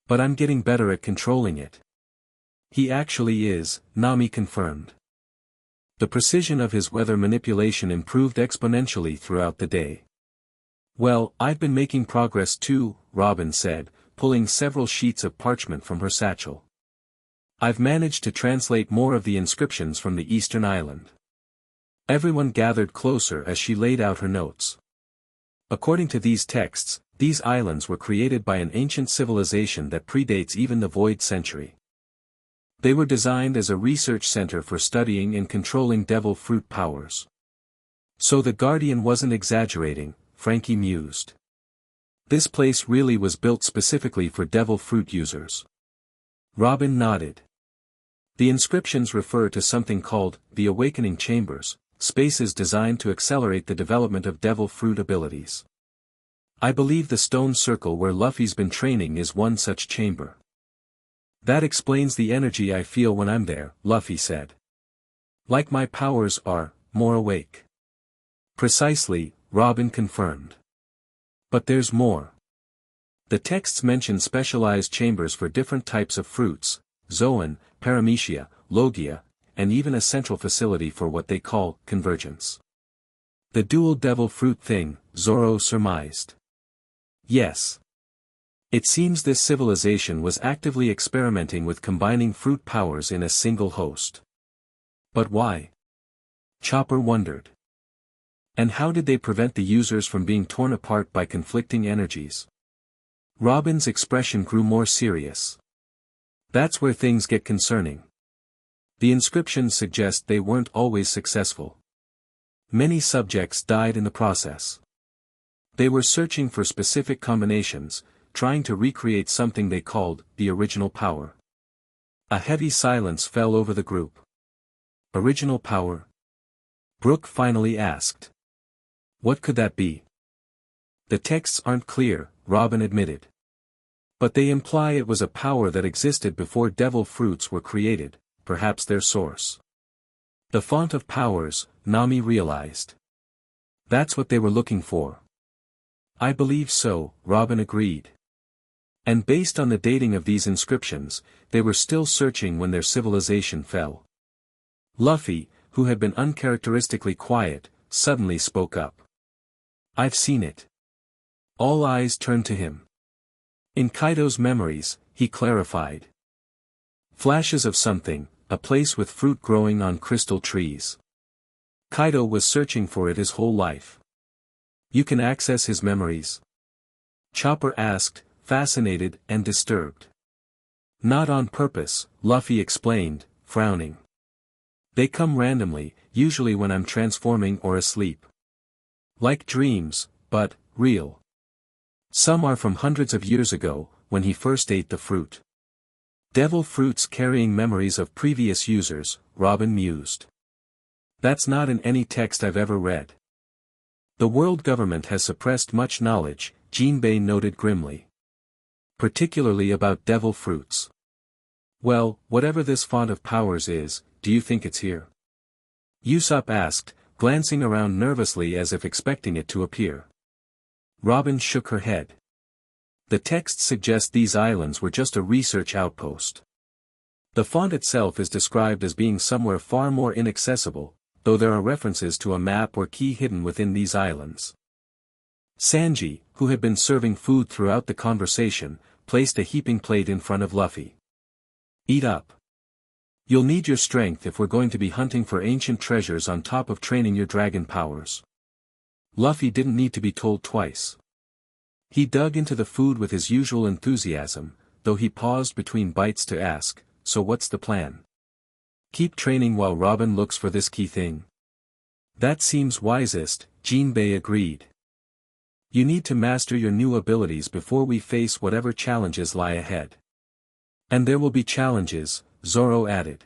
"But I'm getting better at controlling it." "He actually is," Nami confirmed. The precision of his weather manipulation improved exponentially throughout the day. "Well, I've been making progress too," Robin said, pulling several sheets of parchment from her satchel. "I've managed to translate more of the inscriptions from the eastern island." Everyone gathered closer as she laid out her notes. According to these texts, these islands were created by an ancient civilization that predates even the Void Century. They were designed as a research center for studying and controlling devil fruit powers. "So the Guardian wasn't exaggerating," Frankie mused. "This place really was built specifically for devil fruit users." Robin nodded. "The inscriptions refer to something called the Awakening Chambers, spaces designed to accelerate the development of devil fruit abilities. I believe the stone circle where Luffy's been training is one such chamber." "That explains the energy I feel when I'm there," Luffy said. "Like my powers are more awake." "Precisely," Robin confirmed. "But there's more. The texts mention specialized chambers for different types of fruits, Zoan, Paramecia, Logia, and even a central facility for what they call convergence. The dual devil fruit thing," Zoro surmised. "Yes. It seems this civilization was actively experimenting with combining fruit powers in a single host. But why?" Chopper wondered. "And how did they prevent the users from being torn apart by conflicting energies?" Robin's expression grew more serious. That's where things get concerning. The inscriptions suggest they weren't always successful. Many subjects died in the process. They were searching for specific combinations, trying to recreate something they called the original power. A heavy silence fell over the group. Original power? Brooke finally asked. What could that be? The texts aren't clear, Robin admitted. But they imply it was a power that existed before devil fruits were created, perhaps their source. The font of powers, Nami realized. That's what they were looking for. I believe so, Robin agreed. And based on the dating of these inscriptions, they were still searching when their civilization fell. Luffy, who had been uncharacteristically quiet, suddenly spoke up. I've seen it. All eyes turned to him. In Kaido's memories, he clarified. Flashes of something, a place with fruit growing on crystal trees. Kaido was searching for it his whole life. You can access his memories? Chopper asked, fascinated and disturbed. Not on purpose, Luffy explained, frowning. They come randomly, usually when I'm transforming or asleep. Like dreams, but real. Some are from hundreds of years ago, when he first ate the fruit. Devil fruits carrying memories of previous users, Robin mused. That's not in any text I've ever read. The world government has suppressed much knowledge, Jinbei noted grimly. Particularly about devil fruits. Well, whatever this font of powers is, do you think it's here? Usopp asked, glancing around nervously as if expecting it to appear. Robin shook her head. The texts suggest these islands were just a research outpost. The font itself is described as being somewhere far more inaccessible, though there are references to a map or key hidden within these islands. Sanji, who had been serving food throughout the conversation, placed a heaping plate in front of Luffy. Eat up. You'll need your strength if we're going to be hunting for ancient treasures on top of training your dragon powers. Luffy didn't need to be told twice. He dug into the food with his usual enthusiasm, though he paused between bites to ask, so what's the plan? Keep training while Robin looks for this key thing. That seems wisest, Jinbei agreed. You need to master your new abilities before we face whatever challenges lie ahead. And there will be challenges, Zoro added.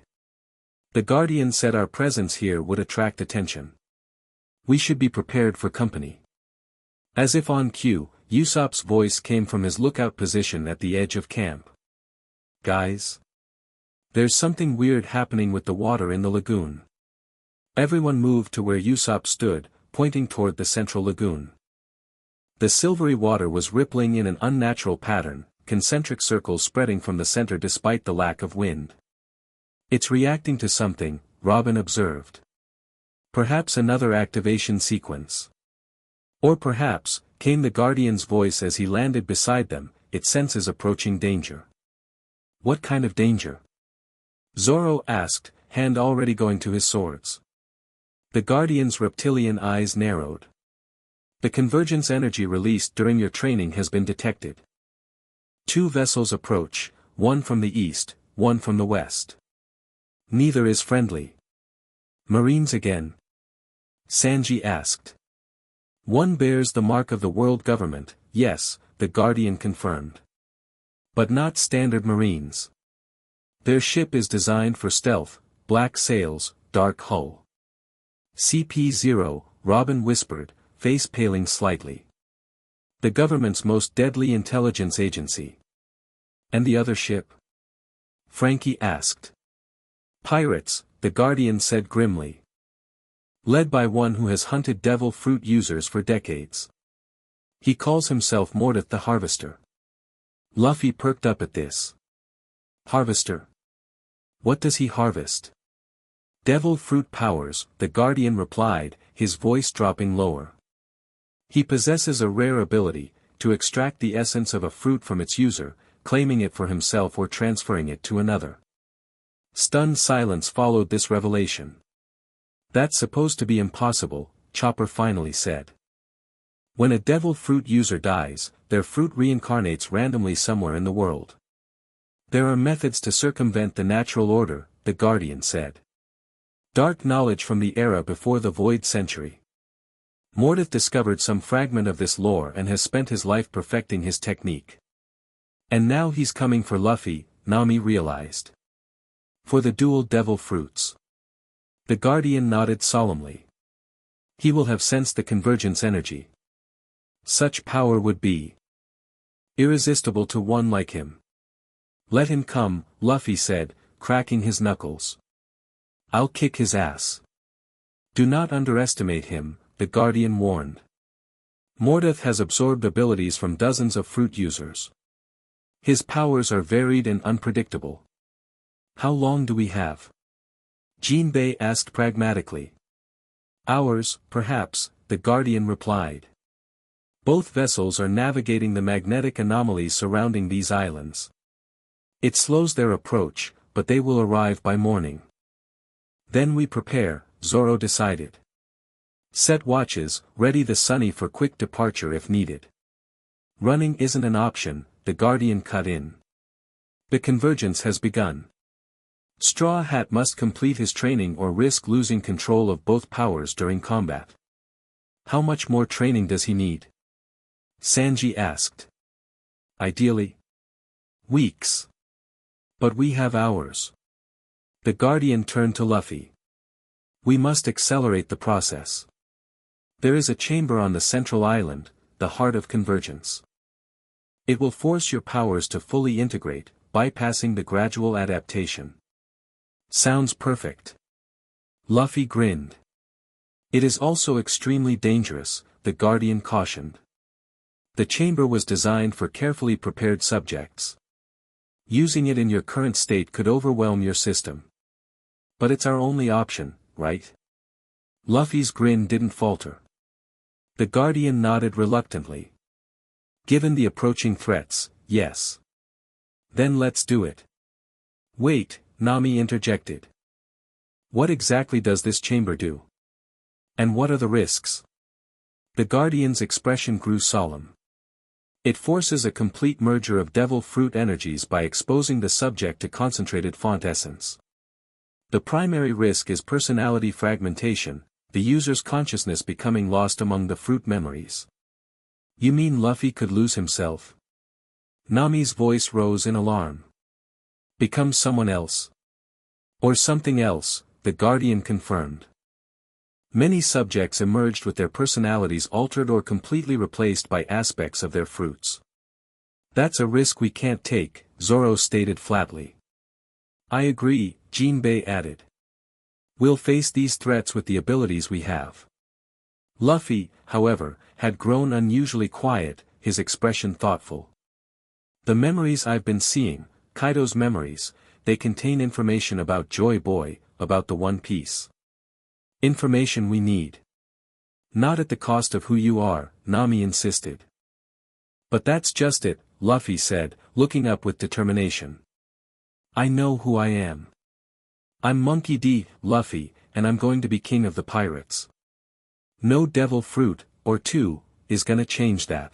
The Guardian said our presence here would attract attention. We should be prepared for company. As if on cue, Usopp's voice came from his lookout position at the edge of camp. Guys? There's something weird happening with the water in the lagoon. Everyone moved to where Usopp stood, pointing toward the central lagoon. The silvery water was rippling in an unnatural pattern, concentric circles spreading from the center despite the lack of wind. It's reacting to something, Robin observed. Perhaps another activation sequence. Or perhaps, came the Guardian's voice as he landed beside them, it senses approaching danger. What kind of danger? Zoro asked, hand already going to his swords. The Guardian's reptilian eyes narrowed. The convergence energy released during your training has been detected. 2 vessels approach, one from the east, one from the west. Neither is friendly. Marines again? Sanji asked. One bears the mark of the world government, yes, the Guardian confirmed. But not standard Marines. Their ship is designed for stealth, black sails, dark hull. CP-0, Robin whispered, face paling slightly. The government's most deadly intelligence agency. And the other ship? Frankie asked. Pirates, the Guardian said grimly. Led by one who has hunted devil fruit users for decades. He calls himself Mordeth the Harvester. Luffy perked up at this. Harvester? What does he harvest? Devil fruit powers, the Guardian replied, his voice dropping lower. He possesses a rare ability, to extract the essence of a fruit from its user, claiming it for himself or transferring it to another. Stunned silence followed this revelation. That's supposed to be impossible, Chopper finally said. When a devil fruit user dies, their fruit reincarnates randomly somewhere in the world. There are methods to circumvent the natural order, the Guardian said. Dark knowledge from the era before the Void Century. Mordeth discovered some fragment of this lore and has spent his life perfecting his technique. And now he's coming for Luffy, Nami realized. For the dual devil fruits. The Guardian nodded solemnly. He will have sensed the convergence energy. Such power would be irresistible to one like him. Let him come, Luffy said, cracking his knuckles. I'll kick his ass. Do not underestimate him, the Guardian warned. Mordeth has absorbed abilities from dozens of fruit users. His powers are varied and unpredictable. How long do we have? Jinbei asked pragmatically. Hours, perhaps, the Guardian replied. Both vessels are navigating the magnetic anomalies surrounding these islands. It slows their approach, but they will arrive by morning. Then we prepare, Zoro decided. Set watches, ready the Sunny for quick departure if needed. Running isn't an option, the Guardian cut in. The convergence has begun. Straw Hat must complete his training or risk losing control of both powers during combat. How much more training does he need? Sanji asked. Ideally. Weeks. But we have hours. The Guardian turned to Luffy. We must accelerate the process. There is a chamber on the central island, the heart of convergence. It will force your powers to fully integrate, bypassing the gradual adaptation. Sounds perfect. Luffy grinned. It is also extremely dangerous, the Guardian cautioned. The chamber was designed for carefully prepared subjects. Using it in your current state could overwhelm your system. But it's our only option, right? Luffy's grin didn't falter. The Guardian nodded reluctantly. Given the approaching threats, yes. Then let's do it. Wait, Nami interjected. What exactly does this chamber do? And what are the risks? The Guardian's expression grew solemn. It forces a complete merger of devil fruit energies by exposing the subject to concentrated font essence. The primary risk is personality fragmentation, the user's consciousness becoming lost among the fruit memories. You mean Luffy could lose himself? Nami's voice rose in alarm. Become someone else. Or something else, the Guardian confirmed. Many subjects emerged with their personalities altered or completely replaced by aspects of their fruits. That's a risk we can't take, Zoro stated flatly. I agree, Jinbei added. We'll face these threats with the abilities we have. Luffy, however, had grown unusually quiet, his expression thoughtful. The memories I've been seeing, Kaido's memories, they contain information about Joy Boy, about the One Piece. Information we need. Not at the cost of who you are, Nami insisted. But that's just it, Luffy said, looking up with determination. I know who I am. I'm Monkey D. Luffy, and I'm going to be king of the pirates. No devil fruit, or two, is gonna change that.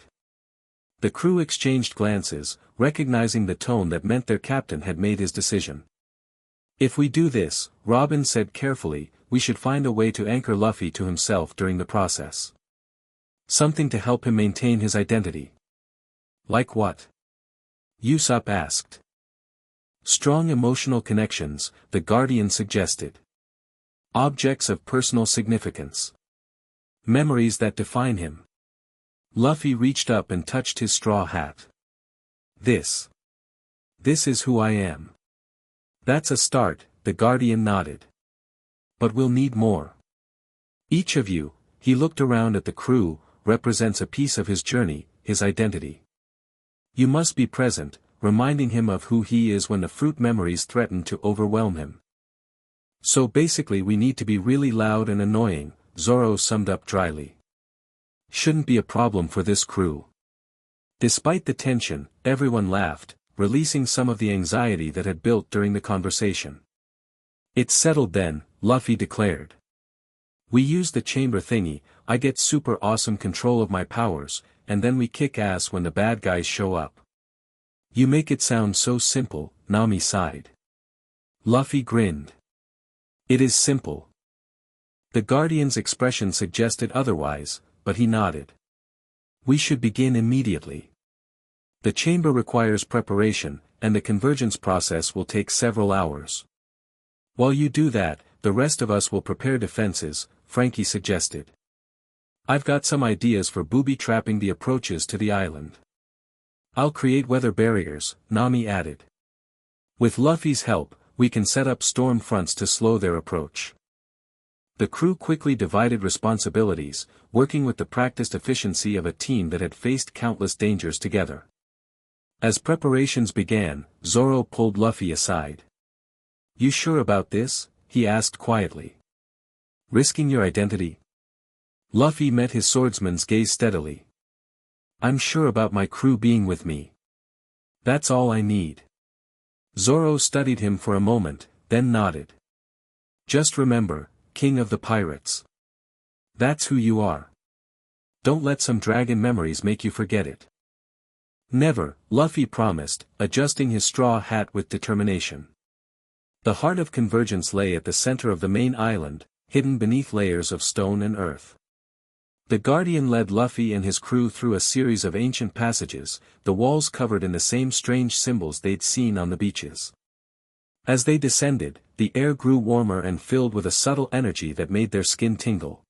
The crew exchanged glances, recognizing the tone that meant their captain had made his decision. If we do this, Robin said carefully, we should find a way to anchor Luffy to himself during the process. Something to help him maintain his identity. Like what? Usopp asked. Strong emotional connections, the Guardian suggested. Objects of personal significance. Memories that define him. Luffy reached up and touched his straw hat. This is who I am. That's a start, the Guardian nodded. But we'll need more. Each of you, he looked around at the crew, represents a piece of his journey, his identity. You must be present, reminding him of who he is when the fruit memories threaten to overwhelm him. So basically we need to be really loud and annoying, Zoro summed up dryly. Shouldn't be a problem for this crew. Despite the tension, everyone laughed, releasing some of the anxiety that had built during the conversation. It's settled then, Luffy declared. We use the chamber thingy, I get super awesome control of my powers, and then we kick ass when the bad guys show up. You make it sound so simple, Nami sighed. Luffy grinned. It is simple. The Guardian's expression suggested otherwise, but he nodded. We should begin immediately. The chamber requires preparation, and the convergence process will take several hours. While you do that, the rest of us will prepare defenses, Frankie suggested. I've got some ideas for booby-trapping the approaches to the island. I'll create weather barriers, Nami added. With Luffy's help, we can set up storm fronts to slow their approach. The crew quickly divided responsibilities, working with the practiced efficiency of a team that had faced countless dangers together. As preparations began, Zoro pulled Luffy aside. You sure about this? He asked quietly. Risking your identity? Luffy met his swordsman's gaze steadily. I'm sure about my crew being with me. That's all I need. Zoro studied him for a moment, then nodded. Just remember, King of the Pirates. That's who you are. Don't let some dragon memories make you forget it. Never, Luffy promised, adjusting his straw hat with determination. The heart of convergence lay at the center of the main island, hidden beneath layers of stone and earth. The Guardian led Luffy and his crew through a series of ancient passages, the walls covered in the same strange symbols they'd seen on the beaches. As they descended, the air grew warmer and filled with a subtle energy that made their skin tingle.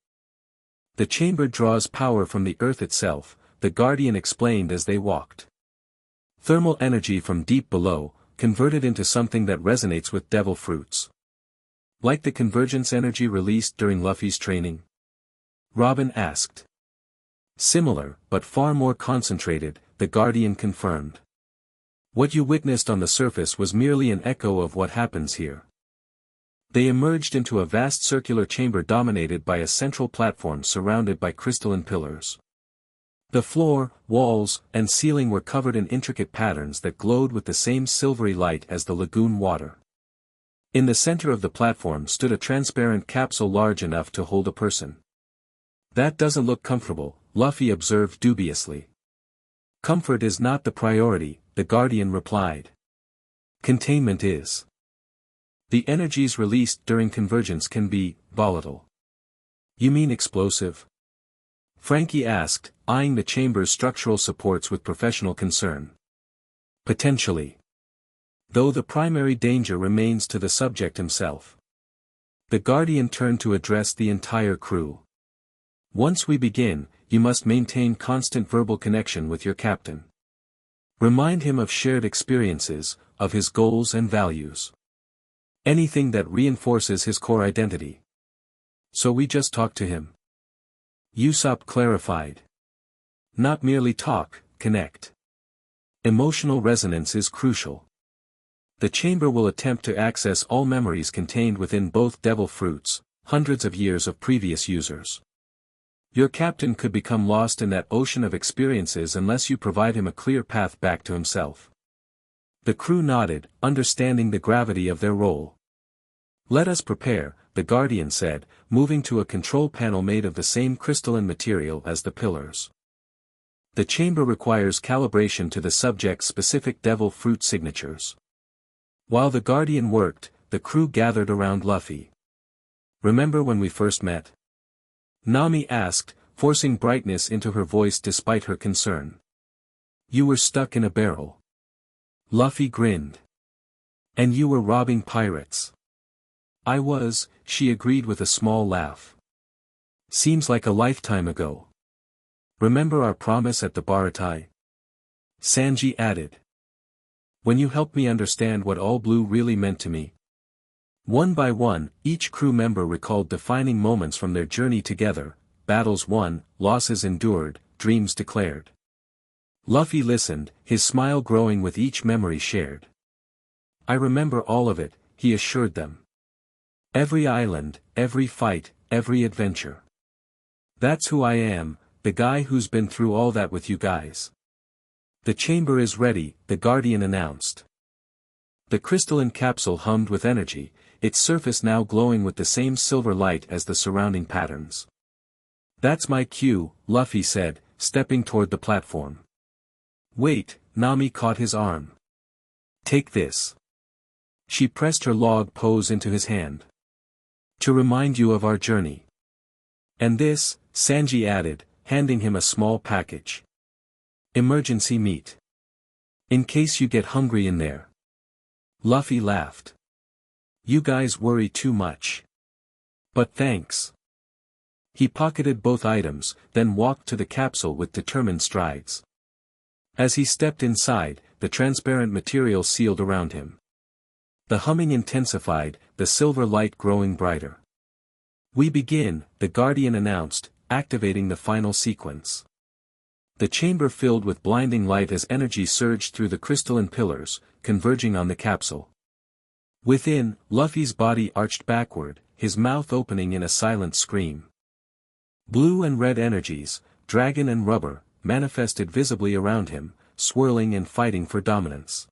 The chamber draws power from the earth itself, the Guardian explained as they walked. Thermal energy from deep below, converted into something that resonates with devil fruits. Like the convergence energy released during Luffy's training? Robin asked. Similar, but far more concentrated, the Guardian confirmed. What you witnessed on the surface was merely an echo of what happens here. They emerged into a vast circular chamber dominated by a central platform surrounded by crystalline pillars. The floor, walls, and ceiling were covered in intricate patterns that glowed with the same silvery light as the lagoon water. In the center of the platform stood a transparent capsule large enough to hold a person. That doesn't look comfortable, Luffy observed dubiously. Comfort is not the priority, the Guardian replied. Containment is. The energies released during convergence can be volatile. You mean explosive? Frankie asked, eyeing the chamber's structural supports with professional concern. Potentially. Though the primary danger remains to the subject himself. The Guardian turned to address the entire crew. Once we begin, you must maintain constant verbal connection with your captain. Remind him of shared experiences, of his goals and values. Anything that reinforces his core identity. So we just talk to him. Usopp clarified. Not merely talk, connect. Emotional resonance is crucial. The chamber will attempt to access all memories contained within both devil fruits, hundreds of years of previous users. Your captain could become lost in that ocean of experiences unless you provide him a clear path back to himself. The crew nodded, understanding the gravity of their role. Let us prepare, the Guardian said, moving to a control panel made of the same crystalline material as the pillars. The chamber requires calibration to the subject's specific devil fruit signatures. While the Guardian worked, the crew gathered around Luffy. Remember when we first met? Nami asked, forcing brightness into her voice despite her concern. You were stuck in a barrel. Luffy grinned. And you were robbing pirates. I was, she agreed with a small laugh. Seems like a lifetime ago. Remember our promise at the Baratai? Sanji added. When you helped me understand what all blue really meant to me. One by one, each crew member recalled defining moments from their journey together, battles won, losses endured, dreams declared. Luffy listened, his smile growing with each memory shared. I remember all of it, he assured them. Every island, every fight, every adventure. That's who I am, the guy who's been through all that with you guys. The chamber is ready, the Guardian announced. The crystalline capsule hummed with energy, its surface now glowing with the same silver light as the surrounding patterns. That's my cue, Luffy said, stepping toward the platform. Wait, Nami caught his arm. Take this. She pressed her log pose into his hand. To remind you of our journey. And this, Sanji added, handing him a small package. Emergency meat. In case you get hungry in there. Luffy laughed. You guys worry too much. But thanks. He pocketed both items, then walked to the capsule with determined strides. As he stepped inside, the transparent material sealed around him. The humming intensified, the silver light growing brighter. We begin, the Guardian announced, activating the final sequence. The chamber filled with blinding light as energy surged through the crystalline pillars, converging on the capsule. Within, Luffy's body arched backward, his mouth opening in a silent scream. Blue and red energies, dragon and rubber, manifested visibly around him, swirling and fighting for dominance.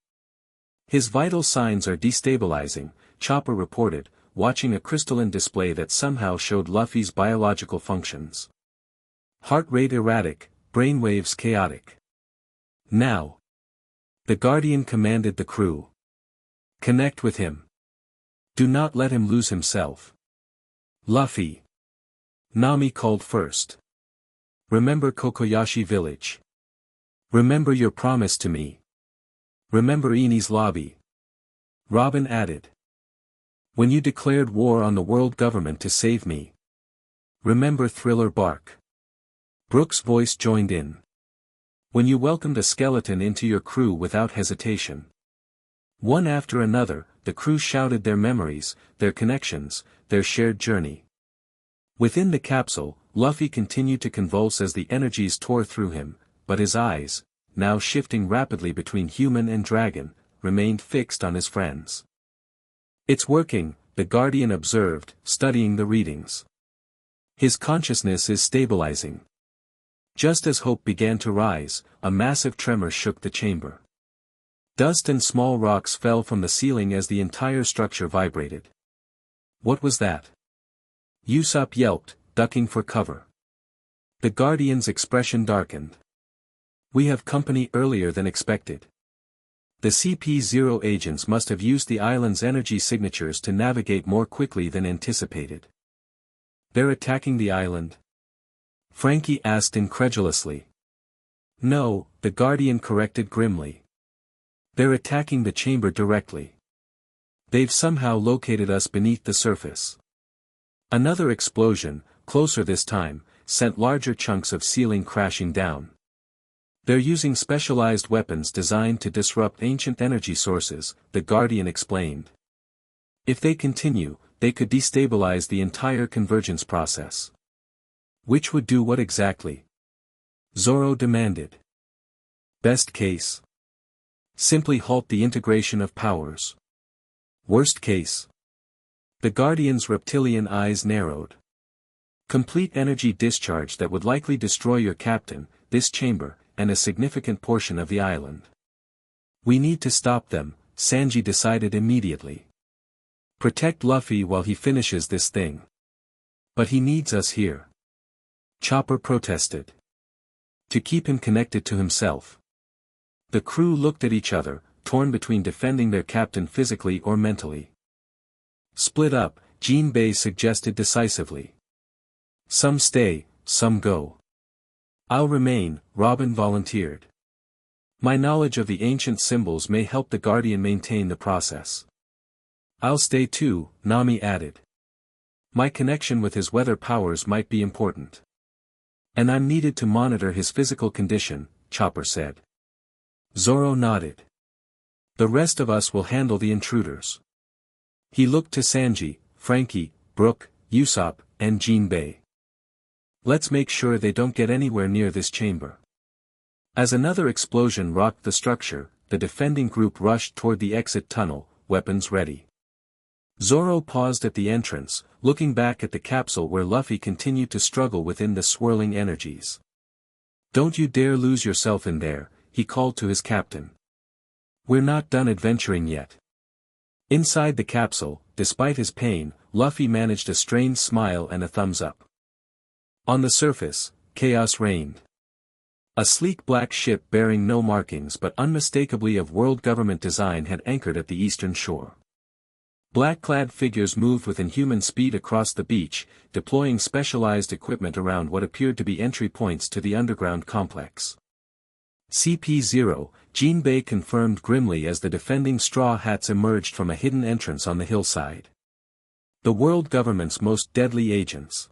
His vital signs are destabilizing, Chopper reported, watching a crystalline display that somehow showed Luffy's biological functions. Heart rate erratic, brainwaves chaotic. Now. The Guardian commanded the crew. Connect with him. Do not let him lose himself. Luffy. Nami called first. Remember Kokoyashi village. Remember your promise to me. Remember Eni's lobby. Robin added. When you declared war on the world government to save me. Remember Thriller Bark. Brooks' voice joined in. When you welcomed a skeleton into your crew without hesitation. One after another, the crew shouted their memories, their connections, their shared journey. Within the capsule, Luffy continued to convulse as the energies tore through him, but his eyes, now shifting rapidly between human and dragon, remained fixed on his friends. It's working, the Guardian observed, studying the readings. His consciousness is stabilizing. Just as hope began to rise, a massive tremor shook the chamber. Dust and small rocks fell from the ceiling as the entire structure vibrated. What was that? Usopp yelped, ducking for cover. The Guardian's expression darkened. We have company earlier than expected. The CP0 agents must have used the island's energy signatures to navigate more quickly than anticipated. They're attacking the island? Frankie asked incredulously. No, the Guardian corrected grimly. They're attacking the chamber directly. They've somehow located us beneath the surface. Another explosion, closer this time, sent larger chunks of ceiling crashing down. They're using specialized weapons designed to disrupt ancient energy sources, the Guardian explained. If they continue, they could destabilize the entire convergence process. Which would do what exactly? Zoro demanded. Best case. Simply halt the integration of powers. Worst case. The Guardian's reptilian eyes narrowed. Complete energy discharge that would likely destroy your captain, this chamber, and a significant portion of the island. We need to stop them, Sanji decided immediately. Protect Luffy while he finishes this thing. But he needs us here. Chopper protested. To keep him connected to himself. The crew looked at each other, torn between defending their captain physically or mentally. Split up, Jinbei suggested decisively. Some stay, some go. I'll remain, Robin volunteered. My knowledge of the ancient symbols may help the Guardian maintain the process. I'll stay too, Nami added. My connection with his weather powers might be important. And I'm needed to monitor his physical condition, Chopper said. Zoro nodded. The rest of us will handle the intruders. He looked to Sanji, Frankie, Brook, Usopp, and Jinbei. Let's make sure they don't get anywhere near this chamber. As another explosion rocked the structure, the defending group rushed toward the exit tunnel, weapons ready. Zoro paused at the entrance, looking back at the capsule where Luffy continued to struggle within the swirling energies. Don't you dare lose yourself in there, he called to his captain. We're not done adventuring yet. Inside the capsule, despite his pain, Luffy managed a strained smile and a thumbs up. On the surface, chaos reigned. A sleek black ship bearing no markings but unmistakably of world government design had anchored at the eastern shore. Black-clad figures moved with inhuman speed across the beach, deploying specialized equipment around what appeared to be entry points to the underground complex. CP-0, Jinbei confirmed grimly as the defending Straw Hats emerged from a hidden entrance on the hillside. The world government's most deadly agents.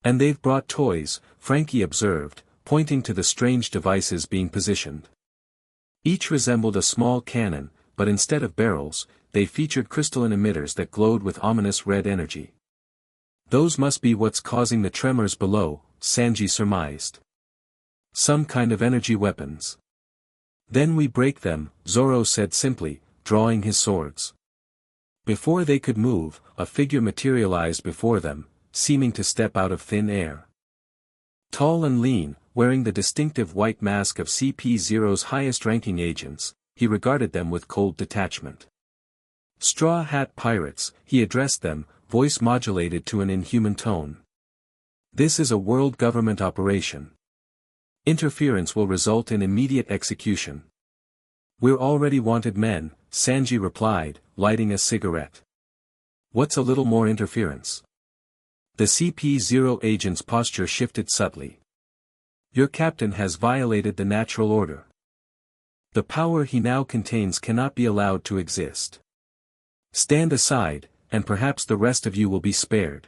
And they've brought toys, Frankie observed, pointing to the strange devices being positioned. Each resembled a small cannon, but instead of barrels, they featured crystalline emitters that glowed with ominous red energy. Those must be what's causing the tremors below, Sanji surmised. Some kind of energy weapons. Then we break them, Zoro said simply, drawing his swords. Before they could move, a figure materialized before them, seeming to step out of thin air. Tall and lean, wearing the distinctive white mask of CP-0's highest-ranking agents, he regarded them with cold detachment. Straw Hat Pirates, he addressed them, voice modulated to an inhuman tone. This is a world government operation. Interference will result in immediate execution. We're already wanted men, Sanji replied, lighting a cigarette. What's a little more interference? The CP-0 agent's posture shifted subtly. Your captain has violated the natural order. The power he now contains cannot be allowed to exist. Stand aside, and perhaps the rest of you will be spared.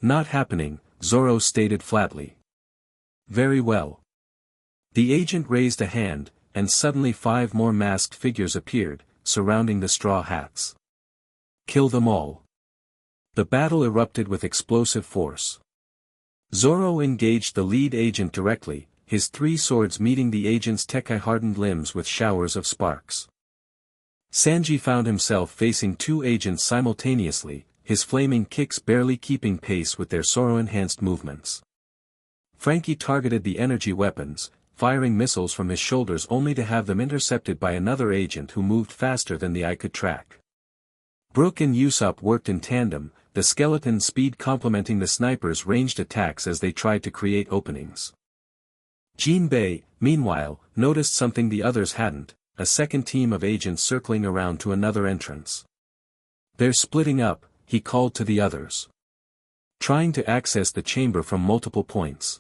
Not happening, Zoro stated flatly. Very well. The agent raised a hand, and suddenly 5 more masked figures appeared, surrounding the Straw Hats. Kill them all. The battle erupted with explosive force. Zoro engaged the lead agent directly, his 3 swords meeting the agent's Tekai-hardened limbs with showers of sparks. Sanji found himself facing 2 agents simultaneously, his flaming kicks barely keeping pace with their Zoro-enhanced movements. Frankie targeted the energy weapons, firing missiles from his shoulders only to have them intercepted by another agent who moved faster than the eye could track. Brook and Usopp worked in tandem, the skeleton's speed complementing the sniper's ranged attacks as they tried to create openings. Jinbei, meanwhile, noticed something the others hadn't, a second team of agents circling around to another entrance. They're splitting up, he called to the others. Trying to access the chamber from multiple points.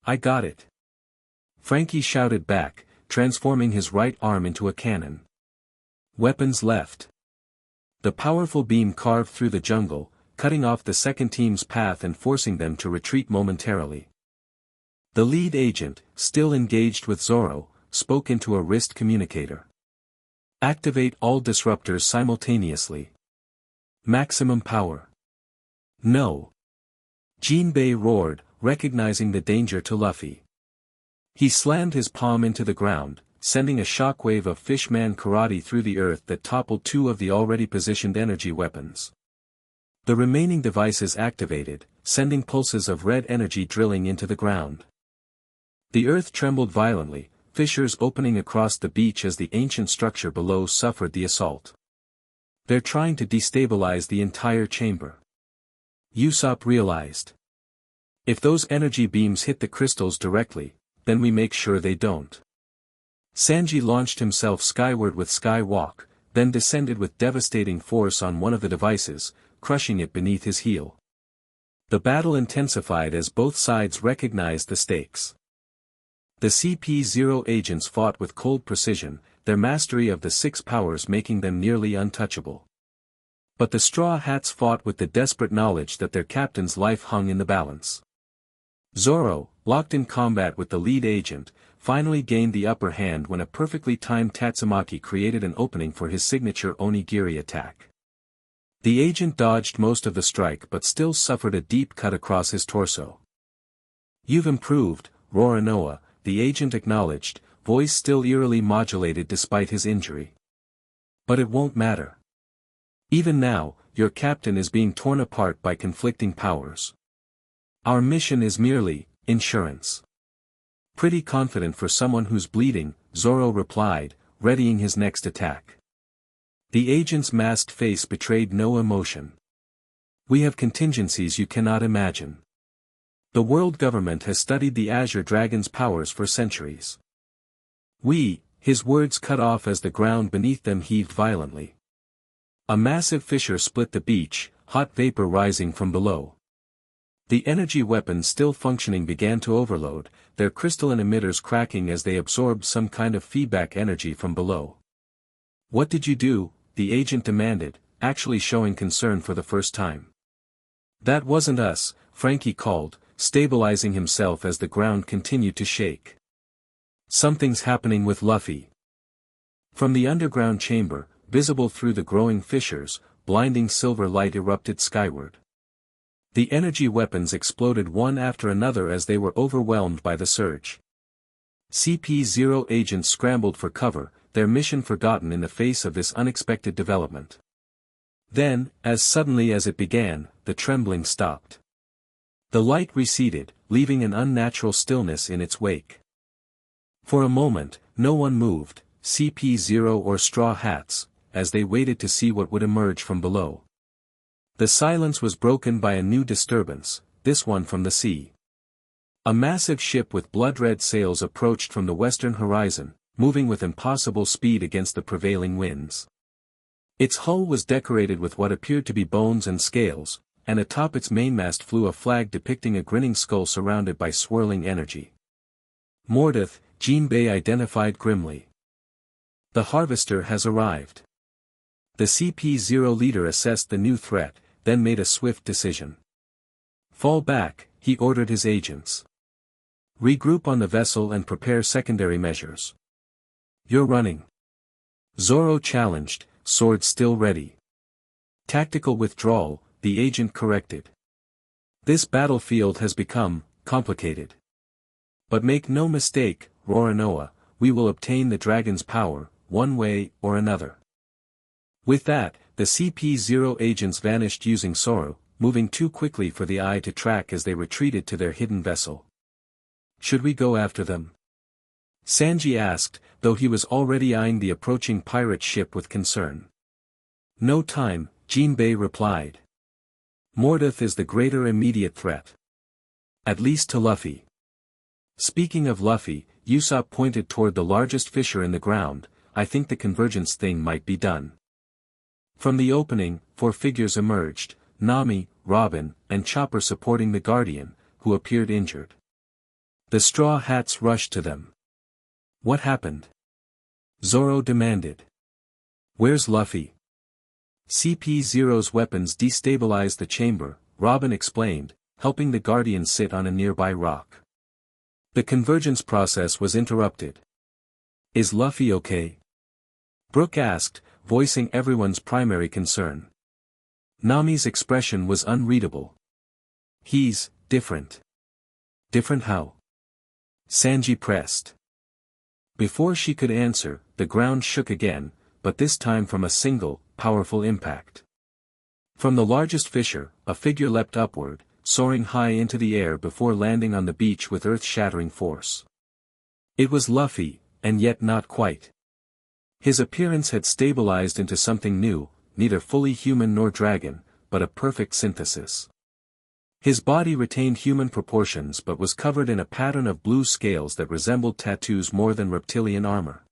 I got it. Frankie shouted back, transforming his right arm into a cannon. Weapons left. The powerful beam carved through the jungle, cutting off the second team's path and forcing them to retreat momentarily. The lead agent, still engaged with Zoro, spoke into a wrist communicator. Activate all disruptors simultaneously. Maximum power. No. Jinbei roared, recognizing the danger to Luffy. He slammed his palm into the ground, sending a shockwave of fishman karate through the earth that toppled 2 of the already positioned energy weapons. The remaining devices activated, sending pulses of red energy drilling into the ground. The earth trembled violently, fissures opening across the beach as the ancient structure below suffered the assault. They're trying to destabilize the entire chamber. Usopp realized. If those energy beams hit the crystals directly, then we make sure they don't. Sanji launched himself skyward with Skywalk, then descended with devastating force on one of the devices, crushing it beneath his heel. The battle intensified as both sides recognized the stakes. The CP-0 agents fought with cold precision, their mastery of the 6 powers making them nearly untouchable. But the Straw Hats fought with the desperate knowledge that their captain's life hung in the balance. Zoro, locked in combat with the lead agent, finally gained the upper hand when a perfectly timed Tatsumaki created an opening for his signature onigiri attack. The agent dodged most of the strike but still suffered a deep cut across his torso. You've improved, Roronoa, the agent acknowledged, voice still eerily modulated despite his injury. But it won't matter. Even now, your captain is being torn apart by conflicting powers. Our mission is merely insurance. Pretty confident for someone who's bleeding, Zoro replied, readying his next attack. The agent's masked face betrayed no emotion. We have contingencies you cannot imagine. The world government has studied the Azure Dragon's powers for centuries. His words cut off as the ground beneath them heaved violently. A massive fissure split the beach, hot vapor rising from below. The energy weapons still functioning began to overload, their crystalline emitters cracking as they absorbed some kind of feedback energy from below. "What did you do?" the agent demanded, actually showing concern for the first time. "That wasn't us," Frankie called, stabilizing himself as the ground continued to shake. "Something's happening with Luffy." From the underground chamber, visible through the growing fissures, blinding silver light erupted skyward. The energy weapons exploded one after another as they were overwhelmed by the surge. CP0 agents scrambled for cover, their mission forgotten in the face of this unexpected development. Then, as suddenly as it began, the trembling stopped. The light receded, leaving an unnatural stillness in its wake. For a moment, no one moved, CP0 or Straw Hats, as they waited to see what would emerge from below. The silence was broken by a new disturbance, this one from the sea. A massive ship with blood-red sails approached from the western horizon, moving with impossible speed against the prevailing winds. Its hull was decorated with what appeared to be bones and scales, and atop its mainmast flew a flag depicting a grinning skull surrounded by swirling energy. "Mordeth," Jinbei identified grimly. "The Harvester has arrived." The CP0 leader assessed the new threat, then made a swift decision. "Fall back," he ordered his agents. "Regroup on the vessel and prepare secondary measures." "You're running." Zoro challenged, sword still ready. "Tactical withdrawal," the agent corrected. "This battlefield has become complicated. But make no mistake, Roronoa, we will obtain the dragon's power, one way or another." With that, the CP0 agents vanished using Zoro, moving too quickly for the eye to track as they retreated to their hidden vessel. "Should we go after them?" Sanji asked, though he was already eyeing the approaching pirate ship with concern. "No time," Jinbei replied. "Mordeth is the greater immediate threat. At least to Luffy." Speaking of Luffy, Usopp pointed toward the largest fissure in the ground. "I think the convergence thing might be done." From the opening, 4 figures emerged, Nami, Robin, and Chopper supporting the Guardian, who appeared injured. The Straw Hats rushed to them. "What happened?" Zoro demanded. "Where's Luffy?" CP0's weapons destabilized the chamber, Robin explained, helping the Guardian sit on a nearby rock. The convergence process was interrupted. "Is Luffy okay?" Brook asked, voicing everyone's primary concern. Nami's expression was unreadable. "He's different." "Different how?" Sanji pressed. Before she could answer, the ground shook again, but this time from a single, powerful impact. From the largest fissure, a figure leapt upward, soaring high into the air before landing on the beach with earth-shattering force. It was Luffy, and yet not quite. His appearance had stabilized into something new, neither fully human nor dragon, but a perfect synthesis. His body retained human proportions but was covered in a pattern of blue scales that resembled tattoos more than reptilian armor.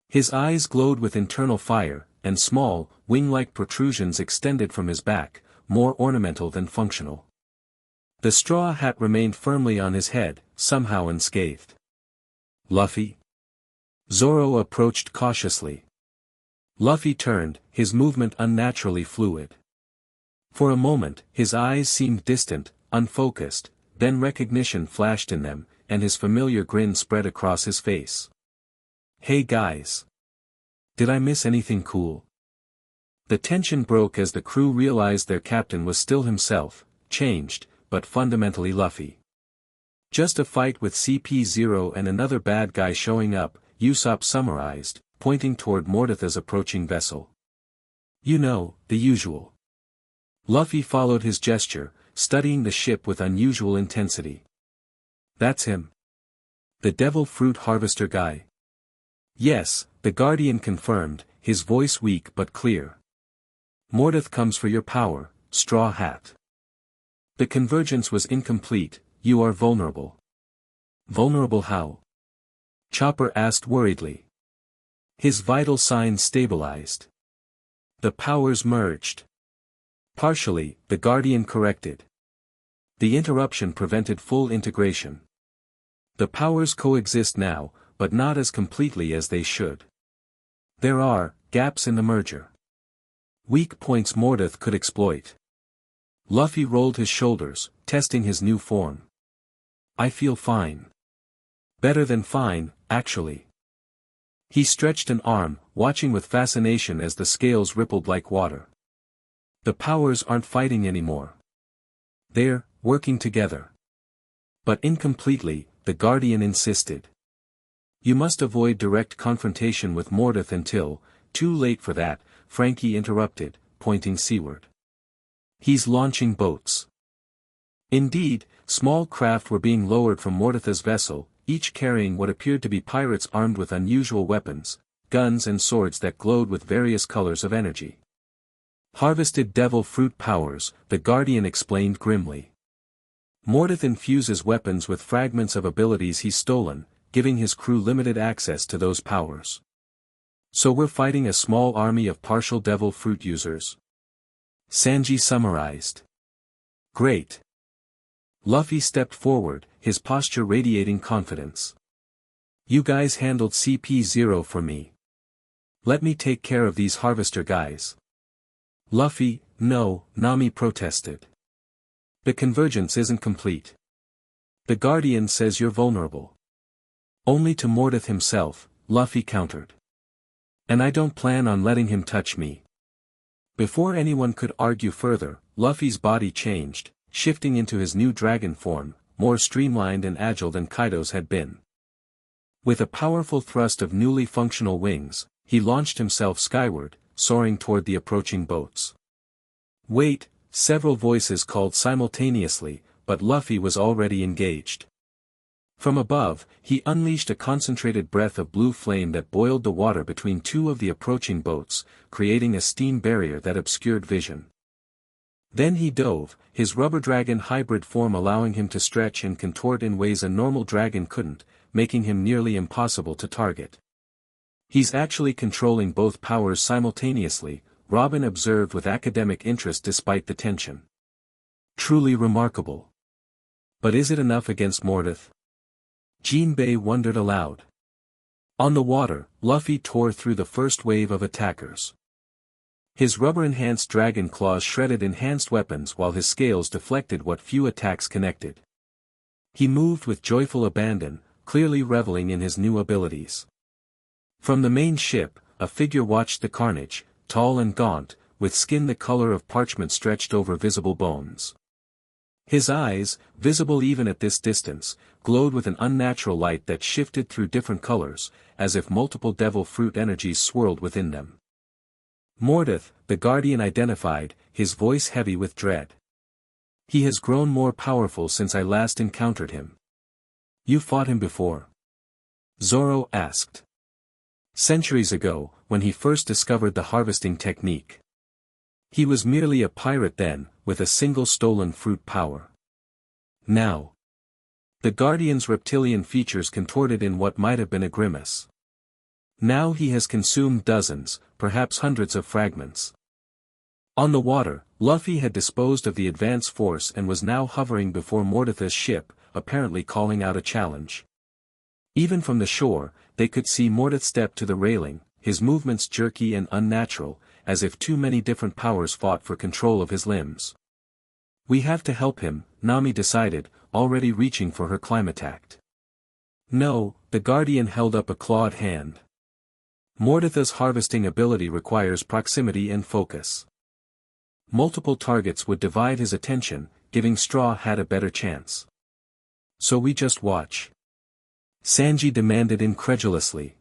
His eyes glowed with internal fire, and small, wing-like protrusions extended from his back, more ornamental than functional. The straw hat remained firmly on his head, somehow unscathed. "Luffy?" Zoro approached cautiously. Luffy turned, his movement unnaturally fluid. For a moment, his eyes seemed distant, unfocused, then recognition flashed in them, and his familiar grin spread across his face. "Hey guys! Did I miss anything cool?" The tension broke as the crew realized their captain was still himself, changed, but fundamentally Luffy. "Just a fight with CP0 and another bad guy showing up," Usopp summarized, pointing toward Mordetha's approaching vessel. "You know, the usual." Luffy followed his gesture, studying the ship with unusual intensity. "That's him. The devil fruit harvester guy." "Yes," the Guardian confirmed, his voice weak but clear. "Mordeth comes for your power, Straw Hat." The convergence was incomplete, you are vulnerable. Vulnerable how? Chopper asked worriedly. His vital signs stabilized. The powers merged. Partially, the Guardian corrected. The interruption prevented full integration. The powers coexist now, but not as completely as they should. There are gaps in the merger. Weak points Mordeth could exploit. Luffy rolled his shoulders, testing his new form. I feel fine. Better than fine, actually. He stretched an arm, watching with fascination as the scales rippled like water. The powers aren't fighting anymore. They're working together. But incompletely, the Guardian insisted. You must avoid direct confrontation with Mordeth until, too late for that, Frankie interrupted, pointing seaward. He's launching boats. Indeed, small craft were being lowered from Mordeth's vessel, each carrying what appeared to be pirates armed with unusual weapons, guns and swords that glowed with various colors of energy. Harvested devil fruit powers, the Guardian explained grimly. Mordeth infuses weapons with fragments of abilities he's stolen, giving his crew limited access to those powers. So we're fighting a small army of partial devil fruit users. Sanji summarized. Great. Luffy stepped forward, his posture radiating confidence. You guys handled CP0 for me. Let me take care of these harvester guys. Luffy, no, Nami protested. The convergence isn't complete. The Guardian says you're vulnerable. Only to Mordeth himself, Luffy countered. And I don't plan on letting him touch me. Before anyone could argue further, Luffy's body changed, shifting into his new dragon form, more streamlined and agile than Kaido's had been. With a powerful thrust of newly functional wings, he launched himself skyward, soaring toward the approaching boats. Wait, several voices called simultaneously, but Luffy was already engaged. From above, he unleashed a concentrated breath of blue flame that boiled the water between two of the approaching boats, creating a steam barrier that obscured vision. Then he dove, his rubber dragon hybrid form allowing him to stretch and contort in ways a normal dragon couldn't, making him nearly impossible to target. He's actually controlling both powers simultaneously, Robin observed with academic interest despite the tension. Truly remarkable. But is it enough against Mordeth? Jinbei wondered aloud. On the water, Luffy tore through the first wave of attackers. His rubber-enhanced dragon claws shredded enhanced weapons while his scales deflected what few attacks connected. He moved with joyful abandon, clearly reveling in his new abilities. From the main ship, a figure watched the carnage, tall and gaunt, with skin the color of parchment stretched over visible bones. His eyes, visible even at this distance, glowed with an unnatural light that shifted through different colors, as if multiple devil fruit energies swirled within them. Mordeth, the Guardian identified, his voice heavy with dread. He has grown more powerful since I last encountered him. You fought him before? Zoro asked. Centuries ago, when he first discovered the harvesting technique. He was merely a pirate then, with a single stolen fruit power. Now. The Guardian's reptilian features contorted in what might have been a grimace. Now he has consumed dozens, perhaps hundreds of fragments. On the water, Luffy had disposed of the advance force and was now hovering before Mordeth's ship, apparently calling out a challenge. Even from the shore, they could see Mordeth step to the railing, his movements jerky and unnatural, as if too many different powers fought for control of his limbs. We have to help him, Nami decided, already reaching for her climatact. No, the Guardian held up a clawed hand. Mordeth's harvesting ability requires proximity and focus. Multiple targets would divide his attention, giving Straw Hat a better chance. So we just watch? Sanji demanded incredulously.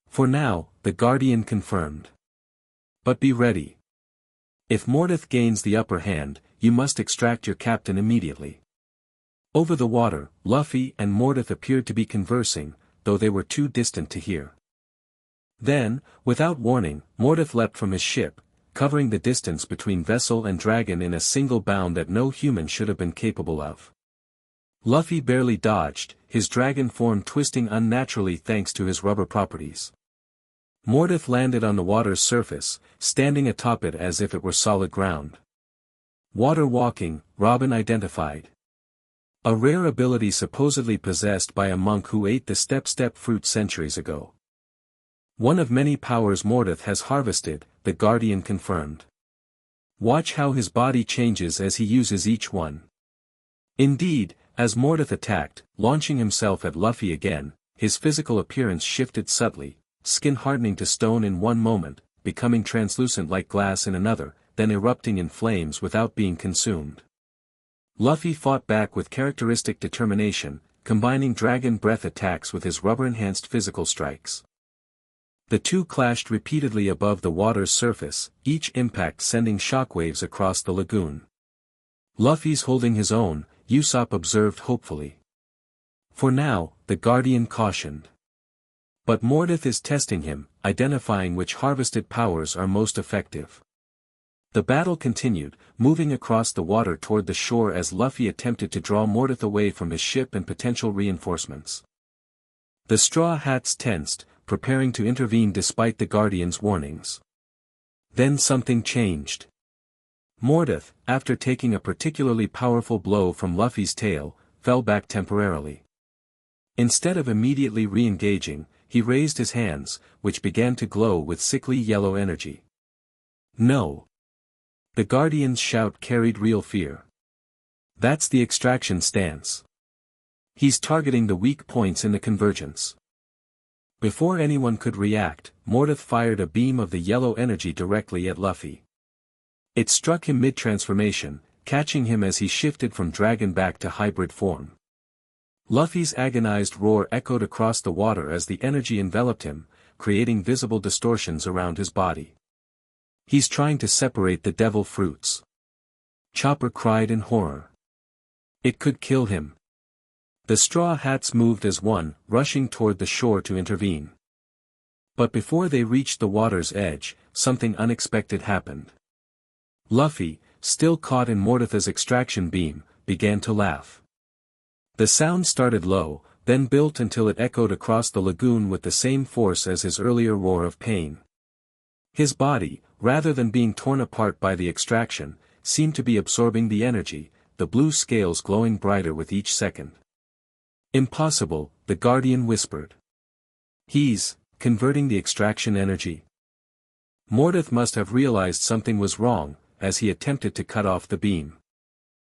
For now, the Guardian confirmed. But be ready. If Mordeth gains the upper hand, you must extract your captain immediately. Over the water, Luffy and Mordeth appeared to be conversing, though they were too distant to hear. Then, without warning, Mordeth leapt from his ship, covering the distance between vessel and dragon in a single bound that no human should have been capable of. Luffy barely dodged, his dragon form twisting unnaturally thanks to his rubber properties. Mordeth landed on the water's surface, standing atop it as if it were solid ground. Water walking, Robin identified. A rare ability supposedly possessed by a monk who ate the step-step fruit centuries ago. One of many powers Mordeth has harvested, the Guardian confirmed. Watch how his body changes as he uses each one. Indeed, as Mordeth attacked, launching himself at Luffy again, his physical appearance shifted subtly, skin hardening to stone in one moment, becoming translucent like glass in another, then erupting in flames without being consumed. Luffy fought back with characteristic determination, combining dragon breath attacks with his rubber-enhanced physical strikes. The two clashed repeatedly above the water's surface, each impact sending shockwaves across the lagoon. Luffy's holding his own, Usopp observed hopefully. For now, the Guardian cautioned. But Mordeth is testing him, identifying which harvested powers are most effective. The battle continued, moving across the water toward the shore as Luffy attempted to draw Mordeth away from his ship and potential reinforcements. The Straw Hats tensed, preparing to intervene despite the Guardian's warnings. Then something changed. Mordeth, after taking a particularly powerful blow from Luffy's tail, fell back temporarily. Instead of immediately re-engaging, he raised his hands, which began to glow with sickly yellow energy. No! The Guardian's shout carried real fear. That's the extraction stance. He's targeting the weak points in the convergence. Before anyone could react, Mordeth fired a beam of the yellow energy directly at Luffy. It struck him mid-transformation, catching him as he shifted from dragon back to hybrid form. Luffy's agonized roar echoed across the water as the energy enveloped him, creating visible distortions around his body. He's trying to separate the devil fruits. Chopper cried in horror. It could kill him. The Straw Hats moved as one, rushing toward the shore to intervene. But before they reached the water's edge, something unexpected happened. Luffy, still caught in Mordeth's extraction beam, began to laugh. The sound started low, then built until it echoed across the lagoon with the same force as his earlier roar of pain. His body, rather than being torn apart by the extraction, seemed to be absorbing the energy, the blue scales glowing brighter with each second. Impossible, the Guardian whispered. He's converting the extraction energy. Mordeth must have realized something was wrong, as he attempted to cut off the beam.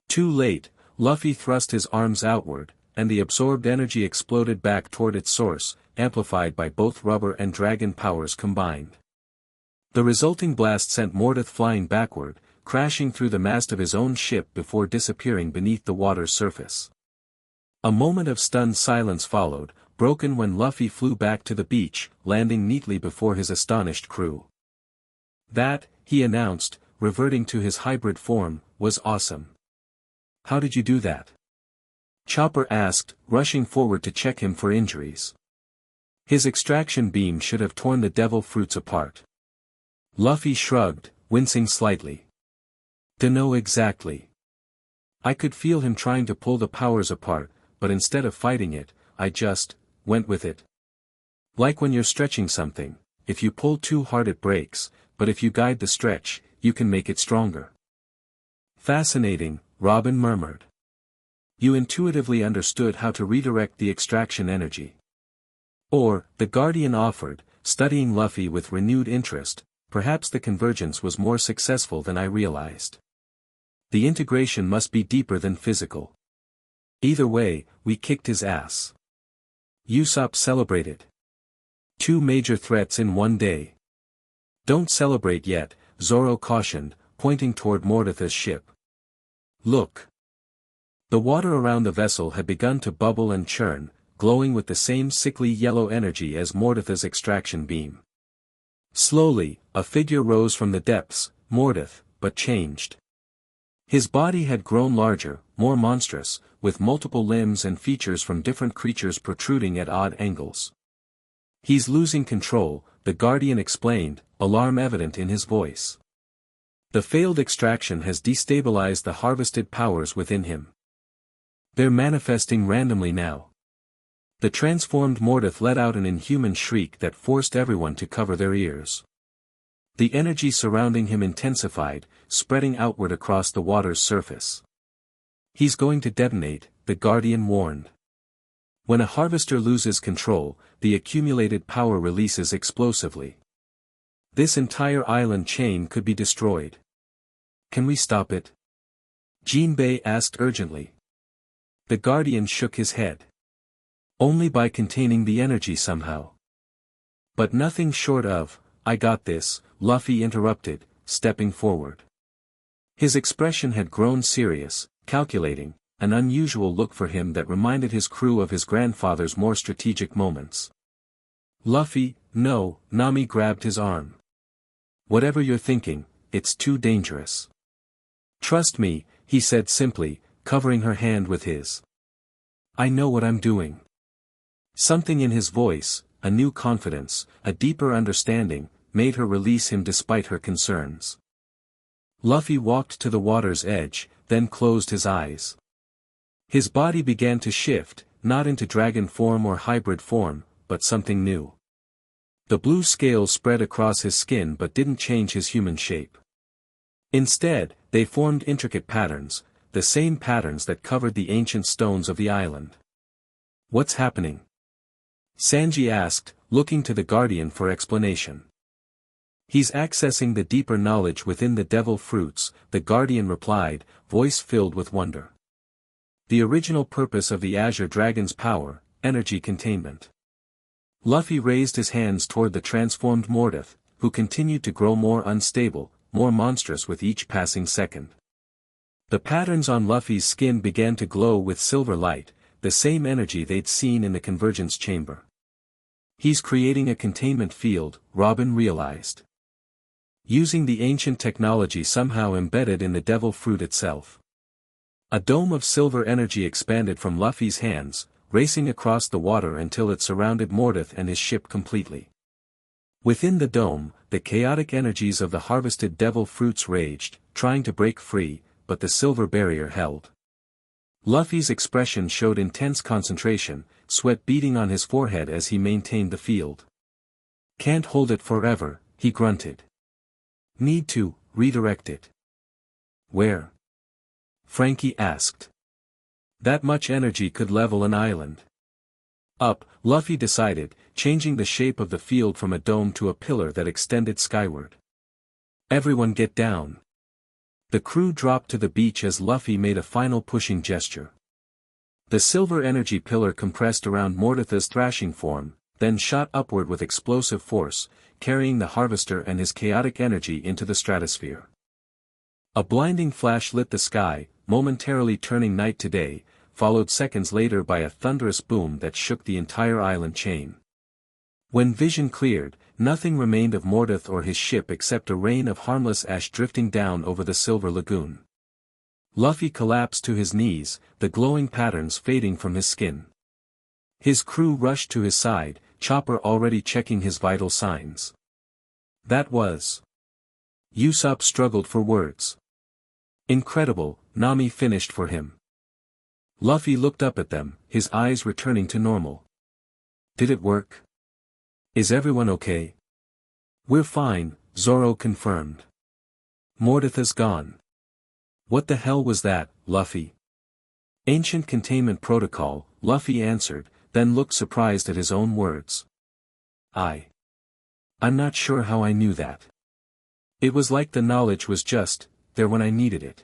Too late, Luffy thrust his arms outward, and the absorbed energy exploded back toward its source, amplified by both rubber and dragon powers combined. The resulting blast sent Mordeth flying backward, crashing through the mast of his own ship before disappearing beneath the water's surface. A moment of stunned silence followed, broken when Luffy flew back to the beach, landing neatly before his astonished crew. That, he announced, reverting to his hybrid form, was awesome. How did you do that? Chopper asked, rushing forward to check him for injuries. His extraction beam should have torn the devil fruits apart. Luffy shrugged, wincing slightly. Dunno exactly. I could feel him trying to pull the powers apart, but instead of fighting it, I just went with it. Like when you're stretching something, if you pull too hard it breaks, but if you guide the stretch, you can make it stronger. Fascinating, Robin murmured. You intuitively understood how to redirect the extraction energy. Or, the Guardian offered, studying Luffy with renewed interest. Perhaps the convergence was more successful than I realized. The integration must be deeper than physical. Either way, we kicked his ass. Usopp celebrated. 2 major threats in one day. Don't celebrate yet, Zoro cautioned, pointing toward Mordeth's ship. Look. The water around the vessel had begun to bubble and churn, glowing with the same sickly yellow energy as Mordeth's extraction beam. Slowly, a figure rose from the depths, Mordeth, but changed. His body had grown larger, more monstrous, with multiple limbs and features from different creatures protruding at odd angles. He's losing control, the Guardian explained, alarm evident in his voice. The failed extraction has destabilized the harvested powers within him. They're manifesting randomly now. The transformed Mordeth let out an inhuman shriek that forced everyone to cover their ears. The energy surrounding him intensified, spreading outward across the water's surface. He's going to detonate, the Guardian warned. When a harvester loses control, the accumulated power releases explosively. This entire island chain could be destroyed. Can we stop it? Jinbei asked urgently. The Guardian shook his head. Only by containing the energy somehow. But nothing short of, I got this, Luffy interrupted, stepping forward. His expression had grown serious, calculating, an unusual look for him that reminded his crew of his grandfather's more strategic moments. Luffy, no, Nami grabbed his arm. Whatever you're thinking, it's too dangerous. Trust me, he said simply, covering her hand with his. I know what I'm doing. Something in his voice, a new confidence, a deeper understanding, made her release him despite her concerns. Luffy walked to the water's edge, then closed his eyes. His body began to shift, not into dragon form or hybrid form, but something new. The blue scales spread across his skin but didn't change his human shape. Instead, they formed intricate patterns, the same patterns that covered the ancient stones of the island. What's happening? Sanji asked, looking to the Guardian for explanation. He's accessing the deeper knowledge within the devil fruits, the Guardian replied, voice filled with wonder. The original purpose of the Azure Dragon's power, energy containment. Luffy raised his hands toward the transformed Mordeth, who continued to grow more unstable, more monstrous with each passing second. The patterns on Luffy's skin began to glow with silver light, the same energy they'd seen in the convergence chamber. He's creating a containment field, Robin realized. Using the ancient technology somehow embedded in the devil fruit itself. A dome of silver energy expanded from Luffy's hands, racing across the water until it surrounded Mordeth and his ship completely. Within the dome, the chaotic energies of the harvested devil fruits raged, trying to break free, but the silver barrier held. Luffy's expression showed intense concentration, sweat beading on his forehead as he maintained the field. Can't hold it forever, he grunted. Need to redirect it. Where? Frankie asked. That much energy could level an island. Up, Luffy decided, changing the shape of the field from a dome to a pillar that extended skyward. Everyone get down. The crew dropped to the beach as Luffy made a final pushing gesture. The silver energy pillar compressed around Mordeth's thrashing form, then shot upward with explosive force, carrying the harvester and his chaotic energy into the stratosphere. A blinding flash lit the sky, momentarily turning night to day, followed seconds later by a thunderous boom that shook the entire island chain. When vision cleared, nothing remained of Mordeth or his ship except a rain of harmless ash drifting down over the silver lagoon. Luffy collapsed to his knees, the glowing patterns fading from his skin. His crew rushed to his side, Chopper already checking his vital signs. That was. Usopp struggled for words. Incredible, Nami finished for him. Luffy looked up at them, his eyes returning to normal. Did it work? Is everyone okay? We're fine, Zoro confirmed. Mordeth is gone. What the hell was that, Luffy? Ancient containment protocol, Luffy answered, then looked surprised at his own words. I'm not sure how I knew that. It was like the knowledge was just there when I needed it.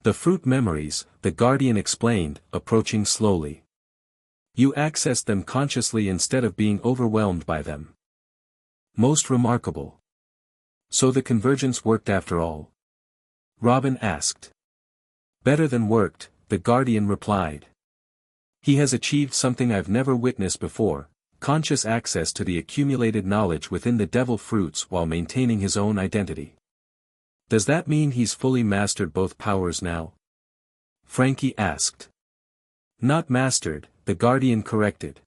The fruit memories, the Guardian explained, approaching slowly. You accessed them consciously instead of being overwhelmed by them. Most remarkable. So the convergence worked after all? Robin asked. Better than worked, the Guardian replied. He has achieved something I've never witnessed before, conscious access to the accumulated knowledge within the devil fruits while maintaining his own identity. Does that mean he's fully mastered both powers now? Frankie asked. Not mastered, the Guardian corrected.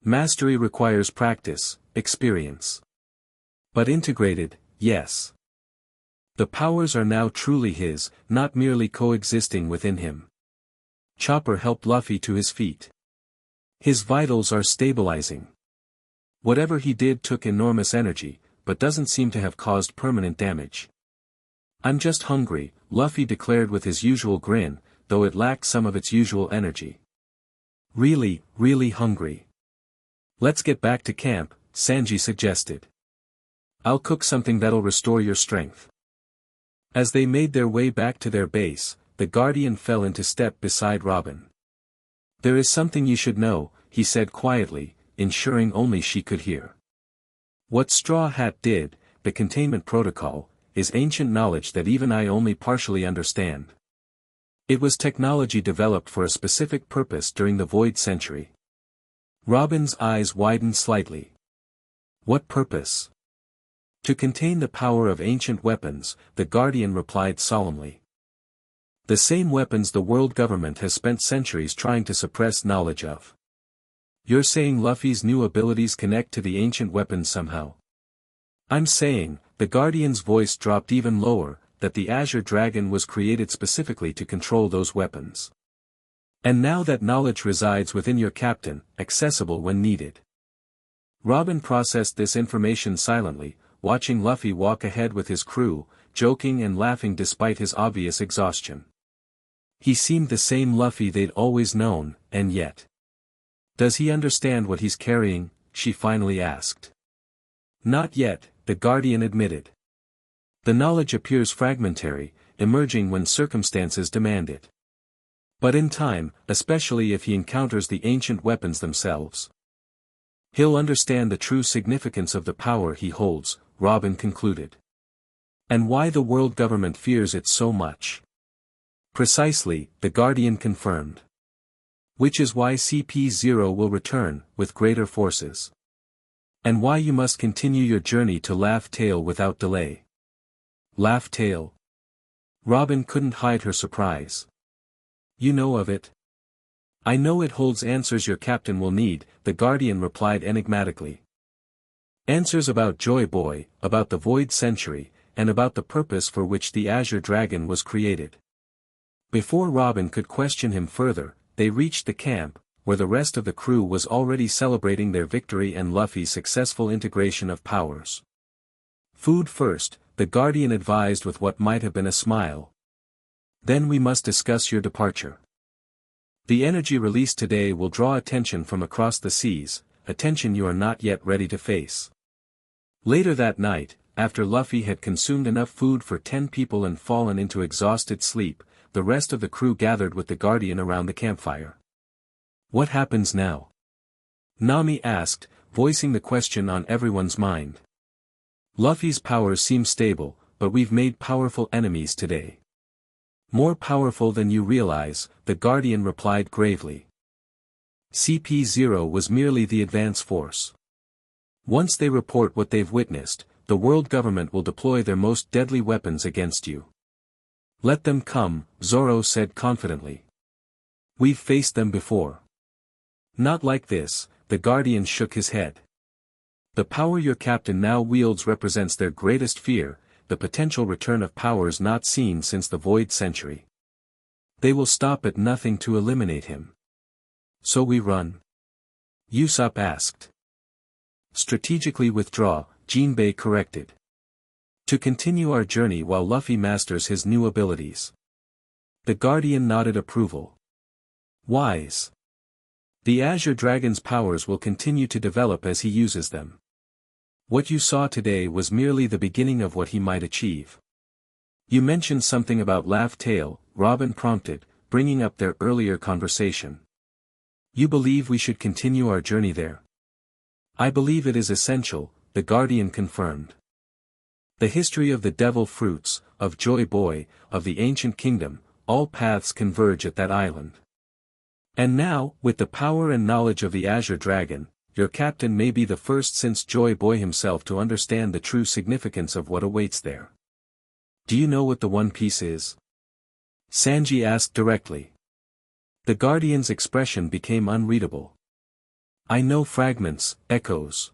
Mastery requires practice, experience. But integrated, yes. The powers are now truly his, not merely coexisting within him. Chopper helped Luffy to his feet. His vitals are stabilizing. Whatever he did took enormous energy, but doesn't seem to have caused permanent damage. I'm just hungry, Luffy declared with his usual grin, though it lacked some of its usual energy. Really, really hungry. Let's get back to camp, Sanji suggested. I'll cook something that'll restore your strength. As they made their way back to their base, the Guardian fell into step beside Robin. There is something you should know, he said quietly, ensuring only she could hear. What Straw Hat did, the containment protocol, is ancient knowledge that even I only partially understand. It was technology developed for a specific purpose during the Void Century. Robin's eyes widened slightly. What purpose? To contain the power of ancient weapons, the Guardian replied solemnly. The same weapons the world government has spent centuries trying to suppress knowledge of. You're saying Luffy's new abilities connect to the ancient weapons somehow? I'm saying, the Guardian's voice dropped even lower, that the Azure Dragon was created specifically to control those weapons. And now that knowledge resides within your captain, accessible when needed. Robin processed this information silently, watching Luffy walk ahead with his crew, joking and laughing despite his obvious exhaustion. He seemed the same Luffy they'd always known, and yet. Does he understand what he's carrying? She finally asked. Not yet, the Guardian admitted. The knowledge appears fragmentary, emerging when circumstances demand it. But in time, especially if he encounters the ancient weapons themselves, he'll understand the true significance of the power he holds, Robin concluded. And why the world government fears it so much. Precisely, the Guardian confirmed. Which is why CP0 will return, with greater forces. And why you must continue your journey to Laugh Tale without delay. Laugh Tale? Robin couldn't hide her surprise. You know of it? I know it holds answers your captain will need, the Guardian replied enigmatically. Answers about Joy Boy, about the Void Century, and about the purpose for which the Azure Dragon was created. Before Robin could question him further, they reached the camp, where the rest of the crew was already celebrating their victory and Luffy's successful integration of powers. Food first, the Guardian advised with what might have been a smile. Then we must discuss your departure. The energy released today will draw attention from across the seas, attention you are not yet ready to face. Later that night, after Luffy had consumed enough food for 10 people and fallen into exhausted sleep, the rest of the crew gathered with the Guardian around the campfire. What happens now? Nami asked, voicing the question on everyone's mind. Luffy's powers seem stable, but we've made powerful enemies today. More powerful than you realize, the Guardian replied gravely. CP0 was merely the advance force. Once they report what they've witnessed, the world government will deploy their most deadly weapons against you. Let them come, Zoro said confidently. We've faced them before. Not like this, the Guardian shook his head. The power your captain now wields represents their greatest fear, the potential return of powers not seen since the Void Century. They will stop at nothing to eliminate him. So we run? Usopp asked. Strategically withdraw, Jinbei corrected. To continue our journey while Luffy masters his new abilities. The Guardian nodded approval. Wise. The Azure Dragon's powers will continue to develop as he uses them. What you saw today was merely the beginning of what he might achieve. You mentioned something about Laugh Tale, Robin prompted, bringing up their earlier conversation. You believe we should continue our journey there? I believe it is essential, the Guardian confirmed. The history of the devil fruits, of Joy Boy, of the ancient kingdom, all paths converge at that island. And now, with the power and knowledge of the Azure Dragon, your captain may be the first since Joy Boy himself to understand the true significance of what awaits there. Do you know what the One Piece is? Sanji asked directly. The Guardian's expression became unreadable. I know fragments, echoes.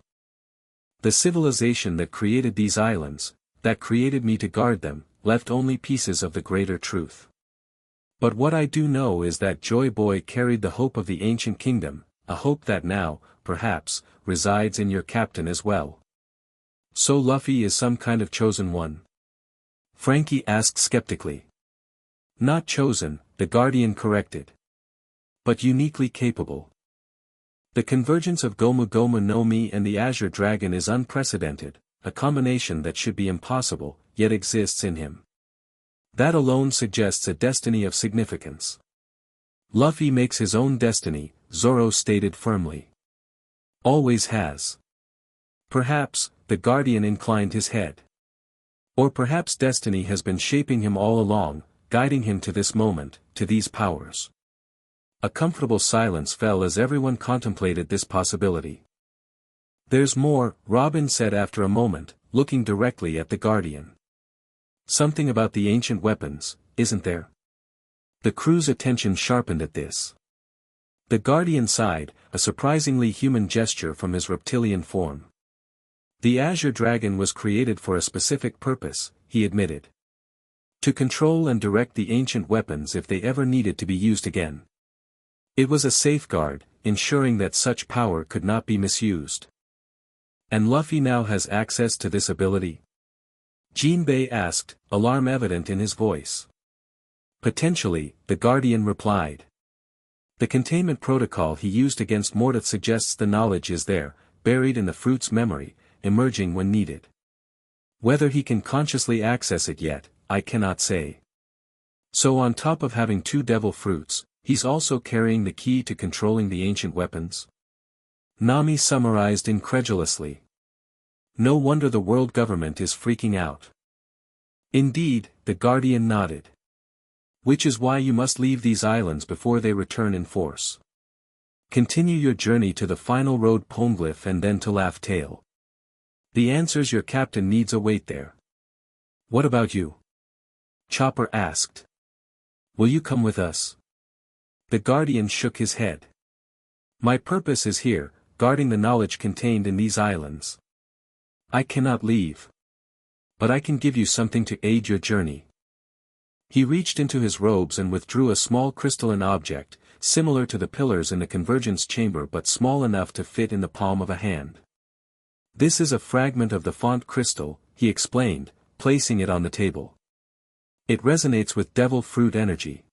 The civilization that created these islands, that created me to guard them, left only pieces of the greater truth. But what I do know is that Joy Boy carried the hope of the ancient kingdom, a hope that now, perhaps, resides in your captain as well. So Luffy is some kind of chosen one? Frankie asked skeptically. Not chosen, the Guardian corrected. But uniquely capable. The convergence of Gomu Gomu no Mi and the Azure Dragon is unprecedented, a combination that should be impossible, yet exists in him. That alone suggests a destiny of significance. Luffy makes his own destiny, Zoro stated firmly. Always has. Perhaps, the Guardian inclined his head. Or perhaps destiny has been shaping him all along, guiding him to this moment, to these powers. A comfortable silence fell as everyone contemplated this possibility. There's more, Robin said after a moment, looking directly at the Guardian. Something about the ancient weapons, isn't there? The crew's attention sharpened at this. The Guardian sighed, a surprisingly human gesture from his reptilian form. The Azure Dragon was created for a specific purpose, he admitted. To control and direct the ancient weapons if they ever needed to be used again. It was a safeguard, ensuring that such power could not be misused. And Luffy now has access to this ability? Jinbei asked, alarm evident in his voice. Potentially, the Guardian replied. The containment protocol he used against Mordath suggests the knowledge is there, buried in the fruit's memory, emerging when needed. Whether he can consciously access it yet, I cannot say. So on top of having 2 devil fruits, he's also carrying the key to controlling the ancient weapons? Nami summarized incredulously. No wonder the world government is freaking out. Indeed, the Guardian nodded. Which is why you must leave these islands before they return in force. Continue your journey to the final road Poneglyph and then to Laugh Tale. The answers your captain needs await there. What about you? Chopper asked. Will you come with us? The Guardian shook his head. My purpose is here, guarding the knowledge contained in these islands. I cannot leave. But I can give you something to aid your journey. He reached into his robes and withdrew a small crystalline object, similar to the pillars in the convergence chamber but small enough to fit in the palm of a hand. This is a fragment of the font crystal, he explained, placing it on the table. It resonates with devil fruit energy.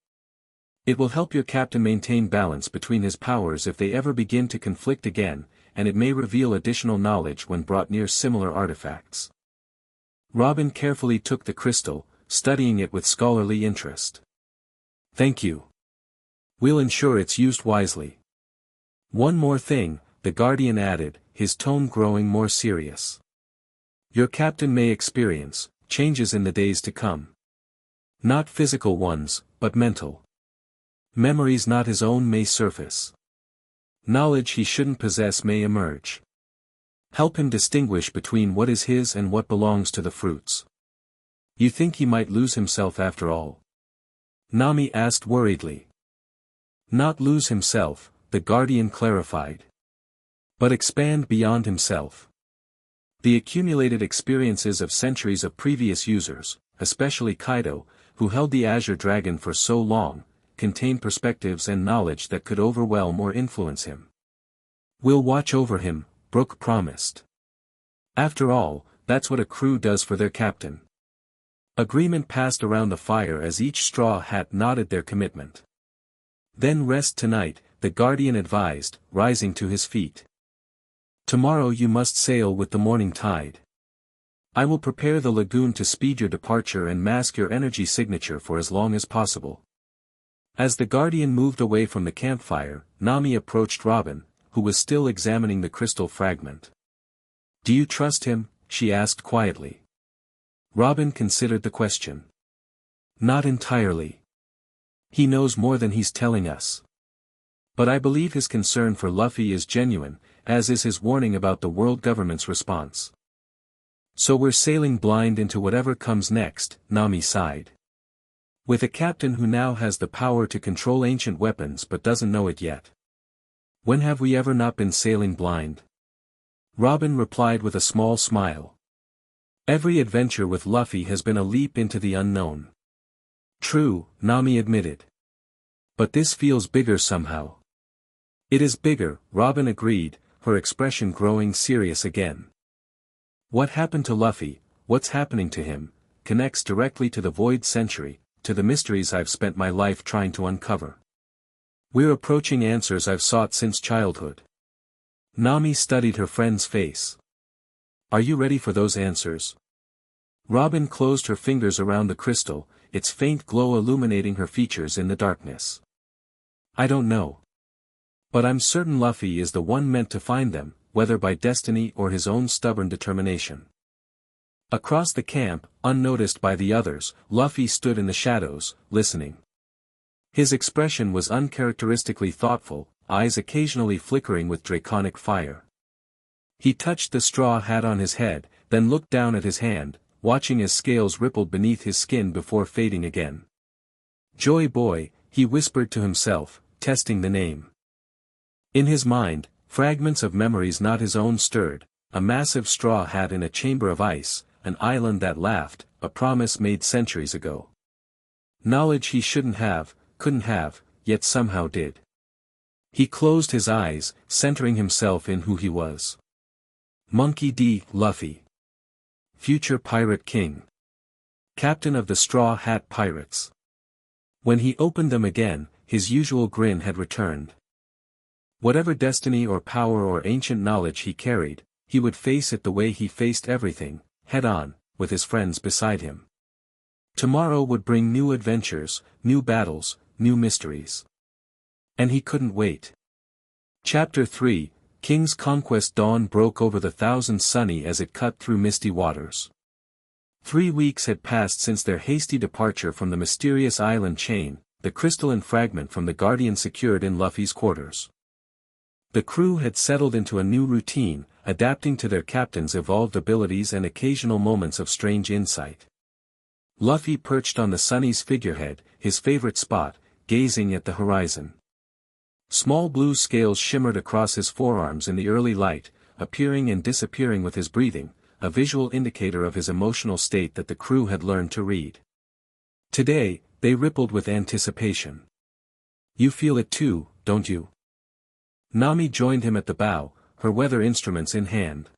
It will help your captain maintain balance between his powers if they ever begin to conflict again, and it may reveal additional knowledge when brought near similar artifacts. Robin carefully took the crystal, studying it with scholarly interest. Thank you. We'll ensure it's used wisely. One more thing, the Guardian added, his tone growing more serious. Your captain may experience changes in the days to come. Not physical ones, but mental. Memories not his own may surface. Knowledge he shouldn't possess may emerge. Help him distinguish between what is his and what belongs to the fruits. You think he might lose himself after all? Nami asked worriedly. Not lose himself, the Guardian clarified. But expand beyond himself. The accumulated experiences of centuries of previous users, especially Kaido, who held the Azure Dragon for so long, contain perspectives and knowledge that could overwhelm or influence him. We'll watch over him, Brook promised. After all, that's what a crew does for their captain. Agreement passed around the fire as each straw hat nodded their commitment. Then rest tonight, the Guardian advised, rising to his feet. Tomorrow you must sail with the morning tide. I will prepare the lagoon to speed your departure and mask your energy signature for as long as possible. As the Guardian moved away from the campfire, Nami approached Robin, who was still examining the crystal fragment. Do you trust him? She asked quietly. Robin considered the question. Not entirely. He knows more than he's telling us. But I believe his concern for Luffy is genuine, as is his warning about the world government's response. So we're sailing blind into whatever comes next, Nami sighed. With a captain who now has the power to control ancient weapons but doesn't know it yet. When have we ever not been sailing blind? Robin replied with a small smile. Every adventure with Luffy has been a leap into the unknown. True, Nami admitted. But this feels bigger somehow. It is bigger, Robin agreed, her expression growing serious again. What happened to Luffy, what's happening to him, connects directly to the Void Century, to the mysteries I've spent my life trying to uncover. We're approaching answers I've sought since childhood. Nami studied her friend's face. Are you ready for those answers? Robin closed her fingers around the crystal, its faint glow illuminating her features in the darkness. I don't know. But I'm certain Luffy is the one meant to find them, whether by destiny or his own stubborn determination. Across the camp, unnoticed by the others, Luffy stood in the shadows, listening. His expression was uncharacteristically thoughtful, eyes occasionally flickering with draconic fire. He touched the straw hat on his head, then looked down at his hand, watching as scales rippled beneath his skin before fading again. Joy Boy, he whispered to himself, testing the name. In his mind, fragments of memories not his own stirred, a massive straw hat in a chamber of ice, an island that laughed, a promise made centuries ago. Knowledge he shouldn't have, couldn't have, yet somehow did. He closed his eyes, centering himself in who he was. Monkey D. Luffy. Future Pirate King. Captain of the Straw Hat Pirates. When he opened them again, his usual grin had returned. Whatever destiny or power or ancient knowledge he carried, he would face it the way he faced everything, head-on, with his friends beside him. Tomorrow would bring new adventures, new battles, new mysteries. And he couldn't wait. Chapter 3, King's Conquest. Dawn broke over the Thousand Sunny as it cut through misty waters. 3 weeks had passed since their hasty departure from the mysterious island chain, the crystalline fragment from the Guardian secured in Luffy's quarters. The crew had settled into a new routine, adapting to their captain's evolved abilities and occasional moments of strange insight. Luffy perched on the Sunny's figurehead, his favorite spot, gazing at the horizon. Small blue scales shimmered across his forearms in the early light, appearing and disappearing with his breathing, a visual indicator of his emotional state that the crew had learned to read. Today, they rippled with anticipation. You feel it too, don't you? Nami joined him at the bow, her weather instruments in hand.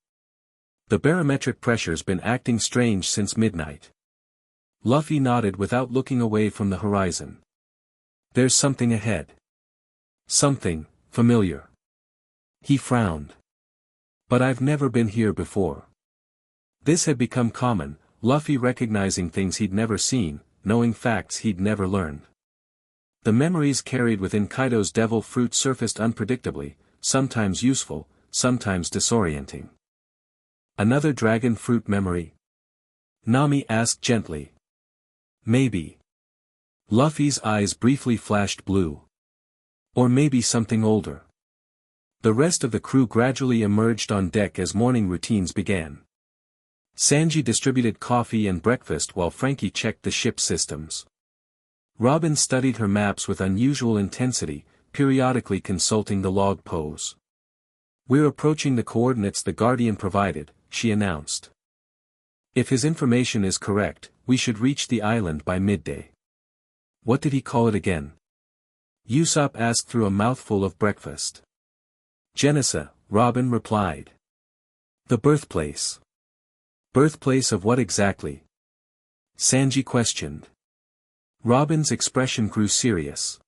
The barometric pressure's been acting strange since midnight. Luffy nodded without looking away from the horizon. There's something ahead. Something familiar. He frowned. But I've never been here before. This had become common, Luffy recognizing things he'd never seen, knowing facts he'd never learned. The memories carried within Kaido's devil fruit surfaced unpredictably, sometimes useful, sometimes disorienting. Another dragon fruit memory? Nami asked gently. Maybe. Luffy's eyes briefly flashed blue. Or maybe something older. The rest of the crew gradually emerged on deck as morning routines began. Sanji distributed coffee and breakfast while Frankie checked the ship's systems. Robin studied her maps with unusual intensity, periodically consulting the log pose. We're approaching the coordinates the Guardian provided, she announced. If his information is correct, we should reach the island by midday. What did he call it again? Usopp asked through a mouthful of breakfast. Genesis, Robin replied. The birthplace. Birthplace of what exactly? Sanji questioned. Robin's expression grew serious.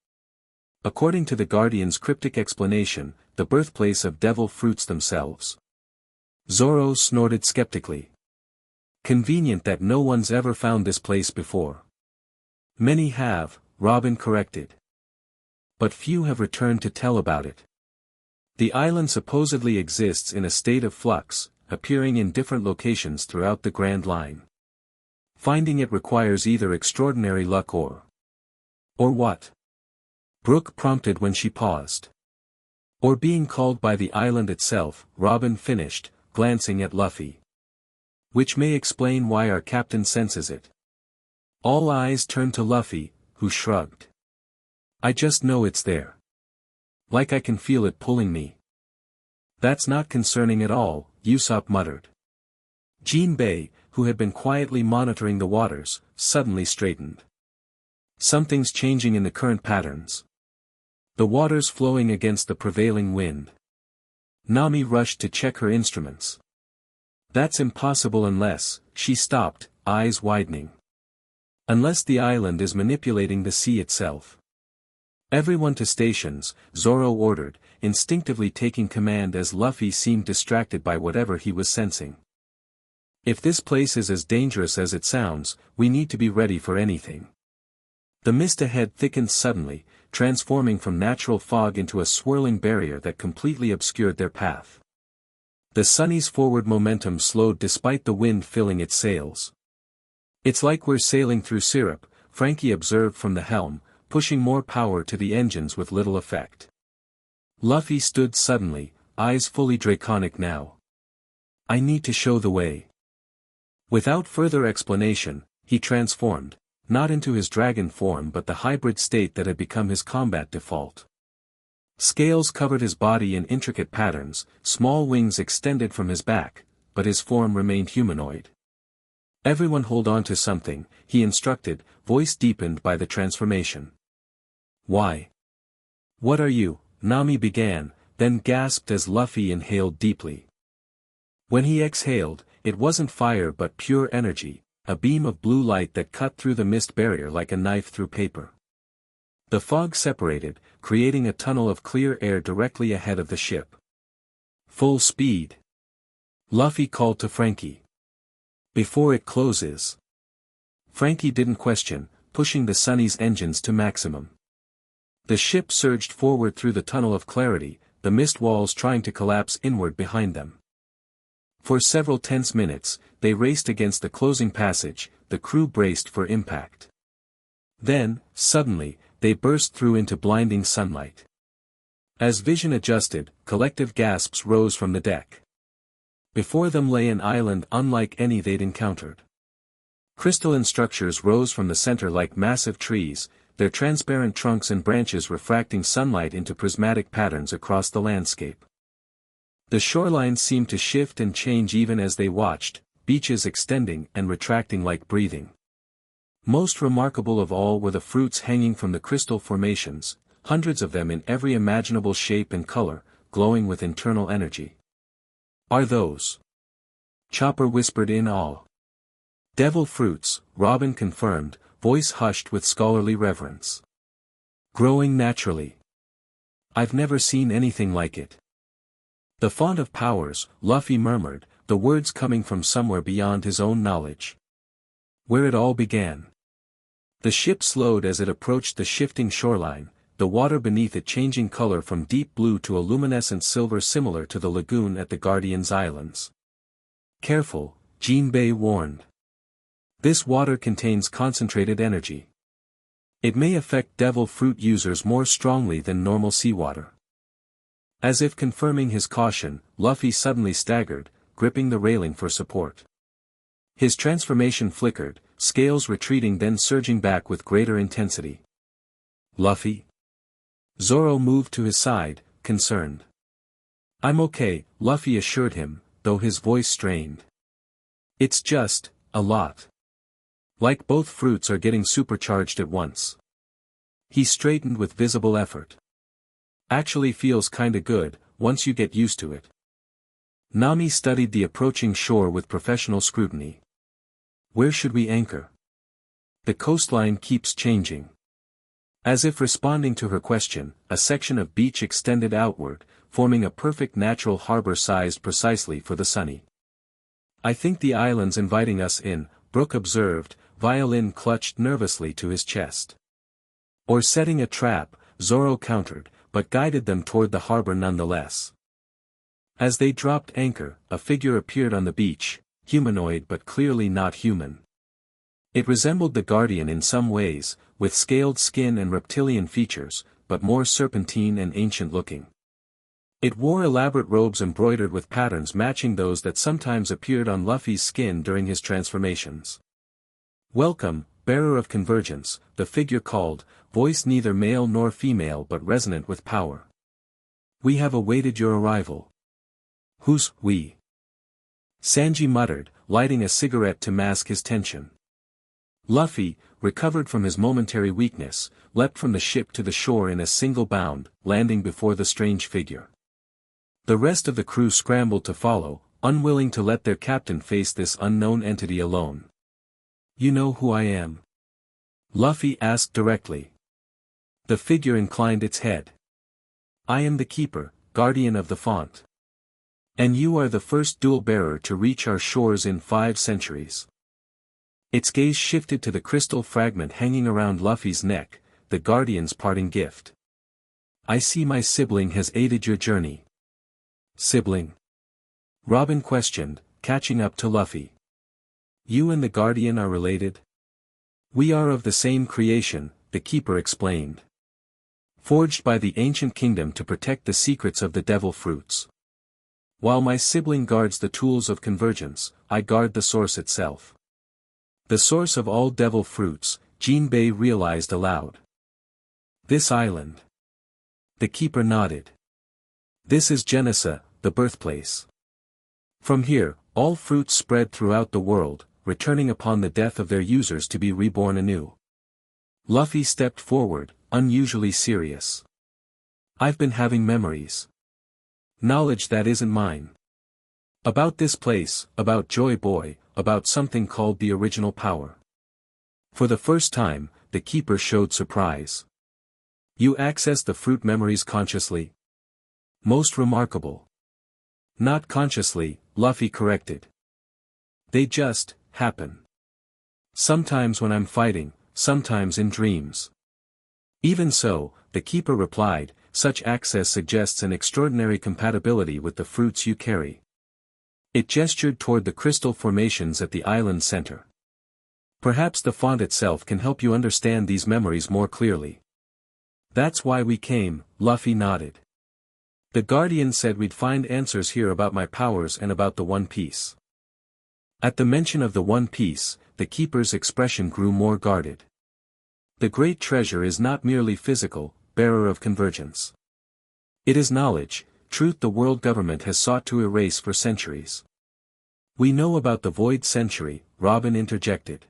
According to the Guardian's cryptic explanation, the birthplace of devil fruits themselves. Zoro snorted skeptically. Convenient that no one's ever found this place before. Many have, Robin corrected. But few have returned to tell about it. The island supposedly exists in a state of flux, appearing in different locations throughout the Grand Line. Finding it requires either extraordinary luck or what? Brooke prompted when she paused. Or being called by the island itself, Robin finished, glancing at Luffy. Which may explain why our captain senses it. All eyes turned to Luffy, who shrugged. I just know it's there. Like I can feel it pulling me. That's not concerning at all, Usopp muttered. Jinbei, who had been quietly monitoring the waters, suddenly straightened. Something's changing in the current patterns. the waters flowing against the prevailing wind. Nami rushed to check her instruments. That's impossible unless, she stopped, eyes widening. Unless the island is manipulating the sea itself. Everyone to stations, Zoro ordered, instinctively taking command as Luffy seemed distracted by whatever he was sensing. If this place is as dangerous as it sounds, we need to be ready for anything. The mist ahead thickened suddenly, transforming from natural fog into a swirling barrier that completely obscured their path. The Sunny's forward momentum slowed despite the wind filling its sails. It's like we're sailing through syrup, Frankie observed from the helm, pushing more power to the engines with little effect. Luffy stood suddenly, eyes fully draconic now. I need to show the way. Without further explanation, he transformed, not into his dragon form but the hybrid state that had become his combat default. Scales covered his body in intricate patterns, small wings extended from his back, but his form remained humanoid. Everyone hold on to something, he instructed, voice deepened by the transformation. Why? What are you? Nami began, then gasped as Luffy inhaled deeply. When he exhaled, it wasn't fire but pure energy, a beam of blue light that cut through the mist barrier like a knife through paper. The fog separated, creating a tunnel of clear air directly ahead of the ship. Full speed. Luffy called to Frankie. Before it closes. Frankie didn't question, pushing the Sunny's engines to maximum. The ship surged forward through the tunnel of clarity, the mist walls trying to collapse inward behind them. For several tense minutes, they raced against the closing passage, the crew braced for impact. Then, suddenly, they burst through into blinding sunlight. As vision adjusted, collective gasps rose from the deck. Before them lay an island unlike any they'd encountered. Crystalline structures rose from the center like massive trees, their transparent trunks and branches refracting sunlight into prismatic patterns across the landscape. The shoreline seemed to shift and change even as they watched, beaches extending and retracting like breathing. Most remarkable of all were the fruits hanging from the crystal formations, hundreds of them in every imaginable shape and color, glowing with internal energy. Are those? Chopper whispered in awe. Devil fruits, Robin confirmed, voice hushed with scholarly reverence. Growing naturally. I've never seen anything like it. The font of powers, Luffy murmured, the words coming from somewhere beyond his own knowledge. Where it all began. The ship slowed as it approached the shifting shoreline, the water beneath it changing color from deep blue to a luminescent silver similar to the lagoon at the Guardian's Islands. Careful, Jinbei warned. This water contains concentrated energy. It may affect devil fruit users more strongly than normal seawater. As if confirming his caution, Luffy suddenly staggered, gripping the railing for support. His transformation flickered, scales retreating then surging back with greater intensity. Luffy? Zoro moved to his side, concerned. I'm okay, Luffy assured him, though his voice strained. It's just, a lot. Like both fruits are getting supercharged at once. He straightened with visible effort. Actually feels kinda good, once you get used to it. Nami studied the approaching shore with professional scrutiny. Where should we anchor? The coastline keeps changing. As if responding to her question, a section of beach extended outward, forming a perfect natural harbor sized precisely for the Sunny. I think the island's inviting us in, Brook observed, violin clutched nervously to his chest. Or setting a trap, Zoro countered, but guided them toward the harbor nonetheless. As they dropped anchor, a figure appeared on the beach, humanoid but clearly not human. It resembled the Guardian in some ways, with scaled skin and reptilian features, but more serpentine and ancient-looking. It wore elaborate robes embroidered with patterns matching those that sometimes appeared on Luffy's skin during his transformations. Welcome, bearer of convergence, the figure called, voice neither male nor female but resonant with power. We have awaited your arrival. Who's we? Sanji muttered, lighting a cigarette to mask his tension. Luffy, recovered from his momentary weakness, leapt from the ship to the shore in a single bound, landing before the strange figure. The rest of the crew scrambled to follow, unwilling to let their captain face this unknown entity alone. "You know who I am?" Luffy asked directly. The figure inclined its head. "I am the Keeper, guardian of the font. And you are the first duel-bearer to reach our shores in 5 centuries. Its gaze shifted to the crystal fragment hanging around Luffy's neck, the Guardian's parting gift. "I see my sibling has aided your journey." "Sibling?" Robin questioned, catching up to Luffy. "You and the Guardian are related?" "We are of the same creation," the Keeper explained. "Forged by the ancient kingdom to protect the secrets of the devil fruits. While my sibling guards the tools of convergence, I guard the source itself." The source of all devil fruits, Jinbei realized aloud. "This island." The Keeper nodded. "This is Genesis, the birthplace. From here, all fruits spread throughout the world, returning upon the death of their users to be reborn anew." Luffy stepped forward, unusually serious. "I've been having memories. Knowledge that isn't mine. About this place, about Joy Boy, about something called the original power." For the first time, the Keeper showed surprise. "You access the fruit memories consciously?" "Most remarkable." "Not consciously," Luffy corrected. "They just happen. Sometimes when I'm fighting, sometimes in dreams." "Even so," the Keeper replied, "such access suggests an extraordinary compatibility with the fruits you carry." It gestured toward the crystal formations at the island's center. "Perhaps the font itself can help you understand these memories more clearly." "That's why we came," Luffy nodded. "The Guardian said we'd find answers here about my powers and about the One Piece." At the mention of the One Piece, the Keeper's expression grew more guarded. "The great treasure is not merely physical, bearer of convergence. It is knowledge, truth the world government has sought to erase for centuries." "We know about the Void Century," Robin interjected.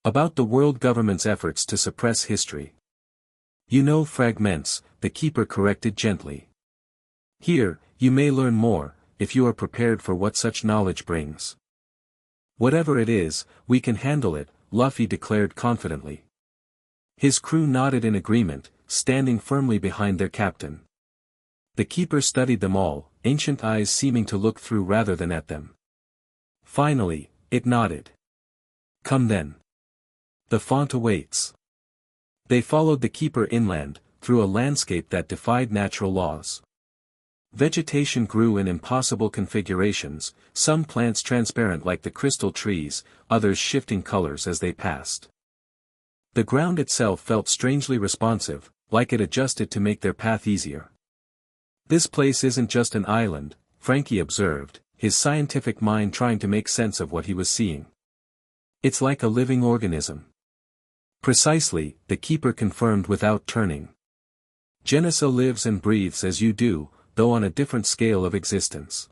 "About the world government's efforts to suppress history." "You know fragments," the Keeper corrected gently. "Here, you may learn more, if you are prepared for what such knowledge brings." "Whatever it is, we can handle it," Luffy declared confidently. His crew nodded in agreement, standing firmly behind their captain. The Keeper studied them all, ancient eyes seeming to look through rather than at them. Finally, it nodded. "Come then. The font awaits." They followed the Keeper inland, through a landscape that defied natural laws. Vegetation grew in impossible configurations, some plants transparent like the crystal trees, others shifting colors as they passed. The ground itself felt strangely responsive, like it adjusted to make their path easier. "This place isn't just an island," Frankie observed, his scientific mind trying to make sense of what he was seeing. "It's like a living organism." "Precisely," the Keeper confirmed without turning. "Genesis lives and breathes as you do, though on a different scale of existence.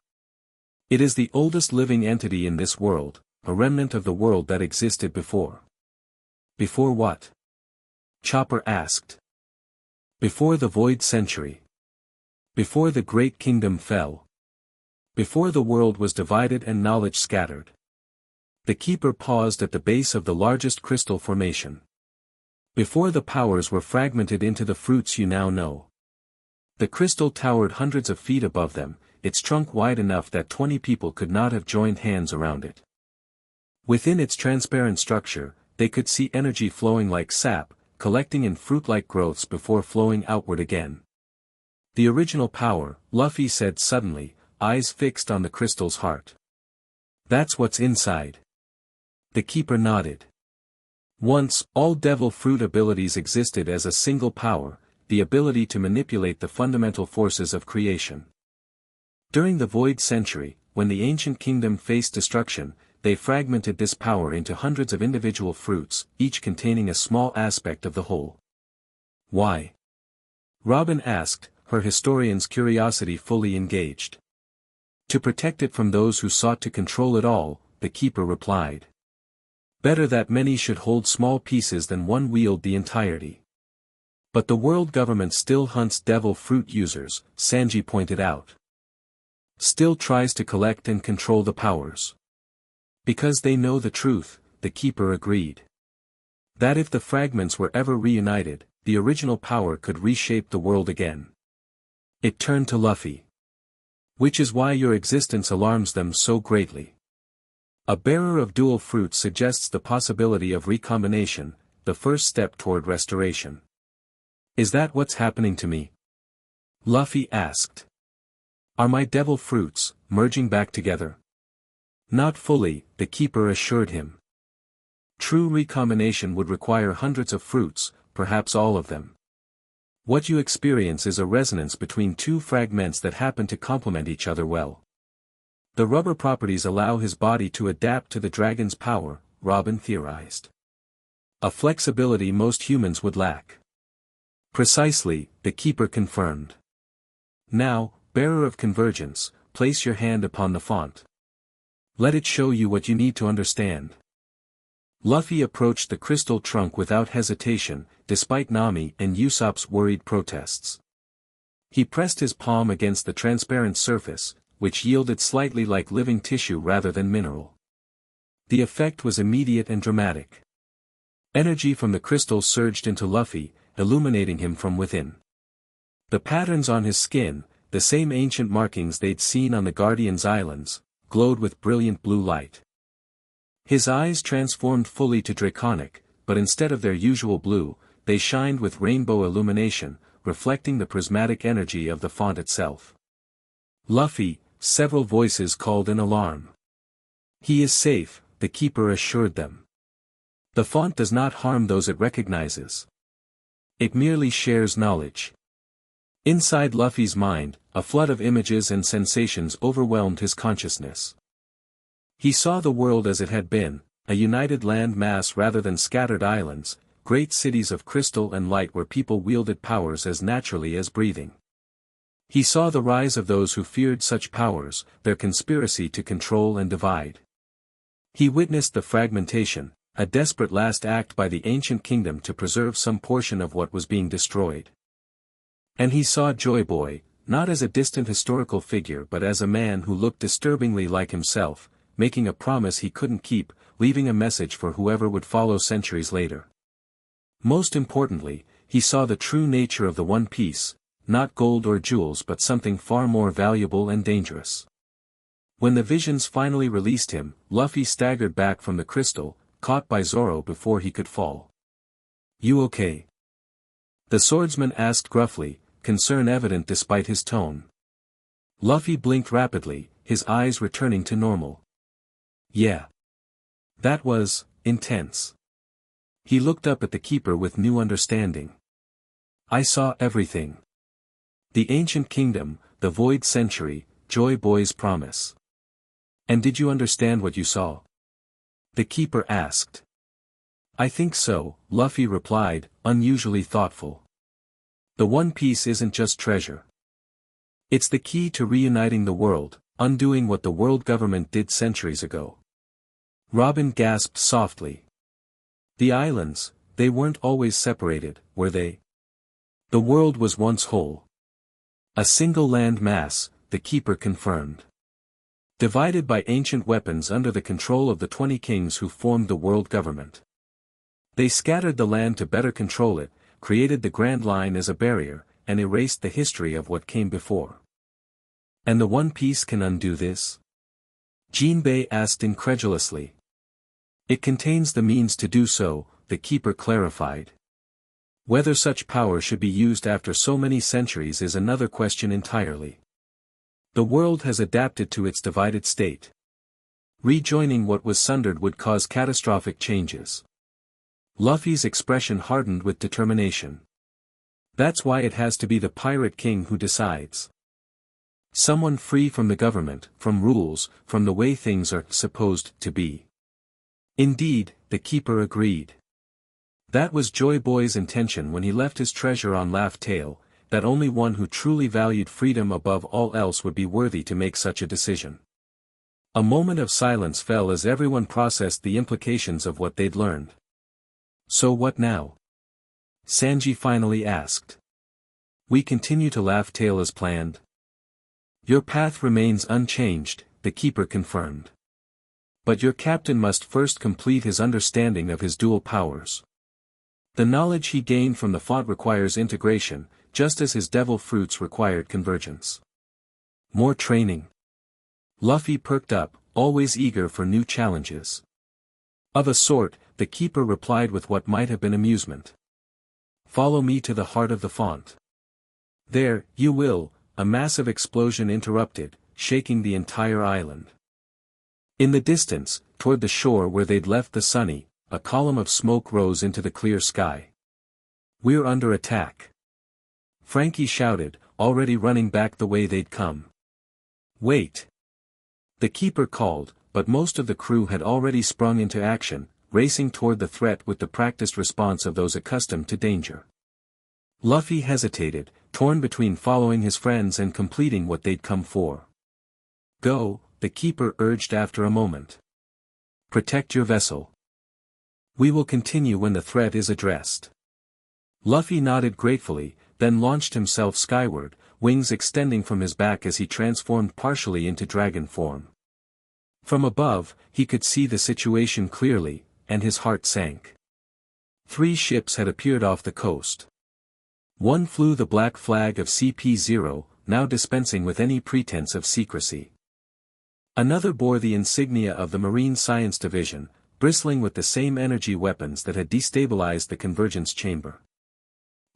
It is the oldest living entity in this world, a remnant of the world that existed before." "Before what?" Chopper asked. "Before the Void Century. Before the Great Kingdom fell. Before the world was divided and knowledge scattered." The Keeper paused at the base of the largest crystal formation. "Before the powers were fragmented into the fruits you now know." The crystal towered hundreds of feet above them, its trunk wide enough that 20 people could not have joined hands around it. Within its transparent structure, they could see energy flowing like sap, collecting in fruit-like growths before flowing outward again. "The original power," Luffy said suddenly, eyes fixed on the crystal's heart. "That's what's inside." The Keeper nodded. "Once, all devil fruit abilities existed as a single power, the ability to manipulate the fundamental forces of creation. During the Void Century, when the ancient kingdom faced destruction, they fragmented this power into hundreds of individual fruits, each containing a small aspect of the whole." "Why?" Robin asked, her historian's curiosity fully engaged. "To protect it from those who sought to control it all," the Keeper replied. Better that many should hold small pieces than one wield the entirety. But the world government still hunts devil fruit users, Sanji pointed out. Still tries to collect and control the powers. Because they know the truth, the keeper agreed. That if the fragments were ever reunited, the original power could reshape the world again. It turned to Luffy. Which is why your existence alarms them so greatly. A bearer of dual fruits suggests the possibility of recombination, the first step toward restoration. Is that what's happening to me? Luffy asked. Are my devil fruits merging back together? Not fully, the keeper assured him. True recombination would require hundreds of fruits, perhaps all of them. What you experience is a resonance between two fragments that happen to complement each other well. The rubber properties allow his body to adapt to the dragon's power, Robin theorized. A flexibility most humans would lack. Precisely, the keeper confirmed. Now, bearer of convergence, place your hand upon the font. Let it show you what you need to understand. Luffy approached the crystal trunk without hesitation, despite Nami and Usopp's worried protests. He pressed his palm against the transparent surface, which yielded slightly like living tissue rather than mineral. The effect was immediate and dramatic. Energy from the crystal surged into Luffy, illuminating him from within. The patterns on his skin, the same ancient markings they'd seen on the Guardian's Islands, glowed with brilliant blue light. His eyes transformed fully to draconic, but instead of their usual blue, they shined with rainbow illumination, reflecting the prismatic energy of the font itself. Luffy, several voices called in alarm. He is safe, the keeper assured them. The font does not harm those it recognizes. It merely shares knowledge. Inside Luffy's mind, a flood of images and sensations overwhelmed his consciousness. He saw the world as it had been, a united land mass rather than scattered islands, great cities of crystal and light where people wielded powers as naturally as breathing. He saw the rise of those who feared such powers, their conspiracy to control and divide. He witnessed the fragmentation, a desperate last act by the ancient kingdom to preserve some portion of what was being destroyed. And he saw Joy Boy, not as a distant historical figure but as a man who looked disturbingly like himself, making a promise he couldn't keep, leaving a message for whoever would follow centuries later. Most importantly, he saw the true nature of the One Piece, not gold or jewels but something far more valuable and dangerous. When the visions finally released him, Luffy staggered back from the crystal, caught by Zoro before he could fall. You okay? The swordsman asked gruffly, concern evident despite his tone. Luffy blinked rapidly, his eyes returning to normal. Yeah. That was intense. He looked up at the keeper with new understanding. I saw everything. The ancient kingdom, the void century, Joy Boy's promise. And did you understand what you saw? The keeper asked. I think so, Luffy replied, unusually thoughtful. The One Piece isn't just treasure. It's the key to reuniting the world, undoing what the world government did centuries ago. Robin gasped softly. The islands, they weren't always separated, were they? The world was once whole. A single land mass, the keeper confirmed. Divided by ancient weapons under the control of the 20 kings who formed the world government. They scattered the land to better control it, created the Grand Line as a barrier, and erased the history of what came before. And the One Piece can undo this? Jinbei asked incredulously. It contains the means to do so, the keeper clarified. Whether such power should be used after so many centuries is another question entirely. The world has adapted to its divided state. Rejoining what was sundered would cause catastrophic changes. Luffy's expression hardened with determination. That's why it has to be the Pirate King who decides. Someone free from the government, from rules, from the way things are supposed to be. Indeed, the keeper agreed. That was Joy Boy's intention when he left his treasure on Laugh Tale, that only one who truly valued freedom above all else would be worthy to make such a decision. A moment of silence fell as everyone processed the implications of what they'd learned. So what now? Sanji finally asked. We continue to laugh tail as planned. Your path remains unchanged, the keeper confirmed. But your captain must first complete his understanding of his dual powers. The knowledge he gained from the font requires integration, just as his devil fruits required convergence. More training. Luffy perked up, always eager for new challenges. Of a sort, the keeper replied with what might have been amusement. Follow me to the heart of the font. There, you will, a massive explosion interrupted, shaking the entire island. In the distance, toward the shore where they'd left the Sunny, a column of smoke rose into the clear sky. We're under attack. Frankie shouted, already running back the way they'd come. Wait. The keeper called, but most of the crew had already sprung into action, racing toward the threat with the practiced response of those accustomed to danger. Luffy hesitated, torn between following his friends and completing what they'd come for. Go, the keeper urged after a moment. Protect your vessel. We will continue when the threat is addressed. Luffy nodded gratefully, then launched himself skyward, wings extending from his back as he transformed partially into dragon form. From above, he could see the situation clearly, and his heart sank. 3 ships had appeared off the coast. One flew the black flag of CP0, now dispensing with any pretense of secrecy. Another bore the insignia of the Marine Science Division, bristling with the same energy weapons that had destabilized the convergence chamber.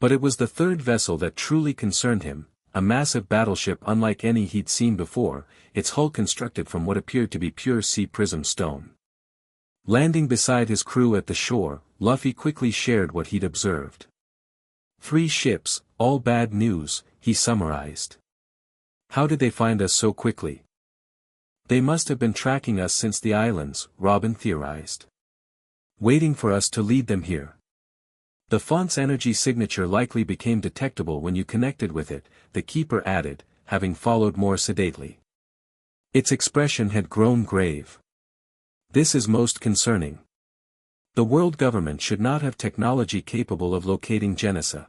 But it was the third vessel that truly concerned him, a massive battleship unlike any he'd seen before, its hull constructed from what appeared to be pure sea prism stone. Landing beside his crew at the shore, Luffy quickly shared what he'd observed. 3 ships, all bad news, he summarized. How did they find us so quickly? They must have been tracking us since the islands, Robin theorized. Waiting for us to lead them here. The font's energy signature likely became detectable when you connected with it, the keeper added, having followed more sedately. Its expression had grown grave. This is most concerning. The world government should not have technology capable of locating Genesis.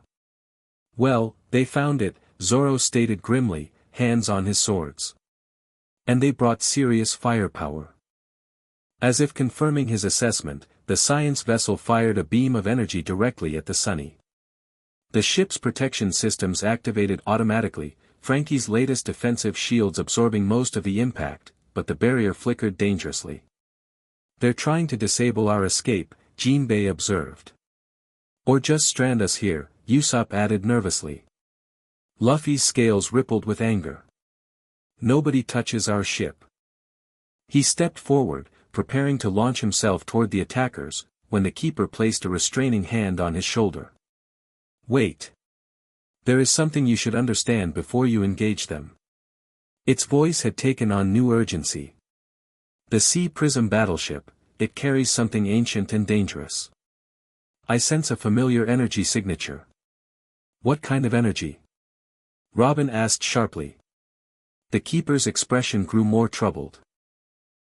Well, they found it, Zoro stated grimly, hands on his swords. And they brought serious firepower. As if confirming his assessment, the science vessel fired a beam of energy directly at the Sunny. The ship's protection systems activated automatically, Frankie's latest defensive shields absorbing most of the impact, but the barrier flickered dangerously. They're trying to disable our escape, Jinbei observed. Or just strand us here, Usopp added nervously. Luffy's scales rippled with anger. Nobody touches our ship. He stepped forward, preparing to launch himself toward the attackers, when the keeper placed a restraining hand on his shoulder. Wait. There is something you should understand before you engage them. Its voice had taken on new urgency. The Sea Prism battleship, it carries something ancient and dangerous. I sense a familiar energy signature. What kind of energy? Robin asked sharply. The keeper's expression grew more troubled.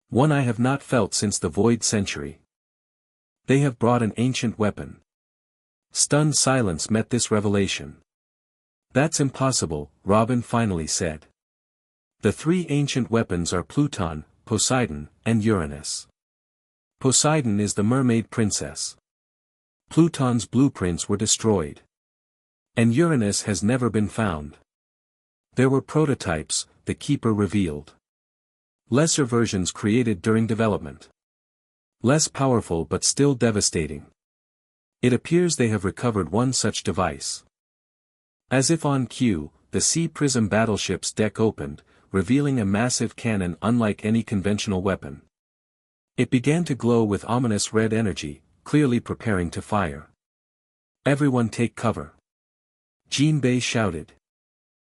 One I have not felt since the Void Century. They have brought an ancient weapon. Stunned silence met this revelation. That's impossible, Robin finally said. The 3 ancient weapons are Pluton, Poseidon, and Uranus. Poseidon is the mermaid princess. Pluton's blueprints were destroyed. And Uranus has never been found. There were prototypes, the keeper revealed. Lesser versions created during development. Less powerful but still devastating. It appears they have recovered one such device. As if on cue, the Sea Prism battleship's deck opened, revealing a massive cannon unlike any conventional weapon. It began to glow with ominous red energy, clearly preparing to fire. Everyone take cover. Jinbei shouted.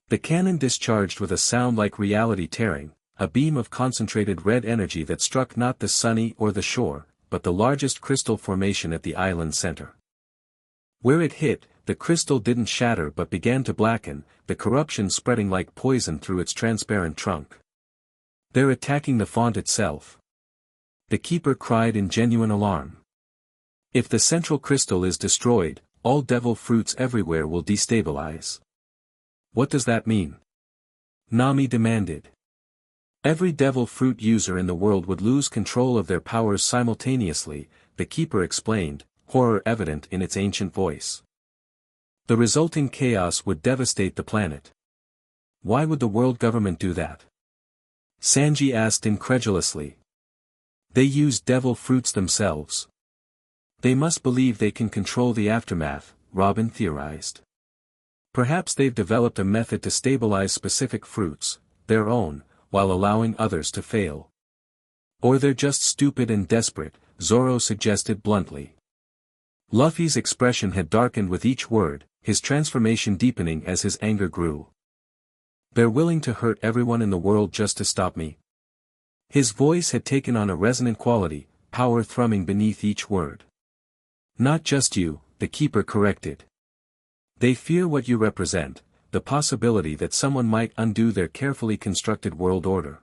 The cannon discharged with a sound like reality tearing, a beam of concentrated red energy that struck not the Sunny or the shore, but the largest crystal formation at the island center. Where it hit, the crystal didn't shatter but began to blacken, the corruption spreading like poison through its transparent trunk. They're attacking the font itself. The keeper cried in genuine alarm. If the central crystal is destroyed, all devil fruits everywhere will destabilize. What does that mean? Nami demanded. Every devil fruit user in the world would lose control of their powers simultaneously, the keeper explained, horror evident in its ancient voice. The resulting chaos would devastate the planet. Why would the world government do that? Sanji asked incredulously. They use devil fruits themselves. They must believe they can control the aftermath, Robin theorized. Perhaps they've developed a method to stabilize specific fruits, their own, while allowing others to fail. Or they're just stupid and desperate, Zoro suggested bluntly. Luffy's expression had darkened with each word, his transformation deepening as his anger grew. They're willing to hurt everyone in the world just to stop me. His voice had taken on a resonant quality, power thrumming beneath each word. Not just you, the keeper corrected. They fear what you represent, the possibility that someone might undo their carefully constructed world order.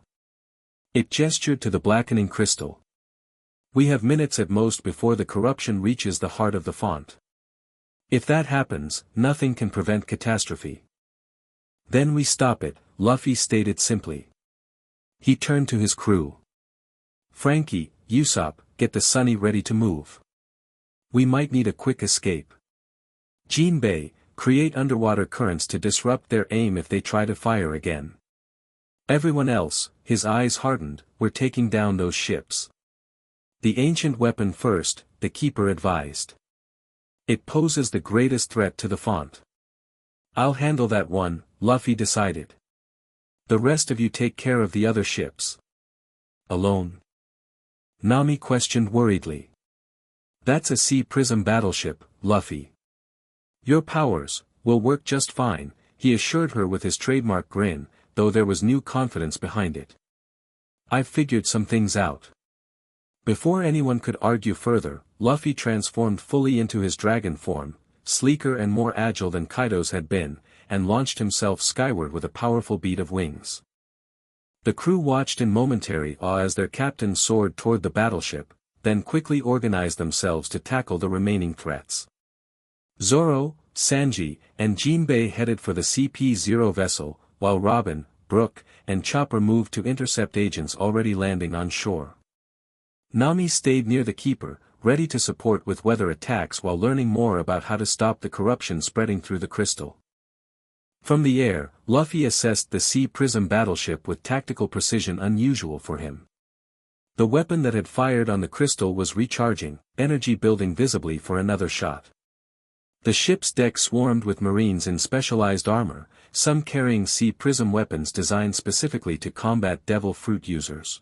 It gestured to the blackening crystal. We have minutes at most before the corruption reaches the heart of the font. If that happens, nothing can prevent catastrophe. Then we stop it, Luffy stated simply. He turned to his crew. Frankie, Usopp, get the Sunny ready to move. We might need a quick escape. Jinbei, create underwater currents to disrupt their aim if they try to fire again. Everyone else, his eyes hardened, were taking down those ships. The ancient weapon first, the keeper advised. It poses the greatest threat to the font. I'll handle that one, Luffy decided. The rest of you take care of the other ships. Alone? Nami questioned worriedly. That's a Sea Prism battleship, Luffy. Your powers will work just fine, he assured her with his trademark grin, though there was new confidence behind it. I've figured some things out. Before anyone could argue further, Luffy transformed fully into his dragon form, sleeker and more agile than Kaido's had been, and launched himself skyward with a powerful beat of wings. The crew watched in momentary awe as their captain soared toward the battleship, then quickly organized themselves to tackle the remaining threats. Zoro, Sanji, and Jinbei headed for the CP-0 vessel, while Robin, Brook, and Chopper moved to intercept agents already landing on shore. Nami stayed near the keeper, ready to support with weather attacks while learning more about how to stop the corruption spreading through the crystal. From the air, Luffy assessed the Sea Prism battleship with tactical precision unusual for him. The weapon that had fired on the crystal was recharging, energy building visibly for another shot. The ship's deck swarmed with marines in specialized armor, some carrying Sea Prism weapons designed specifically to combat devil fruit users.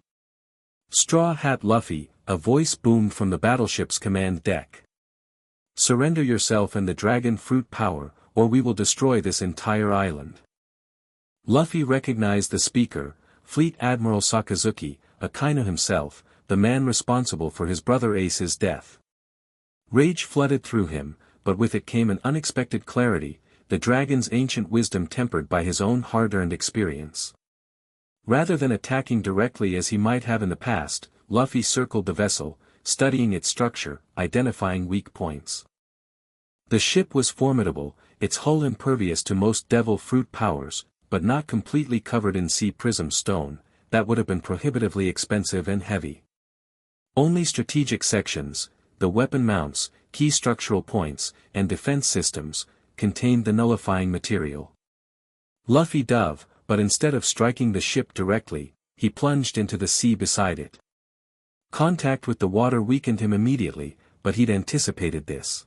Straw Hat Luffy, a voice boomed from the battleship's command deck. Surrender yourself and the dragon fruit power, or we will destroy this entire island. Luffy recognized the speaker, Fleet Admiral Sakazuki, Akainu himself, the man responsible for his brother Ace's death. Rage flooded through him, but with it came an unexpected clarity, the dragon's ancient wisdom tempered by his own hard-earned experience. Rather than attacking directly as he might have in the past, Luffy circled the vessel, studying its structure, identifying weak points. The ship was formidable, its hull impervious to most devil fruit powers, but not completely covered in Sea Prism stone, that would have been prohibitively expensive and heavy. Only strategic sections, the weapon mounts, key structural points, and defense systems, contained the nullifying material. Luffy dove, but instead of striking the ship directly, he plunged into the sea beside it. Contact with the water weakened him immediately, but he'd anticipated this.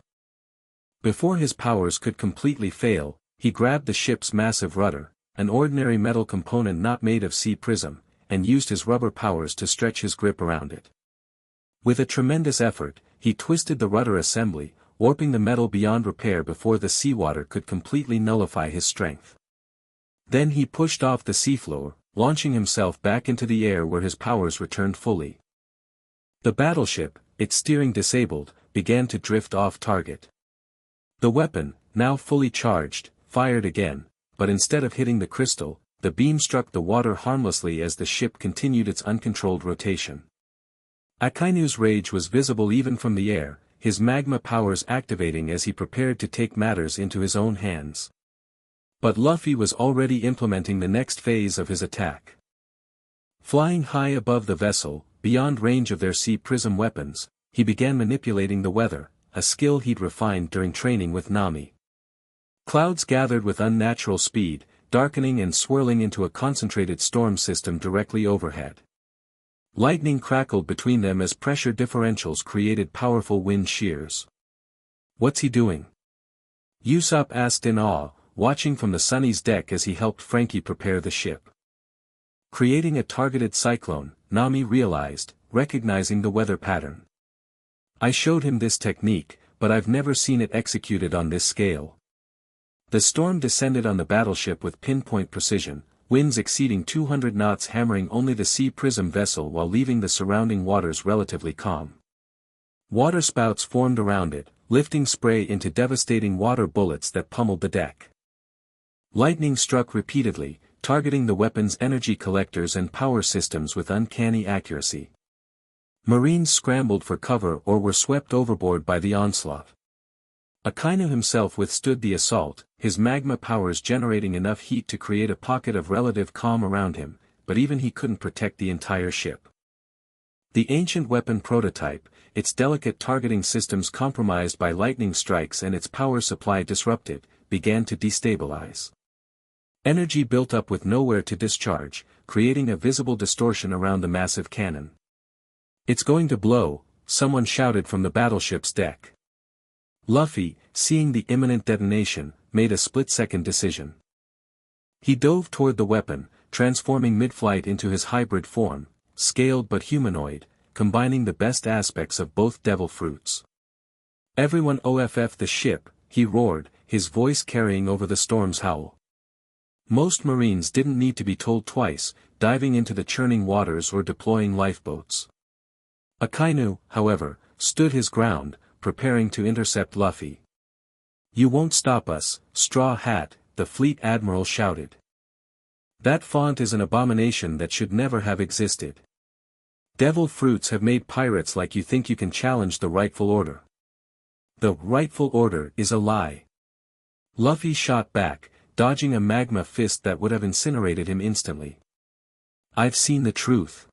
Before his powers could completely fail, he grabbed the ship's massive rudder, an ordinary metal component not made of Sea Prism, and used his rubber powers to stretch his grip around it. With a tremendous effort, he twisted the rudder assembly, warping the metal beyond repair before the seawater could completely nullify his strength. Then he pushed off the seafloor, launching himself back into the air where his powers returned fully. The battleship, its steering disabled, began to drift off target. The weapon, now fully charged, fired again, but instead of hitting the crystal, the beam struck the water harmlessly as the ship continued its uncontrolled rotation. Akainu's rage was visible even from the air, his magma powers activating as he prepared to take matters into his own hands. But Luffy was already implementing the next phase of his attack. Flying high above the vessel, beyond range of their sea prism weapons, he began manipulating the weather, a skill he'd refined during training with Nami. Clouds gathered with unnatural speed, darkening and swirling into a concentrated storm system directly overhead. Lightning crackled between them as pressure differentials created powerful wind shears. "What's he doing?" Usopp asked in awe, watching from the Sunny's deck as he helped Frankie prepare the ship. Creating a targeted cyclone, Nami realized, recognizing the weather pattern. "I showed him this technique, but I've never seen it executed on this scale." The storm descended on the battleship with pinpoint precision, winds exceeding 200 knots hammering only the sea prism vessel while leaving the surrounding waters relatively calm. Waterspouts formed around it, lifting spray into devastating water bullets that pummeled the deck. Lightning struck repeatedly, targeting the weapon's energy collectors and power systems with uncanny accuracy. Marines scrambled for cover or were swept overboard by the onslaught. Akainu himself withstood the assault, his magma powers generating enough heat to create a pocket of relative calm around him, but even he couldn't protect the entire ship. The ancient weapon prototype, its delicate targeting systems compromised by lightning strikes and its power supply disrupted, began to destabilize. Energy built up with nowhere to discharge, creating a visible distortion around the massive cannon. "It's going to blow," someone shouted from the battleship's deck. Luffy, seeing the imminent detonation, made a split-second decision. He dove toward the weapon, transforming mid-flight into his hybrid form, scaled but humanoid, combining the best aspects of both devil fruits. "Everyone OFF the ship," he roared, his voice carrying over the storm's howl. Most Marines didn't need to be told twice, diving into the churning waters or deploying lifeboats. Akainu, however, stood his ground, preparing to intercept Luffy. "You won't stop us, Straw Hat," the fleet admiral shouted. "That font is an abomination that should never have existed. Devil fruits have made pirates like you think you can challenge the rightful order. The rightful order is a lie." Luffy shot back, dodging a magma fist that would have incinerated him instantly. "I've seen the truth.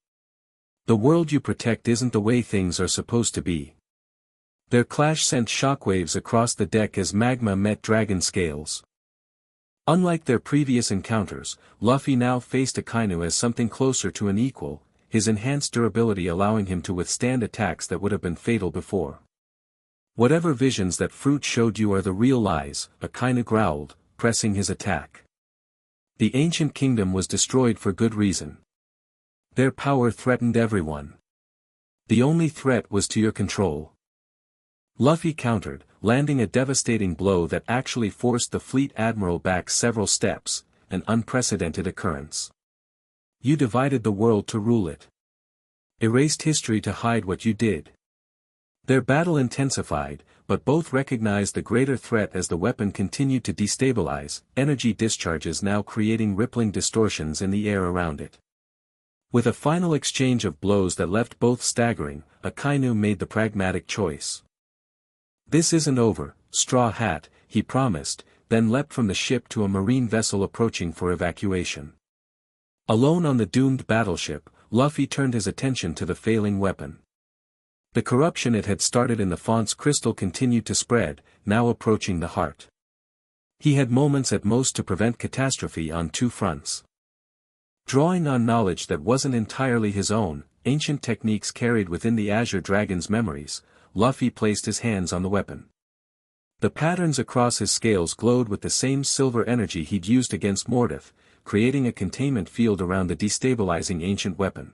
The world you protect isn't the way things are supposed to be." Their clash sent shockwaves across the deck as magma met dragon scales. Unlike their previous encounters, Luffy now faced Akainu as something closer to an equal, his enhanced durability allowing him to withstand attacks that would have been fatal before. "Whatever visions that fruit showed you are the real lies," Akainu growled, pressing his attack. The ancient kingdom was destroyed for good reason. Their power threatened everyone. The only threat was to your control. Luffy countered, landing a devastating blow that actually forced the fleet admiral back several steps, an unprecedented occurrence. "You divided the world to rule it. Erased history to hide what you did." Their battle intensified, but both recognized the greater threat as the weapon continued to destabilize, energy discharges now creating rippling distortions in the air around it. With a final exchange of blows that left both staggering, Akainu made the pragmatic choice. "This isn't over, Straw Hat," he promised, then leapt from the ship to a marine vessel approaching for evacuation. Alone on the doomed battleship, Luffy turned his attention to the failing weapon. The corruption it had started in the font's crystal continued to spread, now approaching the heart. He had moments at most to prevent catastrophe on two fronts. Drawing on knowledge that wasn't entirely his own, ancient techniques carried within the Azure Dragon's memories, Luffy placed his hands on the weapon. The patterns across his scales glowed with the same silver energy he'd used against Mordeth, creating a containment field around the destabilizing ancient weapon.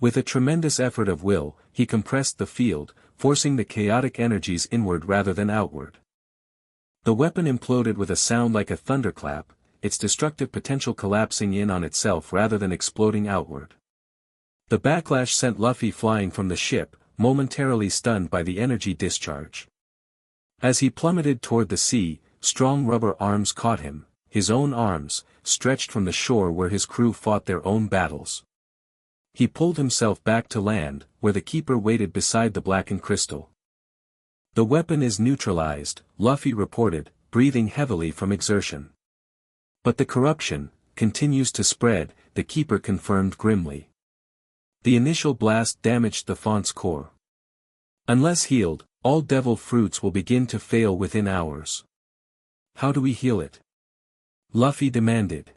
With a tremendous effort of will, he compressed the field, forcing the chaotic energies inward rather than outward. The weapon imploded with a sound like a thunderclap, its destructive potential collapsing in on itself rather than exploding outward. The backlash sent Luffy flying from the ship, momentarily stunned by the energy discharge. As he plummeted toward the sea, strong rubber arms caught him, his own arms, stretched from the shore where his crew fought their own battles. He pulled himself back to land, where the keeper waited beside the blackened crystal. "The weapon is neutralized," Luffy reported, breathing heavily from exertion. "But the corruption continues to spread," the keeper confirmed grimly. "The initial blast damaged the font's core. Unless healed, all devil fruits will begin to fail within hours." "How do we heal it?" Luffy demanded.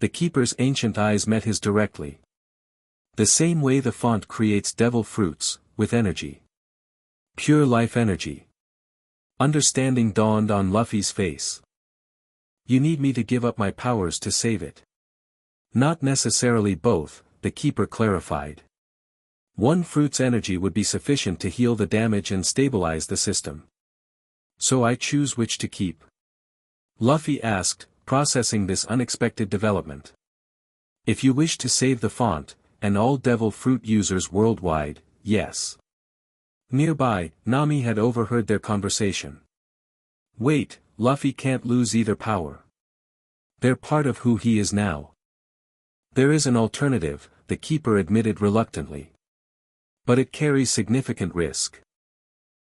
The keeper's ancient eyes met his directly. "The same way the font creates devil fruits, with energy. Pure life energy." Understanding dawned on Luffy's face. "You need me to give up my powers to save it?" "Not necessarily both," the keeper clarified. "One fruit's energy would be sufficient to heal the damage and stabilize the system. So I choose which to keep?" Luffy asked, processing this unexpected development. "If you wish to save the font, and all devil fruit users worldwide, yes." Nearby, Nami had overheard their conversation. "Wait, Luffy can't lose either power. They're part of who he is now." "There is an alternative," the keeper admitted reluctantly. "But it carries significant risk."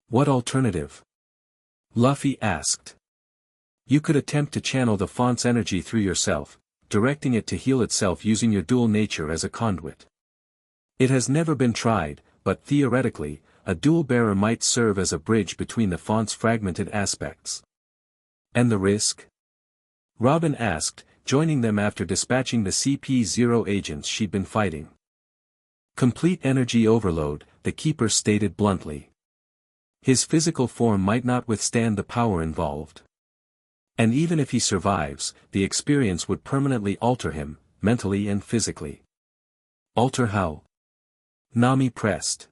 "What alternative?" Luffy asked. "You could attempt to channel the font's energy through yourself, directing it to heal itself using your dual nature as a conduit. It has never been tried, but theoretically, a dual bearer might serve as a bridge between the font's fragmented aspects." "And the risk?" Robin asked, joining them after dispatching the CP0 agents she'd been fighting. "Complete energy overload," the keeper stated bluntly. "His physical form might not withstand the power involved. And even if he survives, the experience would permanently alter him, mentally and physically." "Alter how?" Nami pressed.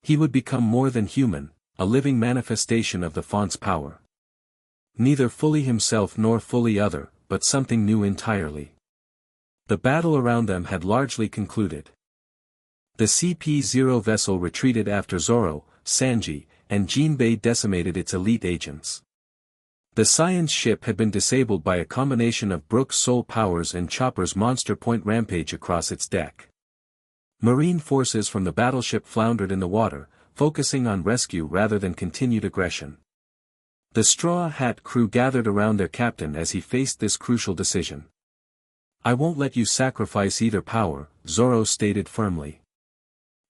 "He would become more than human, a living manifestation of the font's power. Neither fully himself nor fully other, but something new entirely." The battle around them had largely concluded. The CP0 vessel retreated after Zoro, Sanji, and Jinbei decimated its elite agents. The science ship had been disabled by a combination of Brook's soul powers and Chopper's monster point rampage across its deck. Marine forces from the battleship floundered in the water, focusing on rescue rather than continued aggression. The Straw Hat crew gathered around their captain as he faced this crucial decision. "I won't let you sacrifice either power," Zoro stated firmly.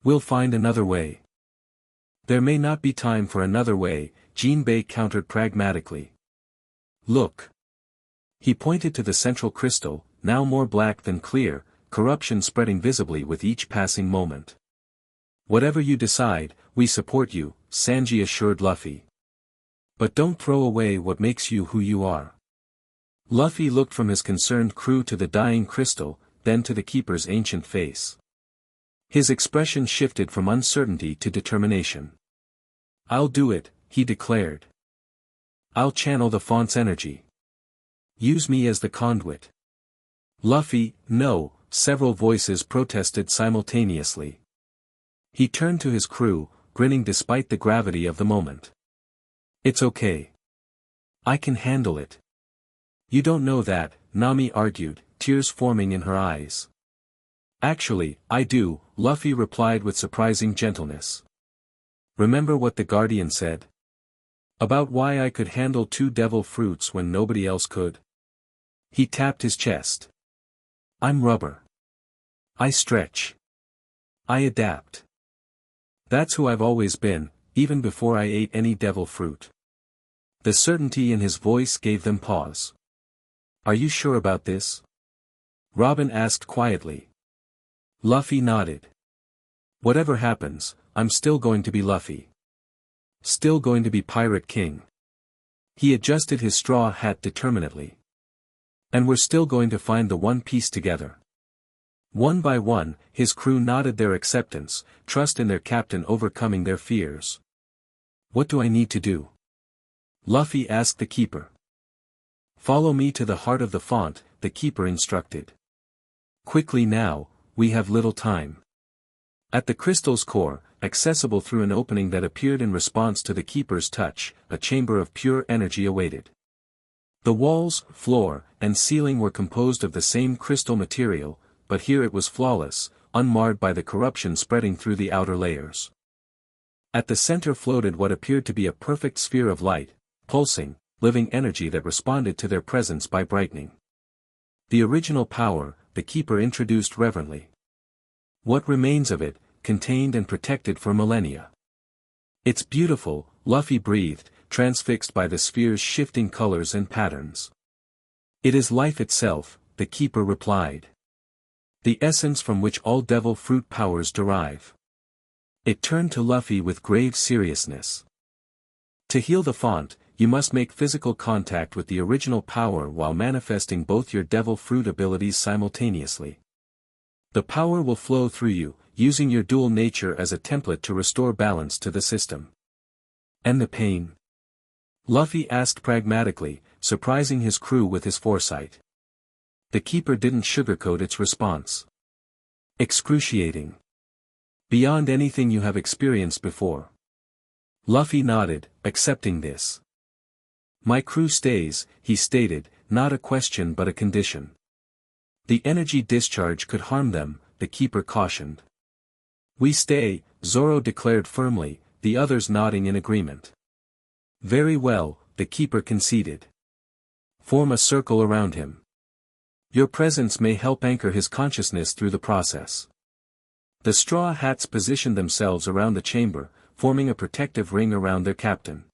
"We'll find another way." "There may not be time for another way," Jinbei countered pragmatically. "Look." He pointed to the central crystal, now more black than clear, corruption spreading visibly with each passing moment. "Whatever you decide, we support you," Sanji assured Luffy. "But don't throw away what makes you who you are." Luffy looked from his concerned crew to the dying crystal, then to the keeper's ancient face. His expression shifted from uncertainty to determination. "I'll do it," he declared. "I'll channel the font's energy. Use me as the conduit." "Luffy, no," several voices protested simultaneously. He turned to his crew, grinning despite the gravity of the moment. "It's okay. I can handle it." "You don't know that," Nami argued, tears forming in her eyes. "Actually, I do," Luffy replied with surprising gentleness. "Remember what the Guardian said? About why I could handle 2 devil fruits when nobody else could?" He tapped his chest. "I'm rubber. I stretch. I adapt. That's who I've always been, even before I ate any devil fruit." The certainty in his voice gave them pause. "Are you sure about this?" Robin asked quietly. Luffy nodded. "Whatever happens, I'm still going to be Luffy. Still going to be Pirate King." He adjusted his straw hat determinedly. "And we're still going to find the One Piece together." One by one, his crew nodded their acceptance, trust in their captain overcoming their fears. "What do I need to do?" Luffy asked the keeper. "Follow me to the heart of the font," the keeper instructed. "Quickly now, we have little time." At the crystal's core, accessible through an opening that appeared in response to the keeper's touch, a chamber of pure energy awaited. The walls, floor, and ceiling were composed of the same crystal material, but here it was flawless, unmarred by the corruption spreading through the outer layers. At the center floated what appeared to be a perfect sphere of light, pulsing, living energy that responded to their presence by brightening. The original power, the keeper introduced reverently. What remains of it, contained and protected for millennia. It's beautiful, Luffy breathed, transfixed by the sphere's shifting colors and patterns. It is life itself, the keeper replied. The essence from which all devil fruit powers derive. It turned to Luffy with grave seriousness. To heal the font, you must make physical contact with the original power while manifesting both your devil fruit abilities simultaneously. The power will flow through you, using your dual nature as a template to restore balance to the system. And the pain? Luffy asked pragmatically, surprising his crew with his foresight. The keeper didn't sugarcoat its response. Excruciating. Beyond anything you have experienced before. Luffy nodded, accepting this. My crew stays, he stated, not a question but a condition. The energy discharge could harm them, the keeper cautioned. We stay, Zoro declared firmly, the others nodding in agreement. Very well, the keeper conceded. Form a circle around him. Your presence may help anchor his consciousness through the process. The Straw Hats positioned themselves around the chamber, forming a protective ring around their captain.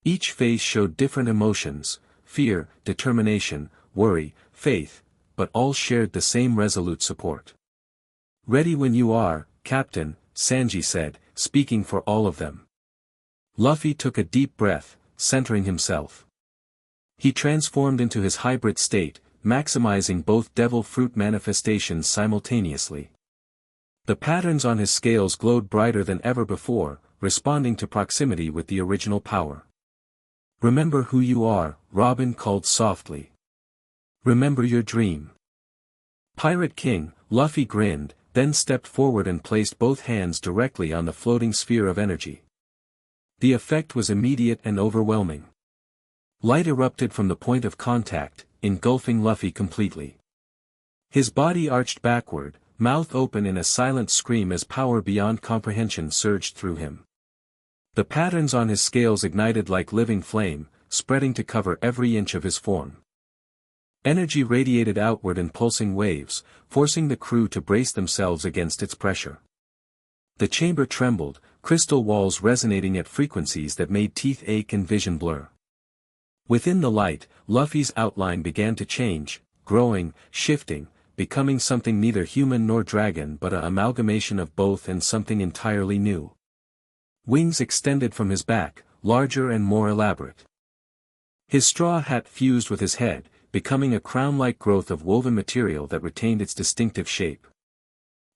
Each face showed different emotions, fear, determination, worry, faith, but all shared the same resolute support. Ready when you are, Captain, Sanji said, speaking for all of them. Luffy took a deep breath, centering himself. He transformed into his hybrid state, maximizing both devil fruit manifestations simultaneously. The patterns on his scales glowed brighter than ever before, responding to proximity with the original power. Remember who you are, Robin called softly. Remember your dream. Pirate King, Luffy grinned, then stepped forward and placed both hands directly on the floating sphere of energy. The effect was immediate and overwhelming. Light erupted from the point of contact, engulfing Luffy completely. His body arched backward, mouth open in a silent scream as power beyond comprehension surged through him. The patterns on his scales ignited like living flame, spreading to cover every inch of his form. Energy radiated outward in pulsing waves, forcing the crew to brace themselves against its pressure. The chamber trembled, crystal walls resonating at frequencies that made teeth ache and vision blur. Within the light, Luffy's outline began to change, growing, shifting, becoming something neither human nor dragon but an amalgamation of both and something entirely new. Wings extended from his back, larger and more elaborate. His straw hat fused with his head, becoming a crown-like growth of woven material that retained its distinctive shape.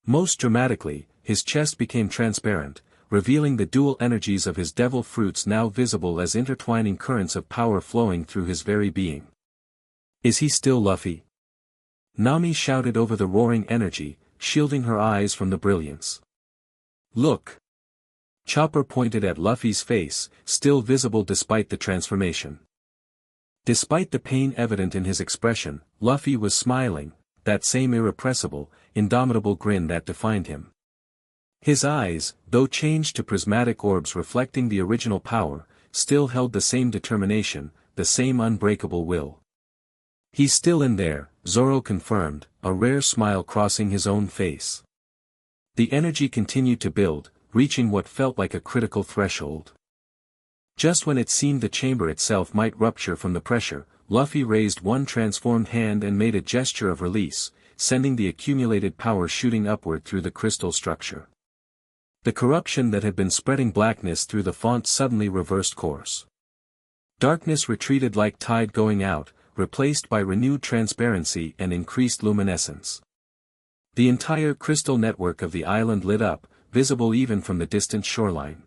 Most dramatically, his chest became transparent, revealing the dual energies of his devil fruits now visible as intertwining currents of power flowing through his very being. Is he still Luffy? Nami shouted over the roaring energy, shielding her eyes from the brilliance. Look! Chopper pointed at Luffy's face, still visible despite the transformation. Despite the pain evident in his expression, Luffy was smiling, that same irrepressible, indomitable grin that defined him. His eyes, though changed to prismatic orbs reflecting the original power, still held the same determination, the same unbreakable will. He's still in there, Zoro confirmed, a rare smile crossing his own face. The energy continued to build, reaching what felt like a critical threshold. Just when it seemed the chamber itself might rupture from the pressure, Luffy raised one transformed hand and made a gesture of release, sending the accumulated power shooting upward through the crystal structure. The corruption that had been spreading blackness through the font suddenly reversed course. Darkness retreated like tide going out, replaced by renewed transparency and increased luminescence. The entire crystal network of the island lit up, visible even from the distant shoreline.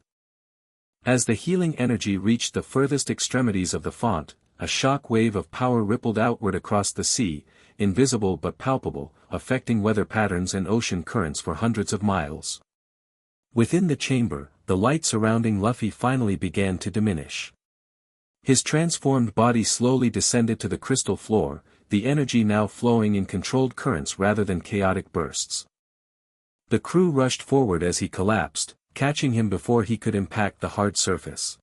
As the healing energy reached the furthest extremities of the font, a shock wave of power rippled outward across the sea, invisible but palpable, affecting weather patterns and ocean currents for hundreds of miles. Within the chamber, the light surrounding Luffy finally began to diminish. His transformed body slowly descended to the crystal floor, the energy now flowing in controlled currents rather than chaotic bursts. The crew rushed forward as he collapsed, catching him before he could impact the hard surface.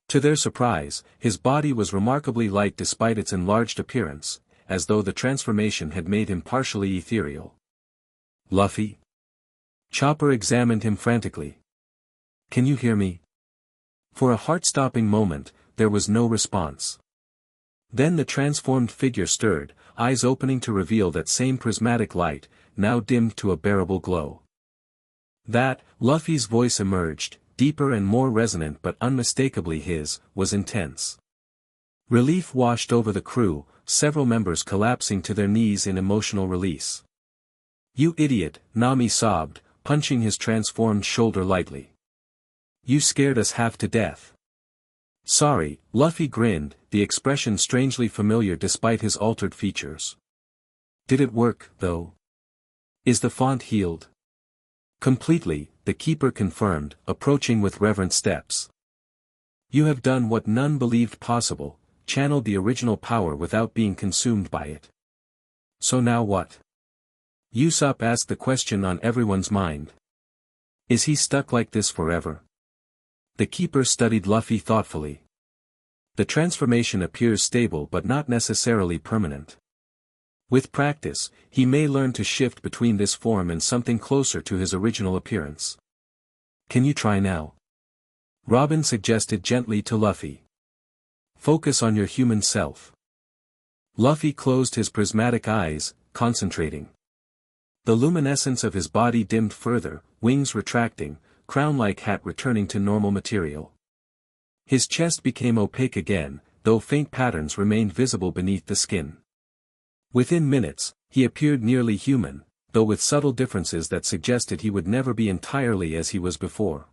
To their surprise, his body was remarkably light despite its enlarged appearance, as though the transformation had made him partially ethereal. "Luffy?" Chopper examined him frantically. "Can you hear me?" For a heart-stopping moment, there was no response. Then the transformed figure stirred, eyes opening to reveal that same prismatic light, now dimmed to a bearable glow. Luffy's voice emerged, deeper and more resonant but unmistakably his, was intense. Relief washed over the crew, several members collapsing to their knees in emotional release. "You idiot," Nami sobbed, punching his transformed shoulder lightly. "You scared us half to death." "Sorry," Luffy grinned, the expression strangely familiar despite his altered features. "Did it work, though? Is the font healed?" "Completely," the keeper confirmed, approaching with reverent steps. "You have done what none believed possible, channeled the original power without being consumed by it. So now what?" Usopp asked the question on everyone's mind. "Is he stuck like this forever?" The keeper studied Luffy thoughtfully. "The transformation appears stable but not necessarily permanent. With practice, he may learn to shift between this form and something closer to his original appearance. Can you try now?" Robin suggested gently to Luffy. "Focus on your human self." Luffy closed his prismatic eyes, concentrating. The luminescence of his body dimmed further, wings retracting, crown-like hat returning to normal material. His chest became opaque again, though faint patterns remained visible beneath the skin. Within minutes, he appeared nearly human, though with subtle differences that suggested he would never be entirely as he was before.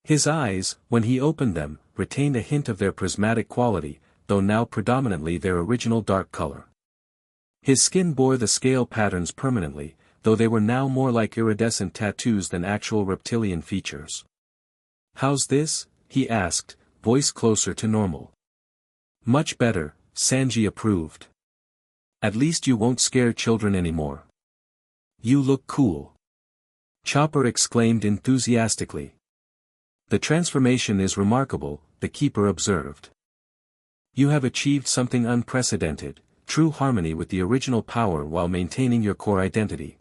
His eyes, when he opened them, retained a hint of their prismatic quality, though now predominantly their original dark color. His skin bore the scale patterns permanently, though they were now more like iridescent tattoos than actual reptilian features. "How's this?" he asked, voice closer to normal. "Much better," Sanji approved. "At least you won't scare children anymore." "You look cool," Chopper exclaimed enthusiastically. "The transformation is remarkable," the keeper observed. "You have achieved something unprecedented, true harmony with the original power while maintaining your core identity."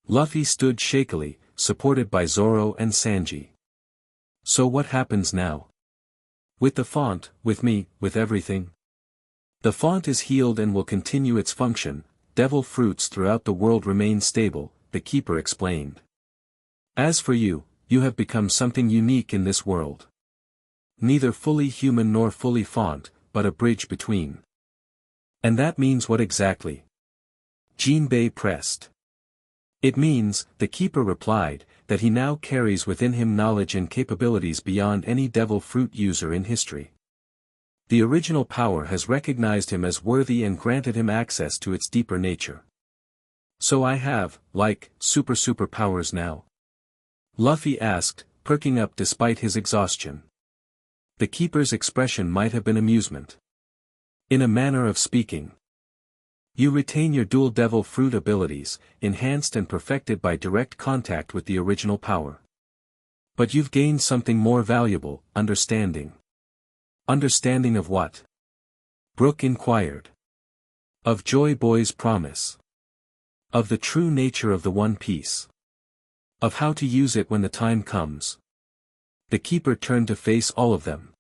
Luffy stood shakily, supported by Zoro and Sanji. "So what happens now? With the font, with me, with everything?" "The font is healed and will continue its function, devil fruits throughout the world remain stable," the keeper explained. "As for you, you have become something unique in this world. Neither fully human nor fully font, but a bridge between." "And that means what exactly?" Jinbei pressed. "It means," the keeper replied, "that he now carries within him knowledge and capabilities beyond any devil fruit user in history. The original power has recognized him as worthy and granted him access to its deeper nature." "So I have, super powers now?" Luffy asked, perking up despite his exhaustion. The keeper's expression might have been amusement. "In a manner of speaking. You retain your dual devil fruit abilities, enhanced and perfected by direct contact with the original power. But you've gained something more valuable, understanding." "Understanding of what?" Brook inquired. "Of Joy Boy's promise. Of the true nature of the One Piece. Of how to use it when the time comes." The keeper turned to face all of them.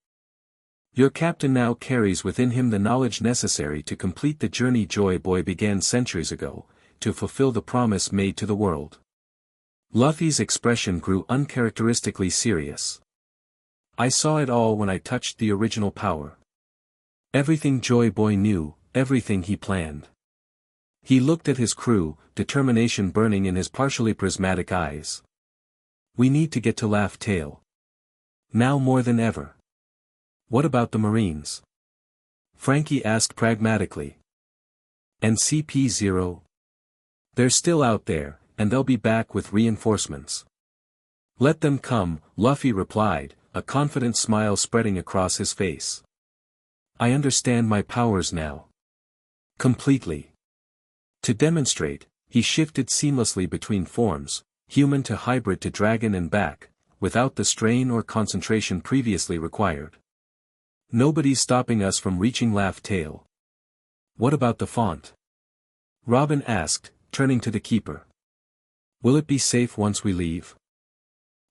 "Your captain now carries within him the knowledge necessary to complete the journey Joy Boy began centuries ago, to fulfill the promise made to the world." Luffy's expression grew uncharacteristically serious. "I saw it all when I touched the original power. Everything Joy Boy knew, everything he planned." He looked at his crew, determination burning in his partially prismatic eyes. "We need to get to Laugh Tale. Now more than ever." "What about the Marines?" Frankie asked pragmatically. "And CP0? They're still out there, and they'll be back with reinforcements." "Let them come," Luffy replied, a confident smile spreading across his face. I understand my powers now. Completely. To demonstrate, he shifted seamlessly between forms, human to hybrid to dragon and back, without the strain or concentration previously required. Nobody's stopping us from reaching Laugh Tale. What about the font? Robin asked, turning to the keeper. Will it be safe once we leave?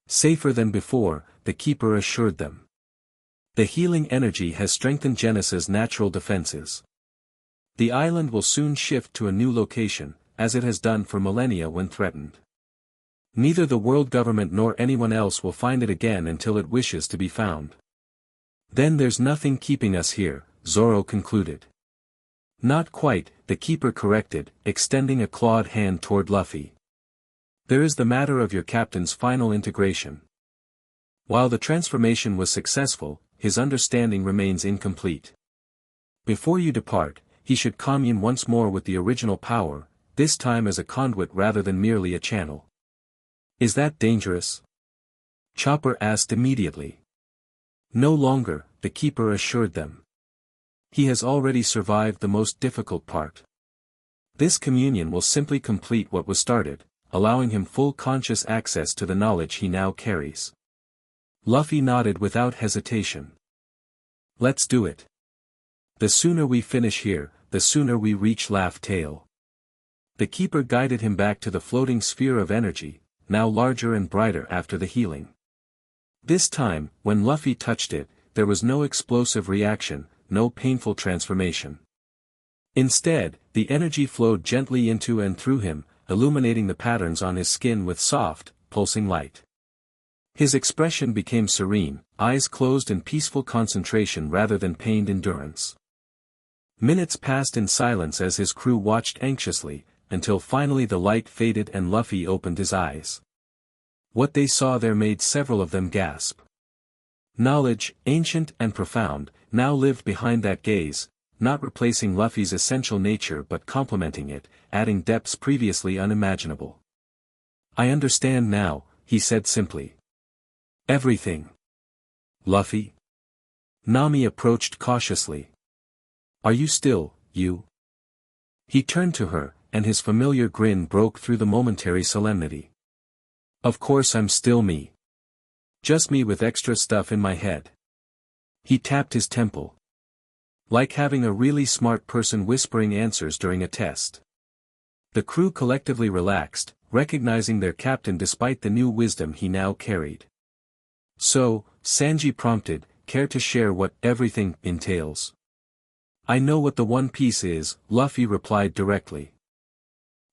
Safer than before, the keeper assured them. The healing energy has strengthened Genesa's natural defenses. The island will soon shift to a new location, as it has done for millennia when threatened. Neither the world government nor anyone else will find it again until it wishes to be found. Then there's nothing keeping us here, Zoro concluded. Not quite, the keeper corrected, extending a clawed hand toward Luffy. There is the matter of your captain's final integration. While the transformation was successful, his understanding remains incomplete. Before you depart, he should commune once more with the original power, this time as a conduit rather than merely a channel. Is that dangerous? Chopper asked immediately. No longer, the keeper assured them. He has already survived the most difficult part. This communion will simply complete what was started, allowing him full conscious access to the knowledge he now carries. Luffy nodded without hesitation. Let's do it. The sooner we finish here, the sooner we reach Laugh Tale. The keeper guided him back to the floating sphere of energy, now larger and brighter after the healing. This time, when Luffy touched it, there was no explosive reaction, no painful transformation. Instead, the energy flowed gently into and through him, illuminating the patterns on his skin with soft, pulsing light. His expression became serene, eyes closed in peaceful concentration rather than pained endurance. Minutes passed in silence as his crew watched anxiously, until finally the light faded and Luffy opened his eyes. What they saw there made several of them gasp. Knowledge, ancient and profound, now lived behind that gaze, not replacing Luffy's essential nature but complementing it, adding depths previously unimaginable. I understand now, he said simply. Everything. Luffy? Nami approached cautiously. Are you still, you? He turned to her, and his familiar grin broke through the momentary solemnity. Of course I'm still me. Just me with extra stuff in my head. He tapped his temple. Like having a really smart person whispering answers during a test. The crew collectively relaxed, recognizing their captain despite the new wisdom he now carried. So, Sanji prompted, care to share what everything entails? I know what the One Piece is, Luffy replied directly.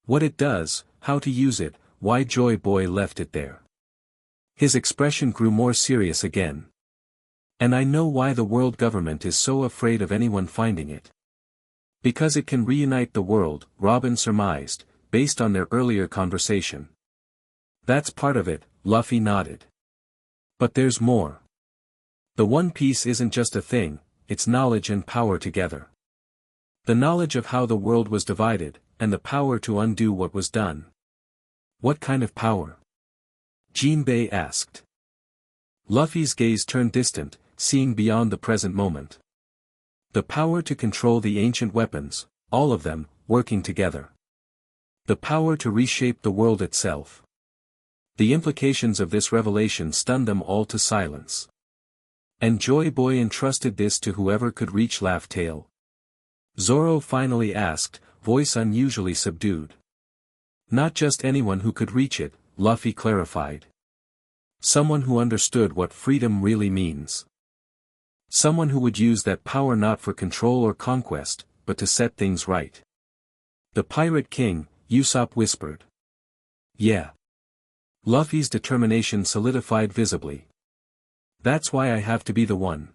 What it does, how to use it, why Joy Boy left it there. His expression grew more serious again. And I know why the world government is so afraid of anyone finding it. Because it can reunite the world, Robin surmised, based on their earlier conversation. That's part of it, Luffy nodded. But there's more. The One Piece isn't just a thing, it's knowledge and power together. The knowledge of how the world was divided, and the power to undo what was done. What kind of power? Jinbei asked. Luffy's gaze turned distant, seeing beyond the present moment. The power to control the ancient weapons, all of them, working together. The power to reshape the world itself. The implications of this revelation stunned them all to silence. And Joy Boy entrusted this to whoever could reach Laugh Tale? Zoro finally asked, voice unusually subdued. Not just anyone who could reach it, Luffy clarified. Someone who understood what freedom really means. Someone who would use that power not for control or conquest, but to set things right. The Pirate King, Usopp whispered. Yeah. Luffy's determination solidified visibly. That's why I have to be the one.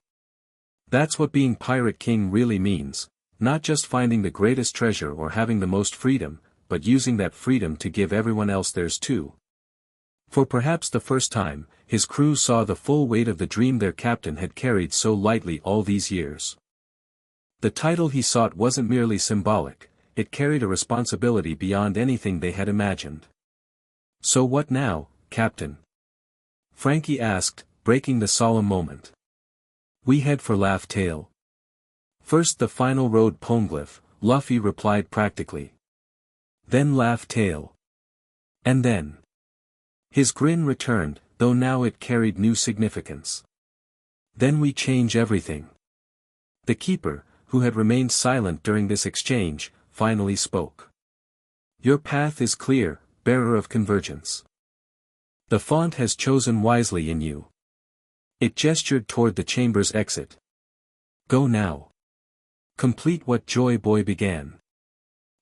That's what being Pirate King really means, not just finding the greatest treasure or having the most freedom, but using that freedom to give everyone else theirs too. For perhaps the first time, his crew saw the full weight of the dream their captain had carried so lightly all these years. The title he sought wasn't merely symbolic, it carried a responsibility beyond anything they had imagined. So what now, Captain? Frankie asked, breaking the solemn moment. We head for Laugh Tale. First the final road Poneglyph, Luffy replied practically. Then Laugh Tale. And then. His grin returned, though now it carried new significance. Then we change everything. The keeper, who had remained silent during this exchange, finally spoke. Your path is clear, bearer of convergence. The font has chosen wisely in you. It gestured toward the chamber's exit. Go now. Complete what Joy Boy began.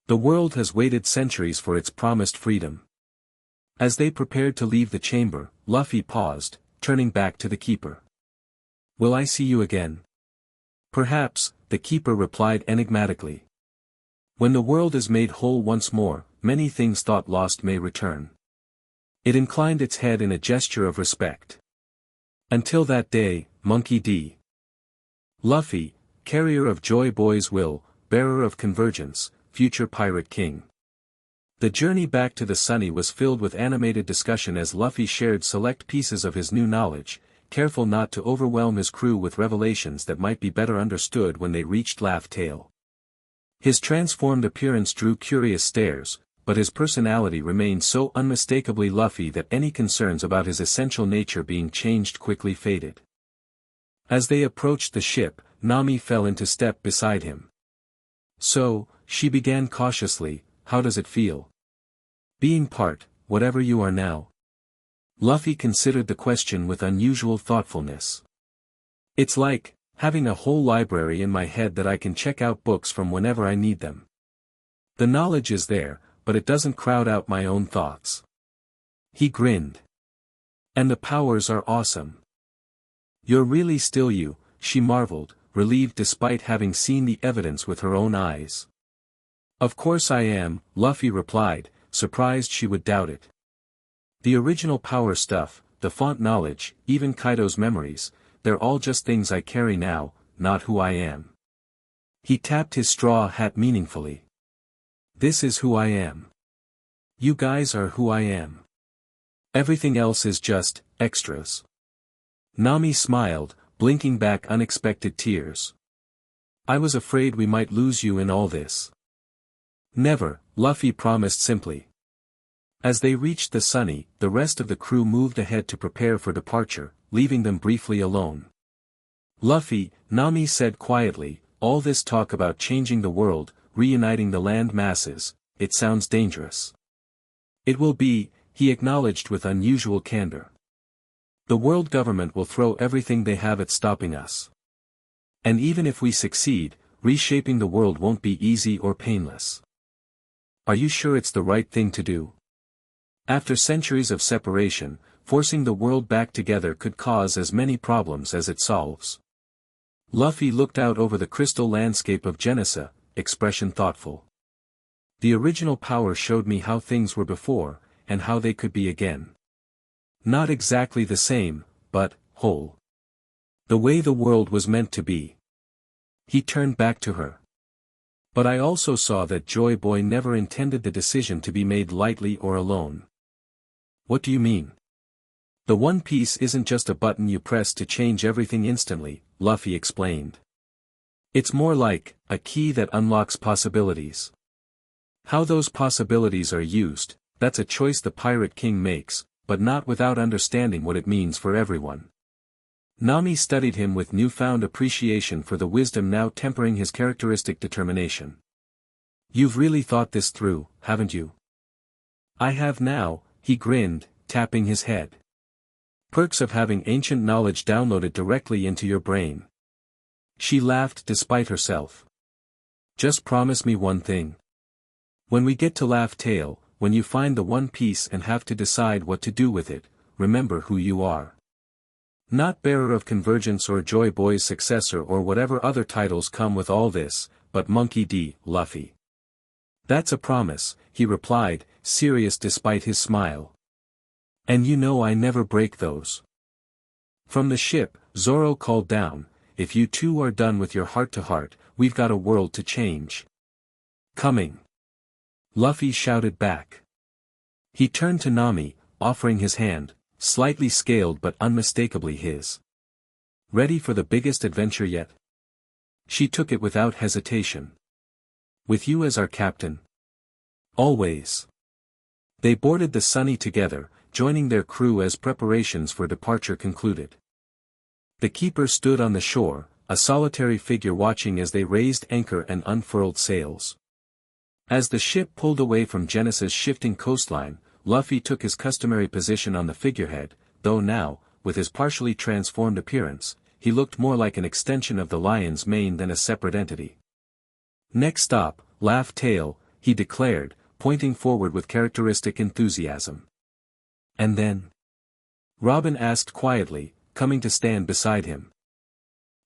The world has waited centuries for its promised freedom. As they prepared to leave the chamber, Luffy paused, turning back to the keeper. Will I see you again? Perhaps, the keeper replied enigmatically. When the world is made whole once more, many things thought lost may return. It inclined its head in a gesture of respect. Until that day, Monkey D. Luffy, carrier of Joy Boy's will, bearer of convergence, future Pirate King. The journey back to the Sunny was filled with animated discussion as Luffy shared select pieces of his new knowledge, careful not to overwhelm his crew with revelations that might be better understood when they reached Laugh Tale. His transformed appearance drew curious stares, but his personality remained so unmistakably Luffy that any concerns about his essential nature being changed quickly faded. As they approached the ship, Nami fell into step beside him. So, she began cautiously, how does it feel? Being part, whatever you are now. Luffy considered the question with unusual thoughtfulness. It's like, having a whole library in my head that I can check out books from whenever I need them. The knowledge is there, but it doesn't crowd out my own thoughts. He grinned. And the powers are awesome. You're really still you, she marveled, relieved despite having seen the evidence with her own eyes. Of course I am, Luffy replied, surprised she would doubt it. The original power stuff, the font knowledge, even Kaido's memories, they're all just things I carry now, not who I am. He tapped his straw hat meaningfully. This is who I am. You guys are who I am. Everything else is just extras. Nami smiled, blinking back unexpected tears. I was afraid we might lose you in all this. Never, Luffy promised simply. As they reached the Sunny, the rest of the crew moved ahead to prepare for departure, leaving them briefly alone. Luffy, Nami said quietly, all this talk about changing the world, reuniting the land masses, it sounds dangerous. It will be, he acknowledged with unusual candor. The world government will throw everything they have at stopping us. And even if we succeed, reshaping the world won't be easy or painless. Are you sure it's the right thing to do? After centuries of separation, forcing the world back together could cause as many problems as it solves. Luffy looked out over the crystal landscape of Genesis, expression thoughtful. The original power showed me how things were before, and how they could be again. Not exactly the same, but whole. The way the world was meant to be. He turned back to her. But I also saw that Joy Boy never intended the decision to be made lightly or alone. What do you mean? The One Piece isn't just a button you press to change everything instantly, Luffy explained. It's more like a key that unlocks possibilities. How those possibilities are used, that's a choice the Pirate King makes, but not without understanding what it means for everyone. Nami studied him with newfound appreciation for the wisdom now tempering his characteristic determination. You've really thought this through, haven't you? I have now, he grinned, tapping his head. Perks of having ancient knowledge downloaded directly into your brain. She laughed despite herself. Just promise me one thing. When we get to Laugh Tale, when you find the One Piece and have to decide what to do with it, remember who you are. Not bearer of convergence or Joy Boy's successor or whatever other titles come with all this, but Monkey D. Luffy. That's a promise, he replied, serious despite his smile. And you know I never break those. From the ship, Zoro called down, if you two are done with your heart-to-heart, we've got a world to change. Coming. Luffy shouted back. He turned to Nami, offering his hand, slightly scaled but unmistakably his. Ready for the biggest adventure yet? She took it without hesitation. With you as our captain? Always. They boarded the Sunny together, joining their crew as preparations for departure concluded. The keeper stood on the shore, a solitary figure watching as they raised anchor and unfurled sails. As the ship pulled away from Genesa's shifting coastline, Luffy took his customary position on the figurehead, though now, with his partially transformed appearance, he looked more like an extension of the lion's mane than a separate entity. Next stop, Laugh Tale, he declared, pointing forward with characteristic enthusiasm. And then? Robin asked quietly, coming to stand beside him.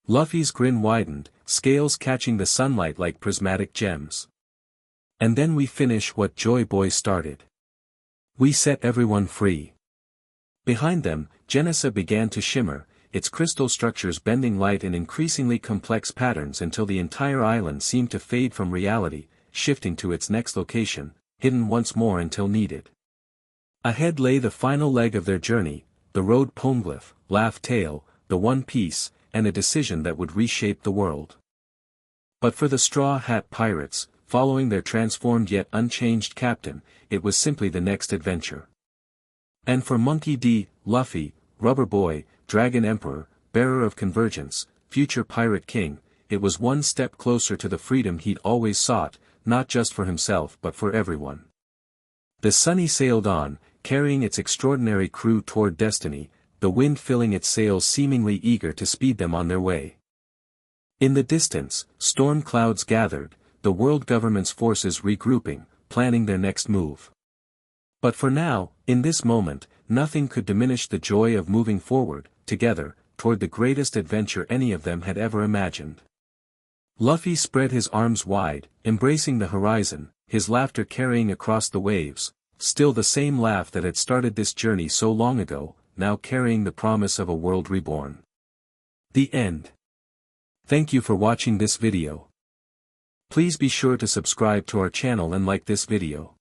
Luffy's grin widened, scales catching the sunlight like prismatic gems. And then we finish what Joy Boy started. We set everyone free. Behind them, Genesa began to shimmer, its crystal structures bending light in increasingly complex patterns until the entire island seemed to fade from reality, shifting to its next location, hidden once more until needed. Ahead lay the final leg of their journey, the road Poneglyph, Laugh Tale, the One Piece, and a decision that would reshape the world. But for the Straw Hat Pirates, following their transformed yet unchanged captain, it was simply the next adventure. And for Monkey D., Luffy, Rubber Boy, Dragon Emperor, Bearer of Convergence, future Pirate King, it was one step closer to the freedom he'd always sought, not just for himself but for everyone. The Sunny sailed on, carrying its extraordinary crew toward destiny, the wind filling its sails seemingly eager to speed them on their way. In the distance, storm clouds gathered, the world government's forces regrouping, planning their next move. But for now, in this moment, nothing could diminish the joy of moving forward, together, toward the greatest adventure any of them had ever imagined. Luffy spread his arms wide, embracing the horizon, his laughter carrying across the waves, still the same laugh that had started this journey so long ago, now carrying the promise of a world reborn. The end. Thank you for watching this video. Please be sure to subscribe to our channel and like this video.